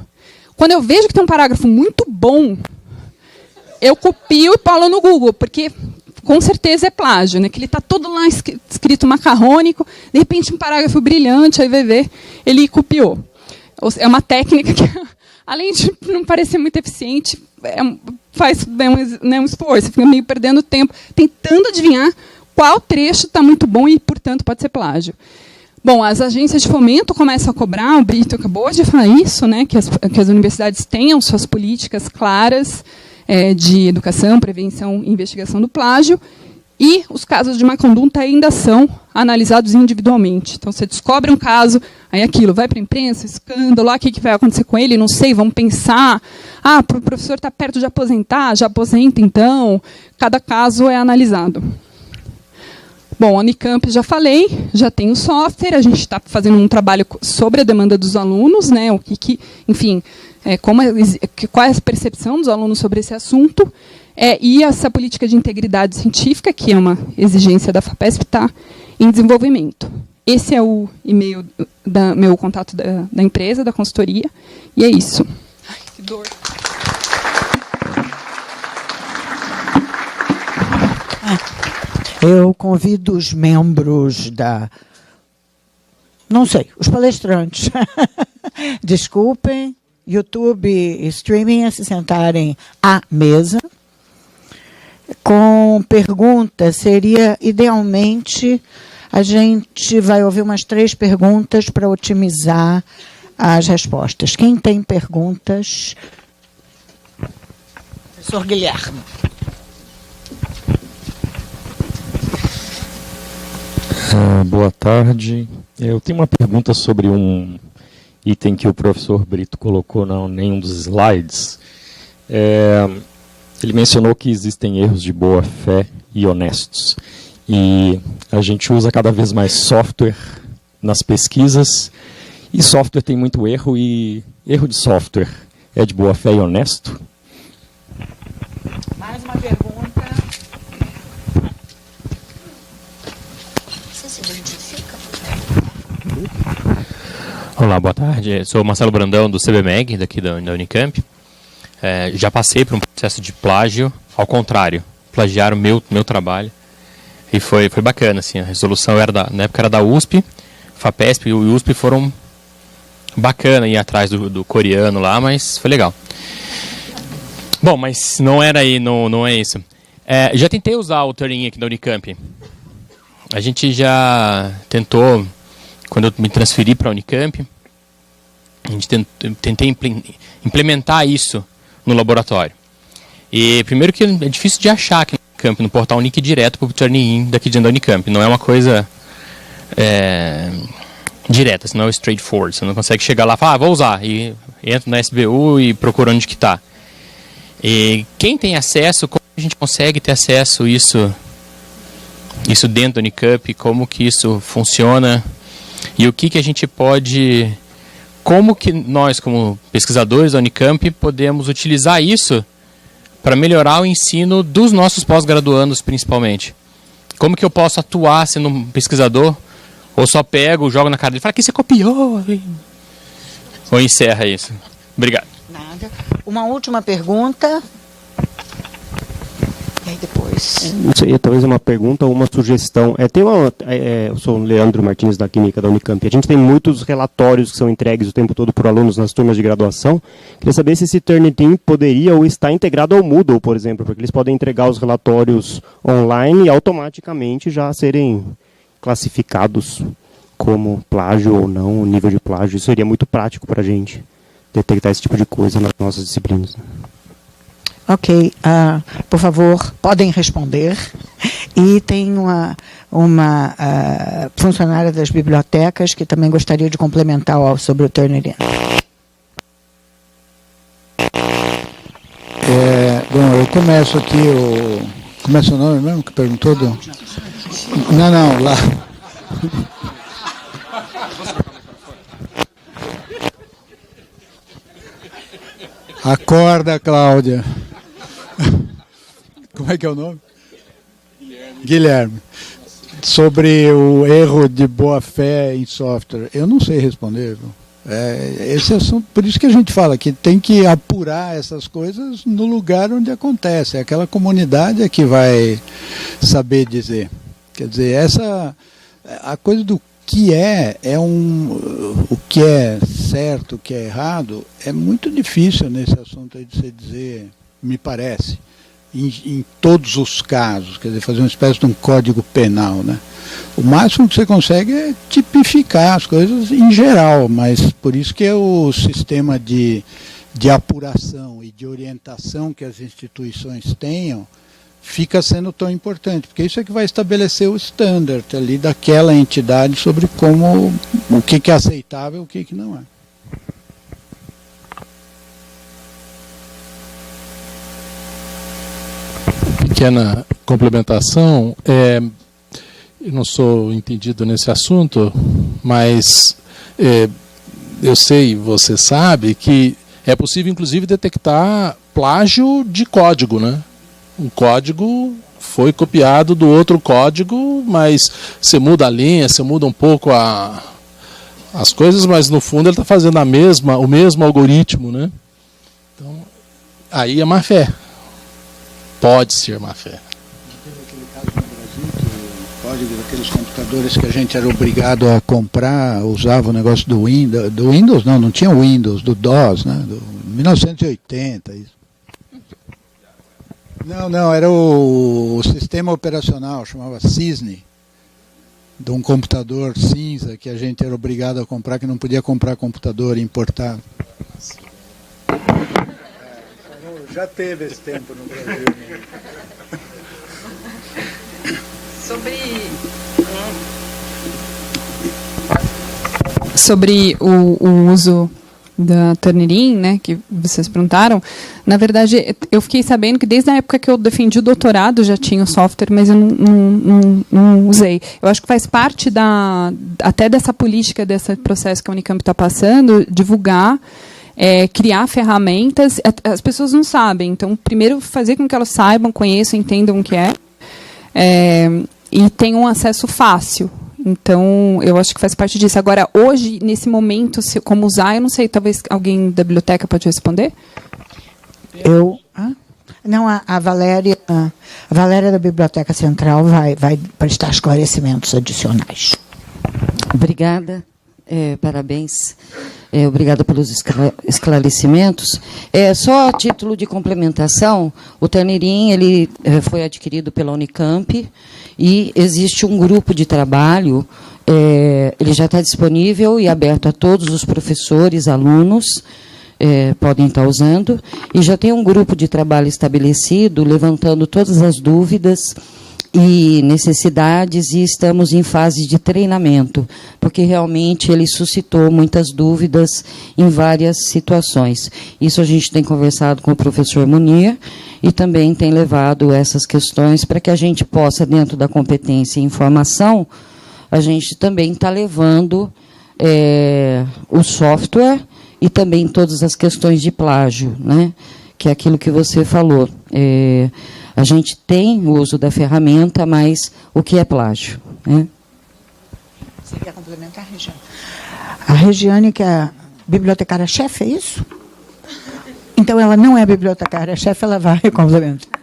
Quando eu vejo que tem um parágrafo muito bom, eu copio e colo no Google, porque com certeza é plágio, né? Que ele está todo lá escrito macarrônico, de repente um parágrafo brilhante, aí vai ver, ele copiou. É uma técnica que, além de não parecer muito eficiente, faz um esforço. Você fica meio perdendo tempo, tentando adivinhar qual trecho está muito bom e, portanto, pode ser plágio. Bom, as agências de fomento começam a cobrar, o Brito acabou de falar isso, né, que as universidades tenham suas políticas claras de educação, prevenção e investigação do plágio, e os casos de má conduta ainda são analisados individualmente. Então, você descobre um caso, aí aquilo vai para a imprensa, escândalo, o que vai acontecer com ele, não sei, vamos pensar, o professor está perto de aposentar, já aposenta então, cada caso é analisado. Bom, a Unicamp, já falei, já tem o software, a gente está fazendo um trabalho sobre a demanda dos alunos, né, enfim, qual é a percepção dos alunos sobre esse assunto, e essa política de integridade científica, que é uma exigência da FAPESP, está em desenvolvimento. Esse é o e-mail, meu contato da empresa, da consultoria, e é isso. Ai, que dor. Eu convido os membros os palestrantes, desculpem, YouTube e streaming, a se sentarem à mesa. Com perguntas, seria, idealmente, a gente vai ouvir umas 3 perguntas para otimizar as respostas. Quem tem perguntas? Professor Guilherme. Boa tarde. Eu tenho uma pergunta sobre um item que o professor Brito colocou em um dos slides. Ele mencionou que existem erros de boa fé e honestos. E a gente usa cada vez mais software nas pesquisas, e software tem muito erro, e erro de software é de boa fé e honesto? Mais uma pergunta. Olá, boa tarde. Sou Marcelo Brandão, do CBMEG, daqui da Unicamp. Já passei por um processo de plágio, ao contrário, plagiaram meu trabalho, e foi bacana, assim, a resolução na época era da USP, FAPESP e o USP foram bacana ir atrás do coreano lá, mas foi legal. Bom, mas não era aí, não é isso. Já tentei usar o Turnitin aqui da Unicamp. A gente já tentou, quando eu me transferi para a Unicamp, a gente tentei implementar isso no laboratório. E primeiro que é difícil de achar aqui no Unicamp, no portal Unic direto para o Turnitin daqui dentro da Unicamp. Não é uma coisa direta, senão é straightforward. Você não consegue chegar lá e falar, vou usar. E entra na SBU e procura onde que está. E quem tem acesso, como a gente consegue ter acesso a isso dentro da Unicamp, como que isso funciona e o que a gente pode, como que nós como pesquisadores da Unicamp podemos utilizar isso para melhorar o ensino dos nossos pós-graduandos principalmente. Como que eu posso atuar sendo um pesquisador ou só pego, jogo na cara dele e falo que você copiou ou encerra isso. Obrigado. Nada. Uma última pergunta. E aí depois. Não sei, talvez uma pergunta ou uma sugestão. Eu sou o Leandro Martins, da Química da Unicamp. A gente tem muitos relatórios que são entregues o tempo todo por alunos nas turmas de graduação. Queria saber se esse Turnitin poderia ou está integrado ao Moodle, por exemplo, porque eles podem entregar os relatórios online e automaticamente já serem classificados como plágio ou não, o nível de plágio. Isso seria muito prático para a gente detectar esse tipo de coisa nas nossas disciplinas. Ok, por favor, podem responder. E tem uma funcionária das bibliotecas que também gostaria de complementar sobre o Turnitin. Bom, eu começo aqui, começa o nome mesmo que perguntou? Não, lá. Acorda, Cláudia. Como é que é o nome? Guilherme. Sobre o erro de boa-fé em software. Eu não sei responder. Esse assunto, por isso que a gente fala que tem que apurar essas coisas no lugar onde acontece. Aquela comunidade é que vai saber dizer. Quer dizer, a coisa do que o que é certo, o que é errado, é muito difícil nesse assunto aí de você dizer, me parece, em todos os casos, quer dizer, fazer uma espécie de um código penal, né? O máximo que você consegue é tipificar as coisas em geral, mas por isso que é o sistema de apuração e de orientação que as instituições tenham fica sendo tão importante, porque isso é que vai estabelecer o standard ali daquela entidade sobre o que é aceitável e o que não é. Pequena complementação, eu não sou entendido nesse assunto, mas eu sei, você sabe, que é possível inclusive detectar plágio de código, né? Um código foi copiado do outro código, mas você muda a linha, você muda um pouco as coisas, mas no fundo ele está fazendo o mesmo algoritmo, né? Então, aí é má fé. Pode ser má fé. Teve aquele caso no Brasil que o código daqueles computadores que a gente era obrigado a comprar usava o negócio do Windows, não tinha o Windows, do DOS, né? Do 1980, isso. Não, era o sistema operacional, chamava Cisne, de um computador cinza que a gente era obrigado a comprar, que não podia comprar computador importado. Já teve esse tempo no Brasil. Né? Sobre o uso da Turnitin, né, que vocês perguntaram, na verdade, eu fiquei sabendo que desde a época que eu defendi o doutorado já tinha o software, mas eu não usei. Eu acho que faz parte até dessa política, desse processo que a Unicamp está passando, divulgar, criar ferramentas. As pessoas não sabem, então, primeiro, fazer com que elas saibam, conheçam, entendam o que e tenham acesso fácil. Então, eu acho que faz parte disso. Agora, hoje, nesse momento, como usar, eu não sei, talvez alguém da biblioteca pode responder? Não, a Valéria da Biblioteca Central vai prestar esclarecimentos adicionais. Obrigada, parabéns. Obrigada pelos esclarecimentos. Só a título de complementação, o Turnitin ele foi adquirido pela Unicamp e existe um grupo de trabalho, ele já está disponível e aberto a todos os professores, alunos, podem estar usando, e já tem um grupo de trabalho estabelecido, levantando todas as dúvidas e necessidades, e estamos em fase de treinamento, porque realmente ele suscitou muitas dúvidas em várias situações. Isso a gente tem conversado com o professor Munir e também tem levado essas questões para que a gente possa, dentro da competência e informação, a gente também está levando o software e também todas as questões de plágio, né? Que é aquilo que você falou. A gente tem o uso da ferramenta, mas o que é plágio? Né? Você quer complementar, Regiane? A Regiane, que é a bibliotecária-chefe, é isso? Então, ela não é bibliotecária-chefe, ela vai complementar.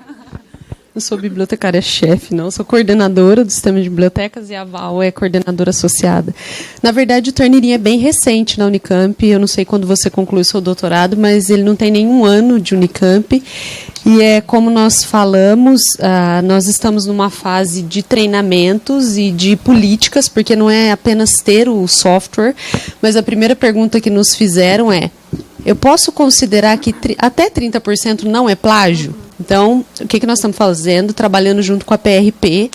Não sou bibliotecária-chefe, não. Sou coordenadora do sistema de bibliotecas e a Val é coordenadora associada. Na verdade, o Turnitin é bem recente na Unicamp. Eu não sei quando você conclui seu doutorado, mas ele não tem nenhum ano de Unicamp. E como nós falamos, nós estamos numa fase de treinamentos e de políticas, porque não é apenas ter o software, mas a primeira pergunta que nos fizeram eu posso considerar que até 30% não é plágio? Então, o que nós estamos fazendo? Trabalhando junto com a PRP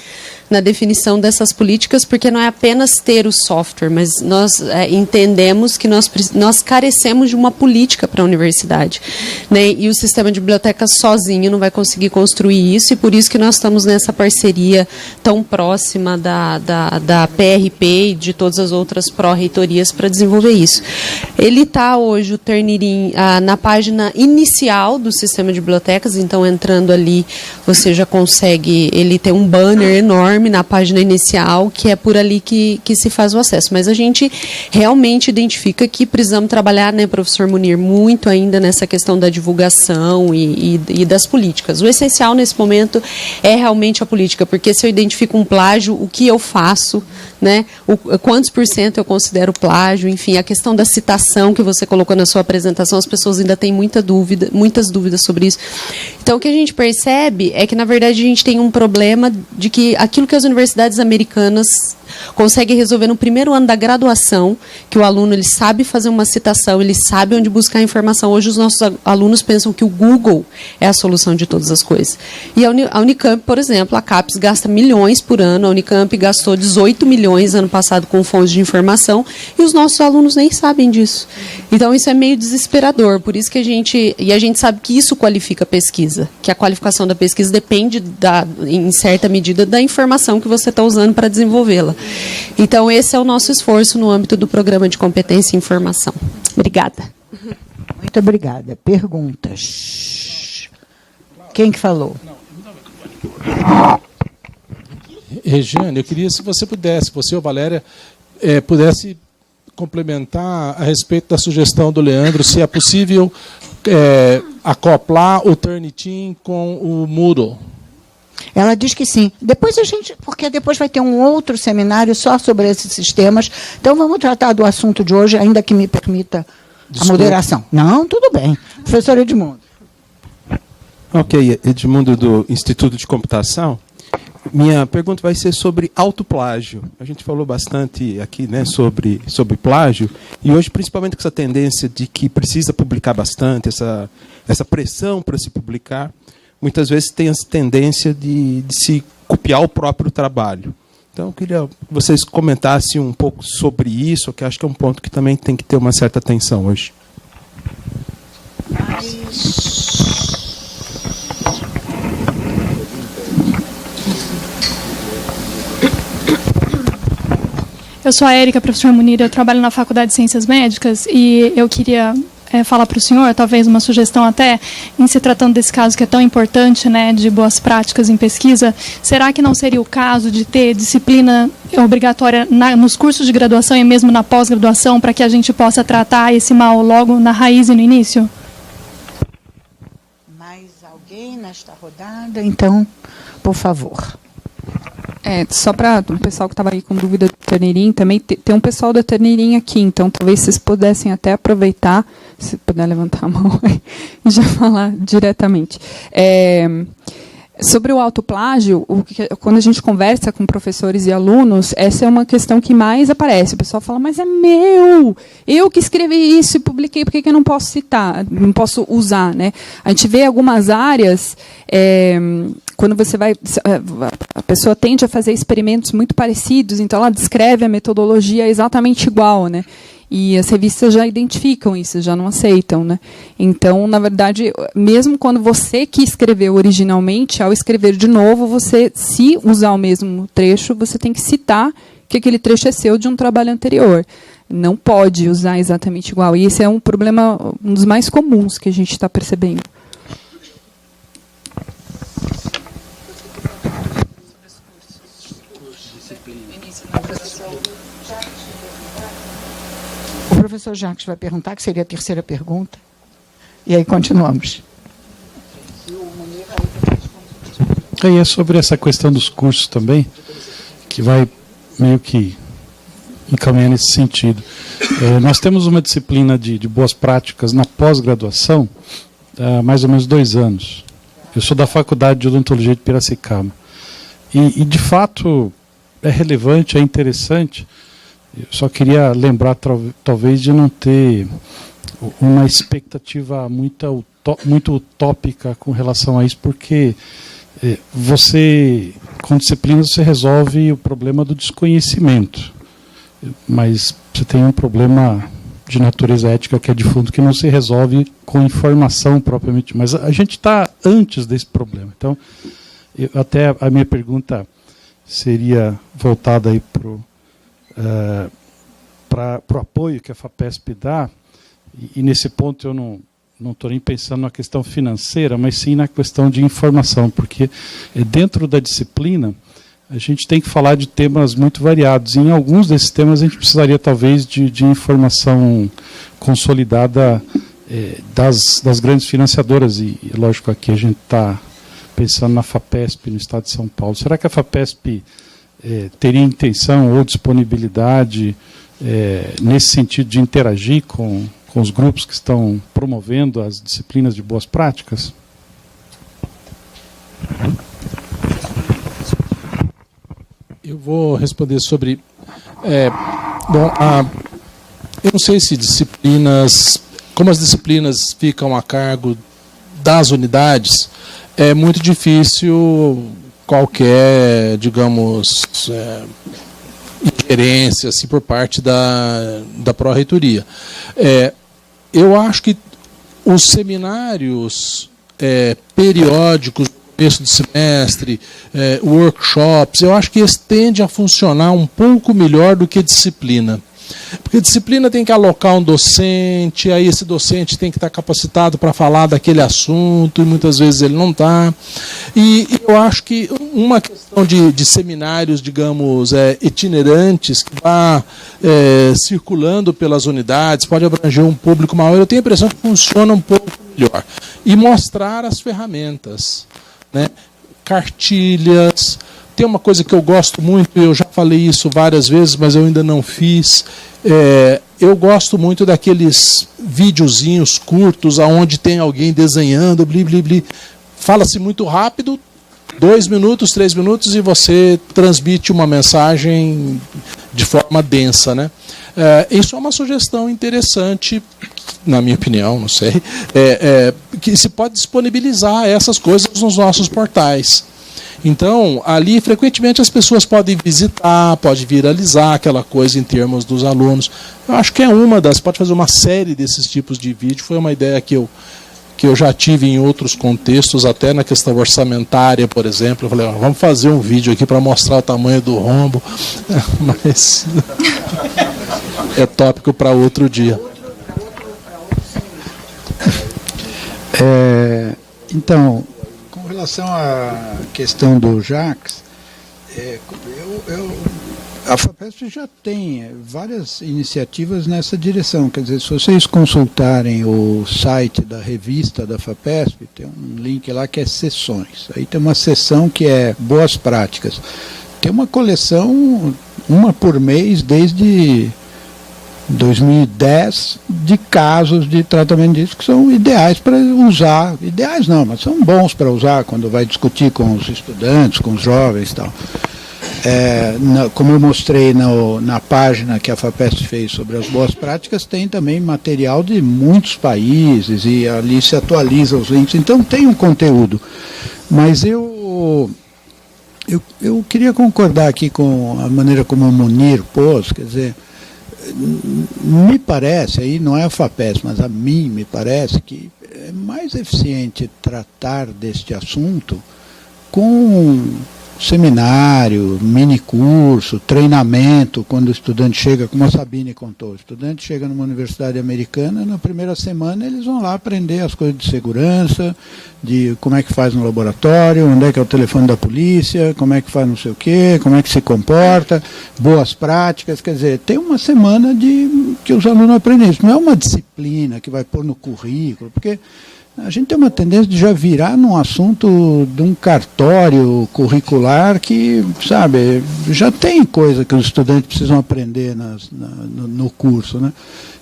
na definição dessas políticas, porque não é apenas ter o software, mas nós entendemos que nós carecemos de uma política para a universidade, né? E o sistema de bibliotecas sozinho não vai conseguir construir isso, e por isso que nós estamos nessa parceria tão próxima da PRP e de todas as outras pró-reitorias para desenvolver isso. Ele está hoje, o Turnitin, na página inicial do sistema de bibliotecas, então entrando ali, você já consegue, ele tem um banner enorme na página inicial, que é por ali que se faz o acesso. Mas a gente realmente identifica que precisamos trabalhar, né, professor Munir, muito ainda nessa questão da divulgação e das políticas. O essencial nesse momento é realmente a política, porque se eu identifico um plágio, o que eu faço, né, quantos % eu considero plágio, enfim, a questão da citação que você colocou na sua apresentação, as pessoas ainda têm muitas dúvidas sobre isso. Então, o que a gente percebe é que, na verdade, a gente tem um problema de que aquilo que as universidades americanas conseguem resolver no primeiro ano da graduação, que o aluno ele sabe fazer uma citação, ele sabe onde buscar informação. Hoje os nossos alunos pensam que o Google é a solução de todas as coisas. E a Unicamp, por exemplo, a CAPES gasta milhões por ano, a Unicamp gastou 18 milhões ano passado com fontes de informação, e os nossos alunos nem sabem disso. Então isso é meio desesperador, por isso que a gente sabe que isso qualifica a pesquisa, que a qualificação da pesquisa depende, em certa medida, da informação que você está usando para desenvolvê-la. Então, esse é o nosso esforço no âmbito do Programa de Competência e Informação. Obrigada. Muito obrigada. Perguntas? Quem que falou? Regiane, eu queria, se você pudesse, você ou Valéria, pudesse complementar a respeito da sugestão do Leandro, se é possível acoplar o Turnitin com o Moodle. Ela diz que sim. Depois porque depois vai ter um outro seminário só sobre esses sistemas. Então vamos tratar do assunto de hoje, ainda que me permita a moderação. Não, tudo bem. Professor Edmundo. Ok, Edmundo do Instituto de Computação. Minha pergunta vai ser sobre autoplágio. A gente falou bastante aqui, né, sobre plágio, e hoje, principalmente com essa tendência de que precisa publicar bastante, essa pressão para se publicar, muitas vezes tem essa tendência de se copiar o próprio trabalho. Então, eu queria que vocês comentassem um pouco sobre isso, que acho que é um ponto que também tem que ter uma certa atenção hoje. Eu sou a Érica, professora Munir, eu trabalho na Faculdade de Ciências Médicas e eu queria falar para o senhor, talvez uma sugestão até, em se tratando desse caso que é tão importante, né, de boas práticas em pesquisa, será que não seria o caso de ter disciplina obrigatória nos cursos de graduação e mesmo na pós-graduação para que a gente possa tratar esse mal logo na raiz e no início? Mais alguém nesta rodada? Então, por favor. Só para o pessoal que estava aí com dúvida, Turnitin, também tem um pessoal da Turnitin aqui, então talvez vocês pudessem até aproveitar, se puder levantar a mão e já falar diretamente. Sobre o autoplágio, quando a gente conversa com professores e alunos, essa é uma questão que mais aparece. O pessoal fala, mas é meu! Eu que escrevi isso e publiquei, por que eu não posso citar, não posso usar? Né? A gente vê algumas áreas, quando você vai... A pessoa tende a fazer experimentos muito parecidos, então ela descreve a metodologia exatamente igual, né? E as revistas já identificam isso, já não aceitam, né? Então, na verdade, mesmo quando você que escreveu originalmente, ao escrever de novo, você, se usar o mesmo trecho, você tem que citar que aquele trecho é seu de um trabalho anterior. Não pode usar exatamente igual. E esse é um problema, um dos mais comuns que a gente está percebendo. O professor Jacques vai perguntar, que seria a terceira pergunta, e aí continuamos. E é sobre essa questão dos cursos também, que vai meio que encaminhar nesse sentido. Nós temos uma disciplina de boas práticas na pós-graduação há mais ou menos 2 anos. Eu sou da Faculdade de Odontologia de Piracicaba. E de fato, é relevante, é interessante. Eu só queria lembrar, talvez, de não ter uma expectativa muito utópica com relação a isso, porque você, com disciplina, você resolve o problema do desconhecimento, mas você tem um problema de natureza ética que é de fundo, que não se resolve com informação propriamente, mas a gente está antes desse problema. Então, até a minha pergunta seria voltada aí para o apoio que a FAPESP dá, e nesse ponto eu não estou nem pensando na questão financeira, mas sim na questão de informação, porque dentro da disciplina a gente tem que falar de temas muito variados, e em alguns desses temas a gente precisaria talvez de informação consolidada das grandes financiadoras, e lógico aqui a gente está pensando na FAPESP no estado de São Paulo. Será que a FAPESP teria intenção ou disponibilidade nesse sentido de interagir com os grupos que estão promovendo as disciplinas de boas práticas? Eu vou responder sobre... eu não sei se disciplinas... Como as disciplinas ficam a cargo das unidades, é muito difícil qualquer, digamos... ingerência assim, por parte da Pró-Reitoria. Eu acho que os seminários periódicos, começo de semestre, workshops, eu acho que eles tendem a funcionar um pouco melhor do que disciplina. Porque disciplina tem que alocar um docente, aí esse docente tem que estar capacitado para falar daquele assunto, e muitas vezes ele não está. E eu acho que uma questão de seminários, digamos, itinerantes, que vá circulando pelas unidades, pode abranger um público maior, eu tenho a impressão que funciona um pouco melhor. E mostrar as ferramentas, né? Cartilhas. Tem uma coisa que eu gosto muito, eu já falei isso várias vezes, mas eu ainda não fiz. Eu gosto muito daqueles videozinhos curtos, onde tem alguém desenhando, bli, bli, bli. Fala-se muito rápido, 2 minutos, 3 minutos, e você transmite uma mensagem de forma densa, né? Isso é uma sugestão interessante, na minha opinião, não sei, que se pode disponibilizar essas coisas nos nossos portais. Então, ali, frequentemente, as pessoas podem visitar, pode viralizar aquela coisa em termos dos alunos. Eu acho que pode fazer uma série desses tipos de vídeo. Foi uma ideia que eu já tive em outros contextos, até na questão orçamentária, por exemplo. Eu falei, vamos fazer um vídeo aqui para mostrar o tamanho do rombo. Mas é tópico para outro dia. Então, com relação à questão do Jacques, a FAPESP já tem várias iniciativas nessa direção. Quer dizer, se vocês consultarem o site da revista da FAPESP, tem um link lá que é sessões. Aí tem uma seção que é boas práticas. Tem uma coleção uma por mês desde 2010, de casos de tratamento disso que são ideais para usar, ideais não, mas são bons para usar quando vai discutir com os estudantes, com os jovens e tal. Como eu mostrei na página que a FAPESP fez sobre as boas práticas, tem também material de muitos países e ali se atualiza os links, então tem um conteúdo. Mas eu queria concordar aqui com a maneira como o Munir pôs, quer dizer, me parece, aí não é a FAPESP, mas a mim me parece que é mais eficiente tratar deste assunto com seminário, minicurso, treinamento, quando o estudante chega, como a Sabine contou, o estudante chega numa universidade americana, na primeira semana eles vão lá aprender as coisas de segurança, de como é que faz no laboratório, onde é que é o telefone da polícia, como é que faz não sei o quê, como é que se comporta, boas práticas, quer dizer, tem uma semana que os alunos aprendem isso, não é uma disciplina que vai pôr no currículo, porque a gente tem uma tendência de já virar num assunto de um cartório curricular que, sabe, já tem coisa que os estudantes precisam aprender no curso, né?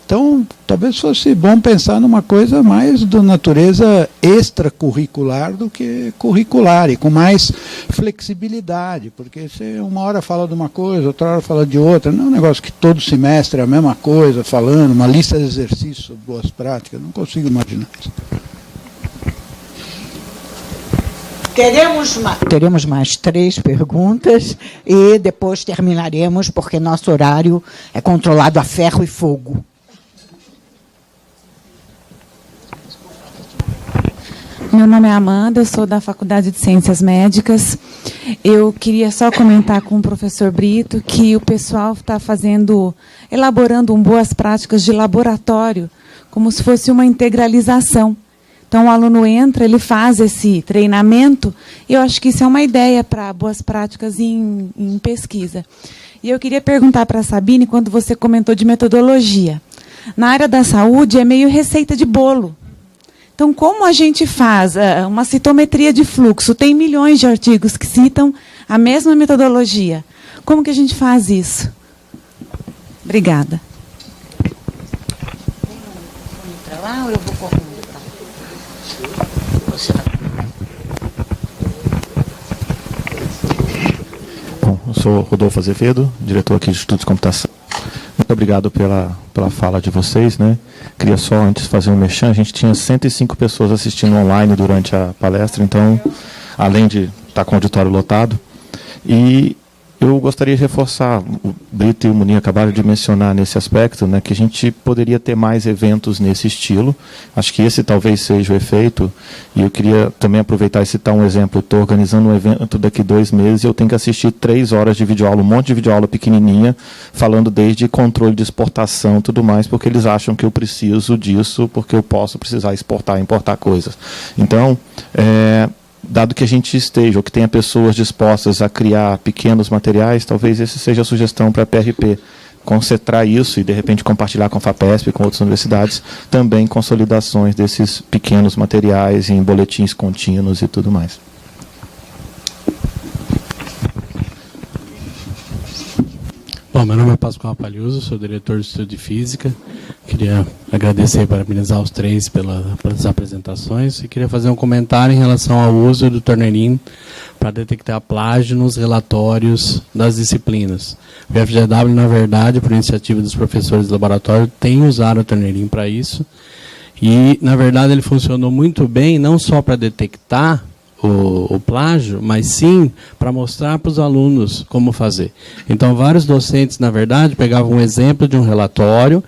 Então, talvez fosse bom pensar numa coisa mais de natureza extracurricular do que curricular, e com mais flexibilidade, porque você uma hora fala de uma coisa, outra hora fala de outra, não é um negócio que todo semestre é a mesma coisa, falando, uma lista de exercícios sobre boas práticas, não consigo imaginar isso. Teremos mais 3 perguntas e depois terminaremos, porque nosso horário é controlado a ferro e fogo. Meu nome é Amanda, eu sou da Faculdade de Ciências Médicas. Eu queria só comentar com o professor Brito que o pessoal está elaborando boas práticas de laboratório, como se fosse uma integralização. Então, o aluno entra, ele faz esse treinamento, e eu acho que isso é uma ideia para boas práticas em pesquisa. E eu queria perguntar para a Sabine, quando você comentou de metodologia. Na área da saúde, é meio receita de bolo. Então, como a gente faz uma citometria de fluxo? Tem milhões de artigos que citam a mesma metodologia. Como que a gente faz isso? Obrigada. Entra lá ou eu vou correndo? Bom, eu sou Rodolfo Azevedo, diretor aqui do Instituto de Computação. Muito obrigado pela fala de vocês, né? Queria só, antes, fazer um merchan. A gente tinha 105 pessoas assistindo online durante a palestra, então, além de estar com o auditório lotado. E eu gostaria de reforçar, o Brito e o Munir acabaram de mencionar nesse aspecto, né, que a gente poderia ter mais eventos nesse estilo. Acho que esse talvez seja o efeito. E eu queria também aproveitar e citar um exemplo. Estou organizando um evento daqui 2 meses e eu tenho que assistir 3 horas de videoaula, um monte de videoaula pequenininha, falando desde controle de exportação e tudo mais, porque eles acham que eu preciso disso, porque eu posso precisar exportar e importar coisas. Então, dado que a gente esteja, ou que tenha pessoas dispostas a criar pequenos materiais, talvez essa seja a sugestão para a PRP, concentrar isso e, de repente, compartilhar com a FAPESP e com outras universidades, também consolidações desses pequenos materiais em boletins contínuos e tudo mais. Bom, meu nome é Pascoal Palhuso, sou diretor do Instituto de Física. Queria agradecer e parabenizar os 3 pelas apresentações e queria fazer um comentário em relação ao uso do Turnitin para detectar plágio nos relatórios das disciplinas. O FGW, na verdade, por iniciativa dos professores do laboratório, tem usado o Turnitin para isso e, na verdade, ele funcionou muito bem, não só para detectar o plágio, mas sim para mostrar para os alunos como fazer. Então, vários docentes, na verdade, pegavam um exemplo de um relatório,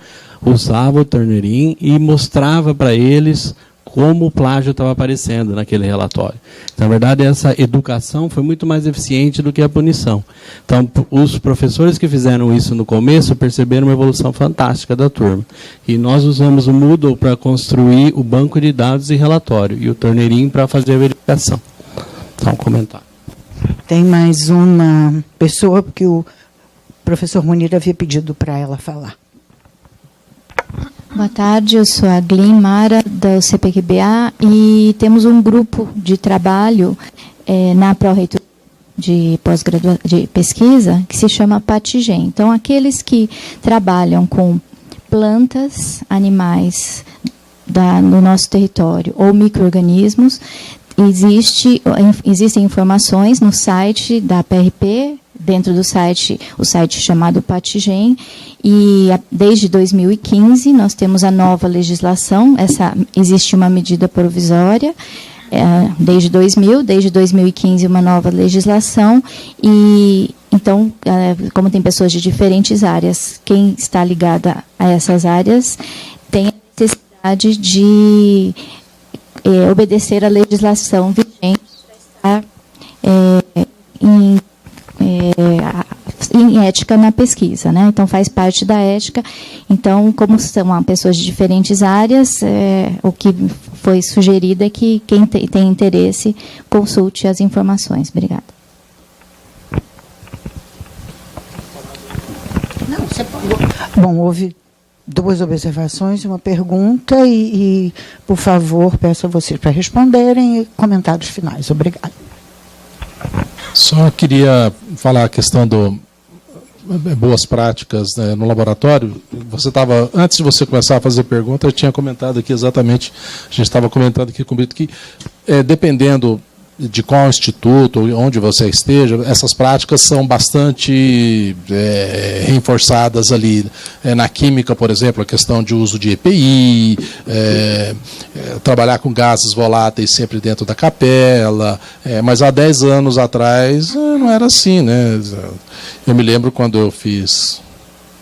usavam o Turnitin e mostrava para eles como o plágio estava aparecendo naquele relatório. Então, na verdade, essa educação foi muito mais eficiente do que a punição. Então, os professores que fizeram isso no começo perceberam uma evolução fantástica da turma. E nós usamos o Moodle para construir o banco de dados e relatório, e o Turnitin para fazer a verificação. Então, um comentário. Tem mais uma pessoa que o professor Munir havia pedido para ela falar. Boa tarde, eu sou a Glen Mara, da CPQBA, e temos um grupo de trabalho na Pró-Reitoria de pesquisa que se chama PATIGEM. Então, aqueles que trabalham com plantas, animais no nosso território ou micro-organismos, existem informações no site da PRP, dentro do site, o site chamado PATIGEM, e desde 2015 nós temos a nova legislação, existe uma medida provisória, desde 2015 uma nova legislação, e então, como tem pessoas de diferentes áreas, quem está ligada a essas áreas tem a necessidade de obedecer à legislação vigente para estar em ética na pesquisa, né? Então, faz parte da ética. Então, como são pessoas de diferentes áreas, o que foi sugerido é que quem tem interesse consulte as informações. Obrigada. Não, você pode. Bom, houve 2 observações e uma pergunta e, por favor, peço a vocês para responderem e comentários finais. Obrigada. Só queria falar a questão do boas práticas, né, no laboratório. Você estava, antes de você começar a fazer pergunta, eu tinha comentado aqui exatamente, a gente estava comentando aqui com o Brito, que dependendo de qual instituto, onde você esteja, essas práticas são bastante reforçadas ali. Na química, por exemplo, a questão de uso de EPI, trabalhar com gases voláteis sempre dentro da capela, mas há 10 anos atrás não era assim, né? Eu me lembro quando eu fiz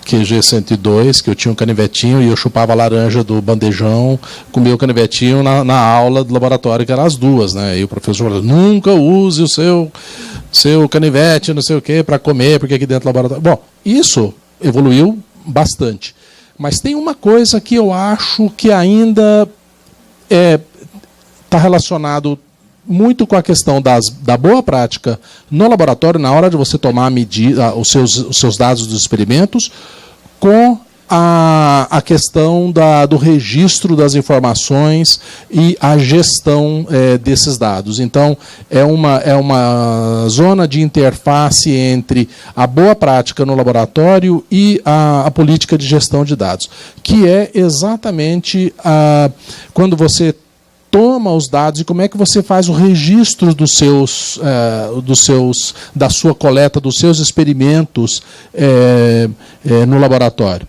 QG 102, que eu tinha um canivetinho e eu chupava a laranja do bandejão, comia o canivetinho na aula do laboratório, que eram as 2, né? E o professor falou, nunca use o seu canivete, não sei o quê, para comer, porque aqui dentro do laboratório... Bom, isso evoluiu bastante. Mas tem uma coisa que eu acho que ainda está relacionado muito com a questão da boa prática no laboratório, na hora de você tomar a medida, os seus dados dos experimentos, com a questão do registro das informações e a gestão desses dados. Então, é uma zona de interface entre a boa prática no laboratório e a política de gestão de dados, que é exatamente quando você toma os dados e como é que você faz o registro da sua coleta, dos seus experimentos no laboratório.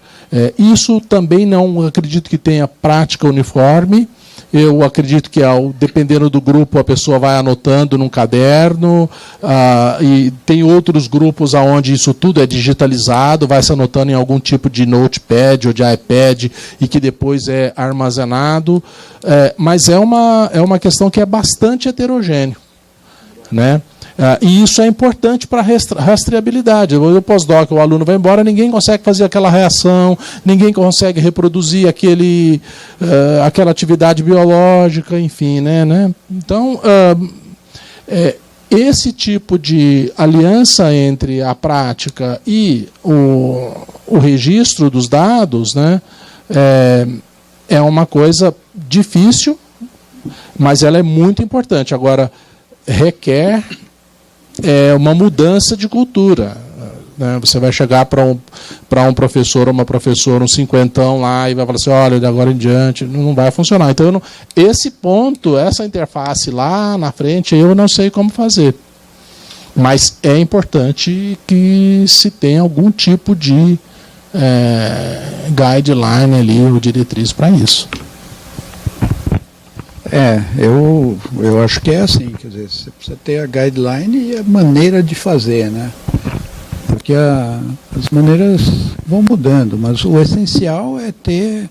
Isso também não acredito que tenha prática uniforme. Eu acredito que, dependendo do grupo, a pessoa vai anotando num caderno, e tem outros grupos onde isso tudo é digitalizado, vai se anotando em algum tipo de notepad ou de iPad e que depois é armazenado. Mas é uma questão que é bastante heterogêneo, né? E isso é importante para a rastreabilidade. O pós-doc, o aluno vai embora, ninguém consegue fazer aquela reação, ninguém consegue reproduzir aquela atividade biológica, enfim, né? Então, esse tipo de aliança entre a prática e o registro dos dados, né, é uma coisa difícil, mas ela é muito importante. Agora, requer uma mudança de cultura, né? Você vai chegar para um professor ou uma professora, um cinquentão lá, e vai falar assim, olha, de agora em diante não vai funcionar. Então, esse ponto, essa interface lá na frente, eu não sei como fazer. Mas é importante que se tenha algum tipo de guideline ali, ou diretriz para isso. Eu acho que é assim, quer dizer, você precisa ter a guideline e a maneira de fazer, né? Porque as maneiras vão mudando, mas o essencial é ter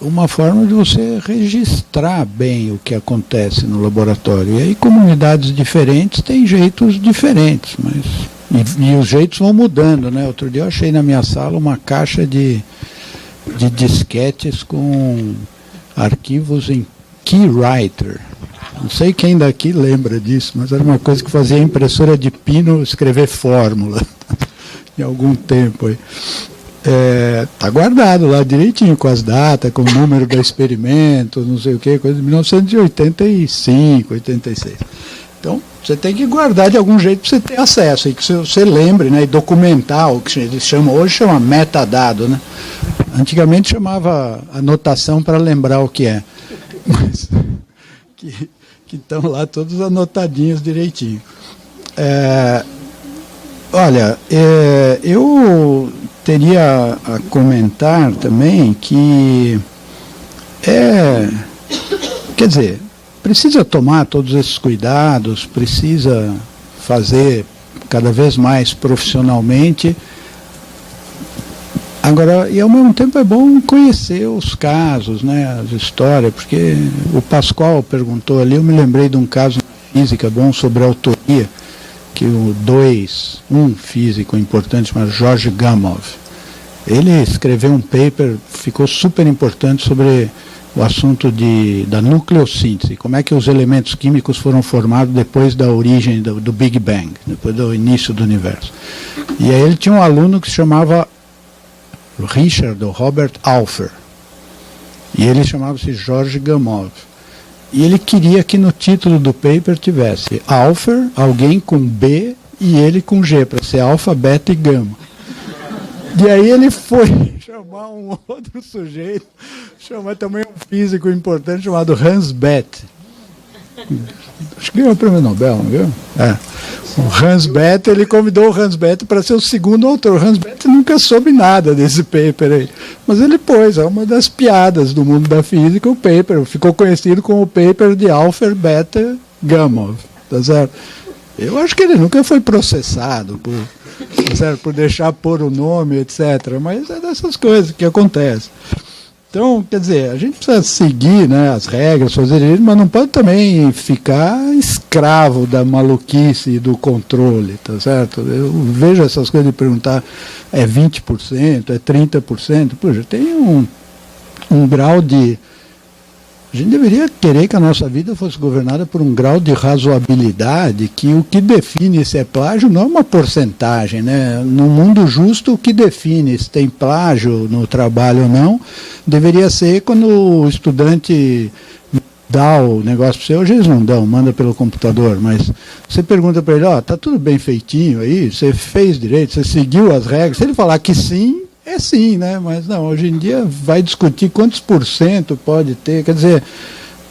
uma forma de você registrar bem o que acontece no laboratório. E aí comunidades diferentes têm jeitos diferentes, e os jeitos vão mudando, né? Outro dia eu achei na minha sala uma caixa de disquetes com arquivos em Keywriter. Não sei quem daqui lembra disso, mas era uma coisa que fazia a impressora de pino escrever fórmula em algum tempo aí. Está guardado lá direitinho, com as datas, com o número do experimento, não sei o que, coisa de 1985, 86. Então, você tem que guardar de algum jeito para você ter acesso, e que você lembre, né, e documentar, o que eles chamam, hoje chama metadado, né? Antigamente chamava anotação para lembrar o que é. Mas que estão lá todos anotadinhos direitinho. Olha, eu teria a comentar também que quer dizer, precisa tomar todos esses cuidados, precisa fazer cada vez mais profissionalmente. Agora, e ao mesmo tempo é bom conhecer os casos, né, as histórias, porque o Pascoal perguntou ali, eu me lembrei de um caso de física bom sobre autoria, que um físico importante, chamado George Gamow, ele escreveu um paper, ficou super importante sobre o assunto da nucleossíntese, como é que os elementos químicos foram formados depois da origem do Big Bang, depois do início do universo. E aí ele tinha um aluno que se chamava Richard ou Robert Alpher, e ele chamava-se George Gamow. E ele queria que no título do paper tivesse Alpher, alguém com B, e ele com G, para ser alfa, beta e gama. E aí ele foi chamar um outro sujeito, chamar também um físico importante chamado Hans Bethe. Acho que ganhou o prêmio Nobel, não viu? O Hans Bethe, ele convidou o Hans Bethe para ser o segundo autor. O Hans Bethe nunca soube nada desse paper aí. Mas ele pôs, é uma das piadas do mundo da física, o paper. Ficou conhecido como o paper de Alpher Bethe Gamow. Tá certo? Eu acho que ele nunca foi processado por deixar pôr o nome, etc. Mas é dessas coisas que acontecem. Então, quer dizer, a gente precisa seguir, né, as regras, fazer isso, mas não pode também ficar escravo da maluquice e do controle, tá certo? Eu vejo essas coisas de perguntar, é 20%, é 30%, poxa, tem um grau de... A gente deveria querer que a nossa vida fosse governada por um grau de razoabilidade, que o que define se é plágio não é uma porcentagem, né? No mundo justo, o que define se tem plágio no trabalho ou não, deveria ser quando o estudante dá o negócio para você. Hoje eles não dão, manda pelo computador, mas você pergunta para ele, tá tudo bem feitinho aí, você fez direito, você seguiu as regras. Se ele falar que sim, é sim, né? Mas não, hoje em dia vai discutir quantos % pode ter, quer dizer,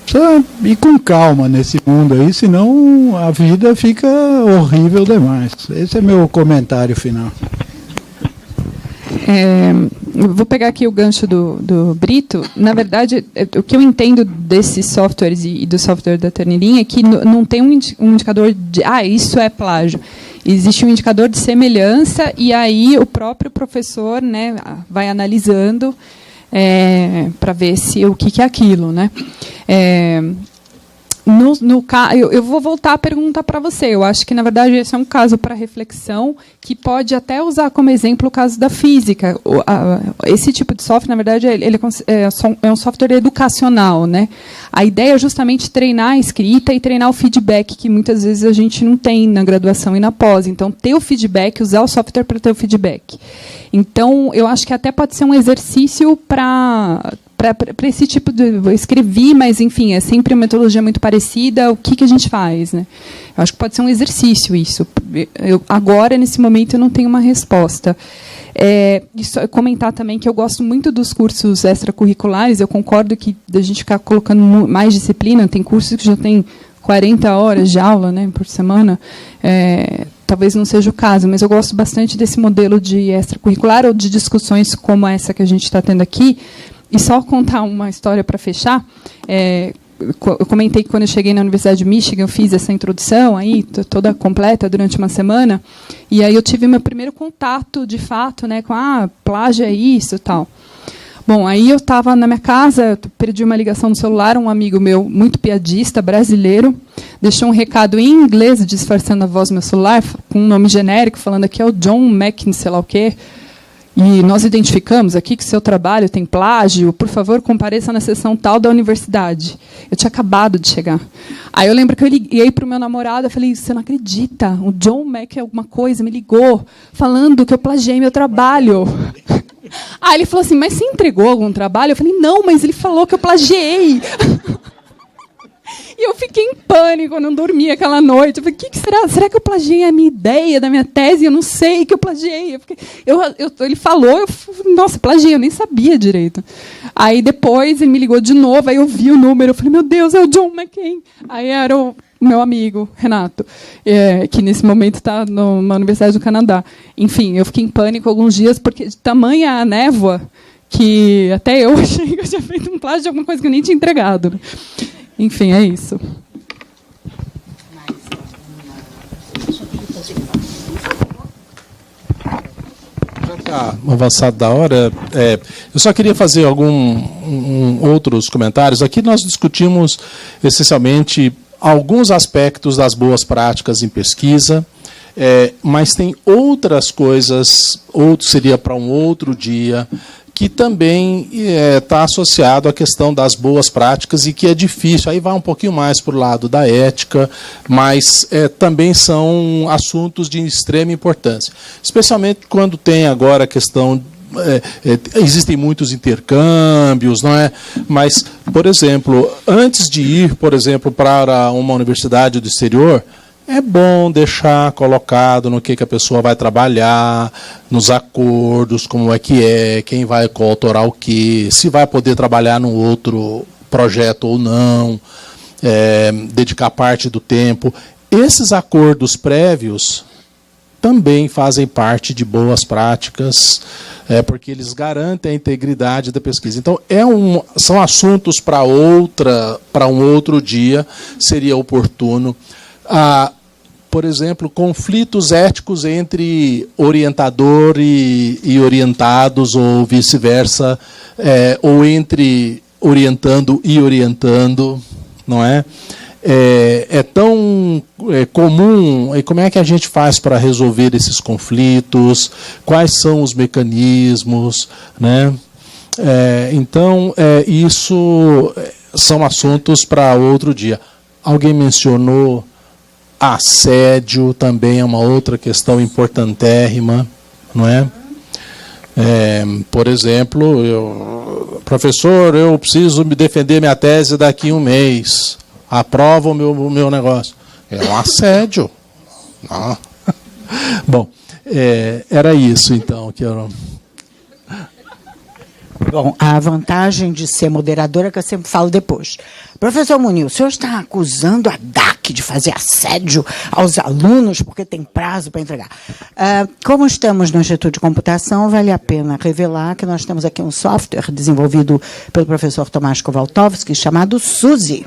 precisa ir com calma nesse mundo aí, senão a vida fica horrível demais. Esse é meu comentário final. Vou pegar aqui o gancho do Brito. Na verdade, o que eu entendo desses softwares e do software da Turnitin é que não tem um indicador de isso é plágio. Existe um indicador de semelhança e aí o próprio professor, né, vai analisando para ver o que é aquilo, né? Eu vou voltar a pergunta para você. Eu acho que, na verdade, esse é um caso para reflexão que pode até usar como exemplo o caso da física. Esse tipo de software, na verdade, ele é um software educacional, né? A ideia é justamente treinar a escrita e treinar o feedback, que muitas vezes a gente não tem na graduação e na pós. Então, ter o feedback, usar o software para ter o feedback. Então, eu acho que até pode ser um exercício para esse tipo de... Eu escrevi, mas, enfim, é sempre uma metodologia muito parecida. O que a gente faz, né? Eu acho que pode ser um exercício isso. Agora, nesse momento, eu não tenho uma resposta. Comentar também que eu gosto muito dos cursos extracurriculares. Eu concordo que a gente ficar colocando mais disciplina. Tem cursos que já tem 40 horas de aula, né, por semana. Talvez não seja o caso, mas eu gosto bastante desse modelo de extracurricular ou de discussões como essa que a gente está tendo aqui. E só contar uma história para fechar. Eu comentei que quando eu cheguei na Universidade de Michigan, eu fiz essa introdução aí, toda completa, durante uma semana. E aí eu tive meu primeiro contato, de fato, né, com plágio é isso e tal. Bom, aí eu estava na minha casa, perdi uma ligação no celular, um amigo meu, muito piadista, brasileiro, deixou um recado em inglês, disfarçando a voz do meu celular, com um nome genérico, falando aqui é o John Mackin, sei lá o quê. E nós identificamos aqui que seu trabalho tem plágio, por favor, compareça na sessão tal da universidade. Eu tinha acabado de chegar. Aí eu lembro que eu liguei para o meu namorado, eu falei, você não acredita, o John Mack alguma coisa me ligou, falando que eu plagiei meu trabalho. Aí ele falou assim, mas você entregou algum trabalho? Eu falei, não, mas ele falou que eu plagiei. E eu fiquei em pânico, eu não dormi aquela noite. Eu falei, que será? Será que eu plagiei a minha ideia da minha tese? Eu não sei que eu plagiei. Ele falou, nossa, plagiei, eu nem sabia direito. Aí depois ele me ligou de novo, aí eu vi o número, eu falei, meu Deus, é o John McCain. Aí era o meu amigo, Renato, que nesse momento está numa universidade do Canadá. Enfim, eu fiquei em pânico alguns dias, porque de tamanha a névoa que até eu achei que eu tinha feito um plágio de alguma coisa que eu nem tinha entregado. Enfim, é isso. Já está avançado da hora. Eu só queria fazer outros comentários. Aqui nós discutimos essencialmente alguns aspectos das boas práticas em pesquisa, mas tem outras coisas, seria para um outro dia, que também está associado à questão das boas práticas e que é difícil. Aí vai um pouquinho mais para o lado da ética, mas também são assuntos de extrema importância. Especialmente quando tem agora a questão... existem muitos intercâmbios, não é? Mas, por exemplo, antes de ir, por exemplo, para uma universidade do exterior, é bom deixar colocado no que a pessoa vai trabalhar, nos acordos, como quem vai coautorar o quê, se vai poder trabalhar num outro projeto ou não, dedicar parte do tempo. Esses acordos prévios também fazem parte de boas práticas, porque eles garantem a integridade da pesquisa. Então, são assuntos para um outro dia, seria oportuno. Por exemplo, conflitos éticos entre orientador e orientados, ou vice-versa, ou entre orientando e orientando, não é? É tão comum, e como é que a gente faz para resolver esses conflitos? Quais são os mecanismos, né? Então, isso são assuntos para outro dia. Alguém mencionou assédio, também é uma outra questão importantérrima, não é? Por exemplo, professor, eu preciso me defender minha tese daqui a um mês. Aprova o meu negócio. É um assédio. Não. Bom, era isso, então, que eu... Bom, a vantagem de ser moderadora é que eu sempre falo depois. Professor Munir, o senhor está acusando a DAC de fazer assédio aos alunos porque tem prazo para entregar. Como estamos no Instituto de Computação, vale a pena revelar que nós temos aqui um software desenvolvido pelo professor Tomás Kowaltowski chamado SUSE.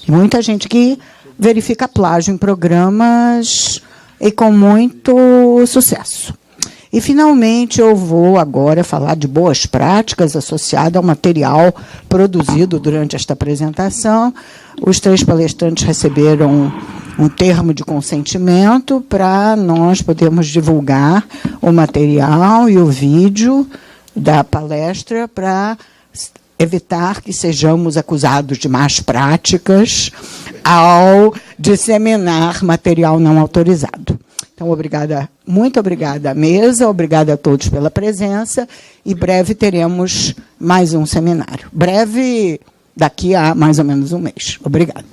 E muita gente que verifica plágio em programas e com muito sucesso. E, finalmente, eu vou agora falar de boas práticas associadas ao material produzido durante esta apresentação. Os 3 palestrantes receberam um termo de consentimento para nós podermos divulgar o material e o vídeo da palestra para evitar que sejamos acusados de más práticas ao disseminar material não autorizado. Então, muito obrigada à mesa, obrigada a todos pela presença, e breve teremos mais um seminário. Breve, daqui a mais ou menos um mês. Obrigada.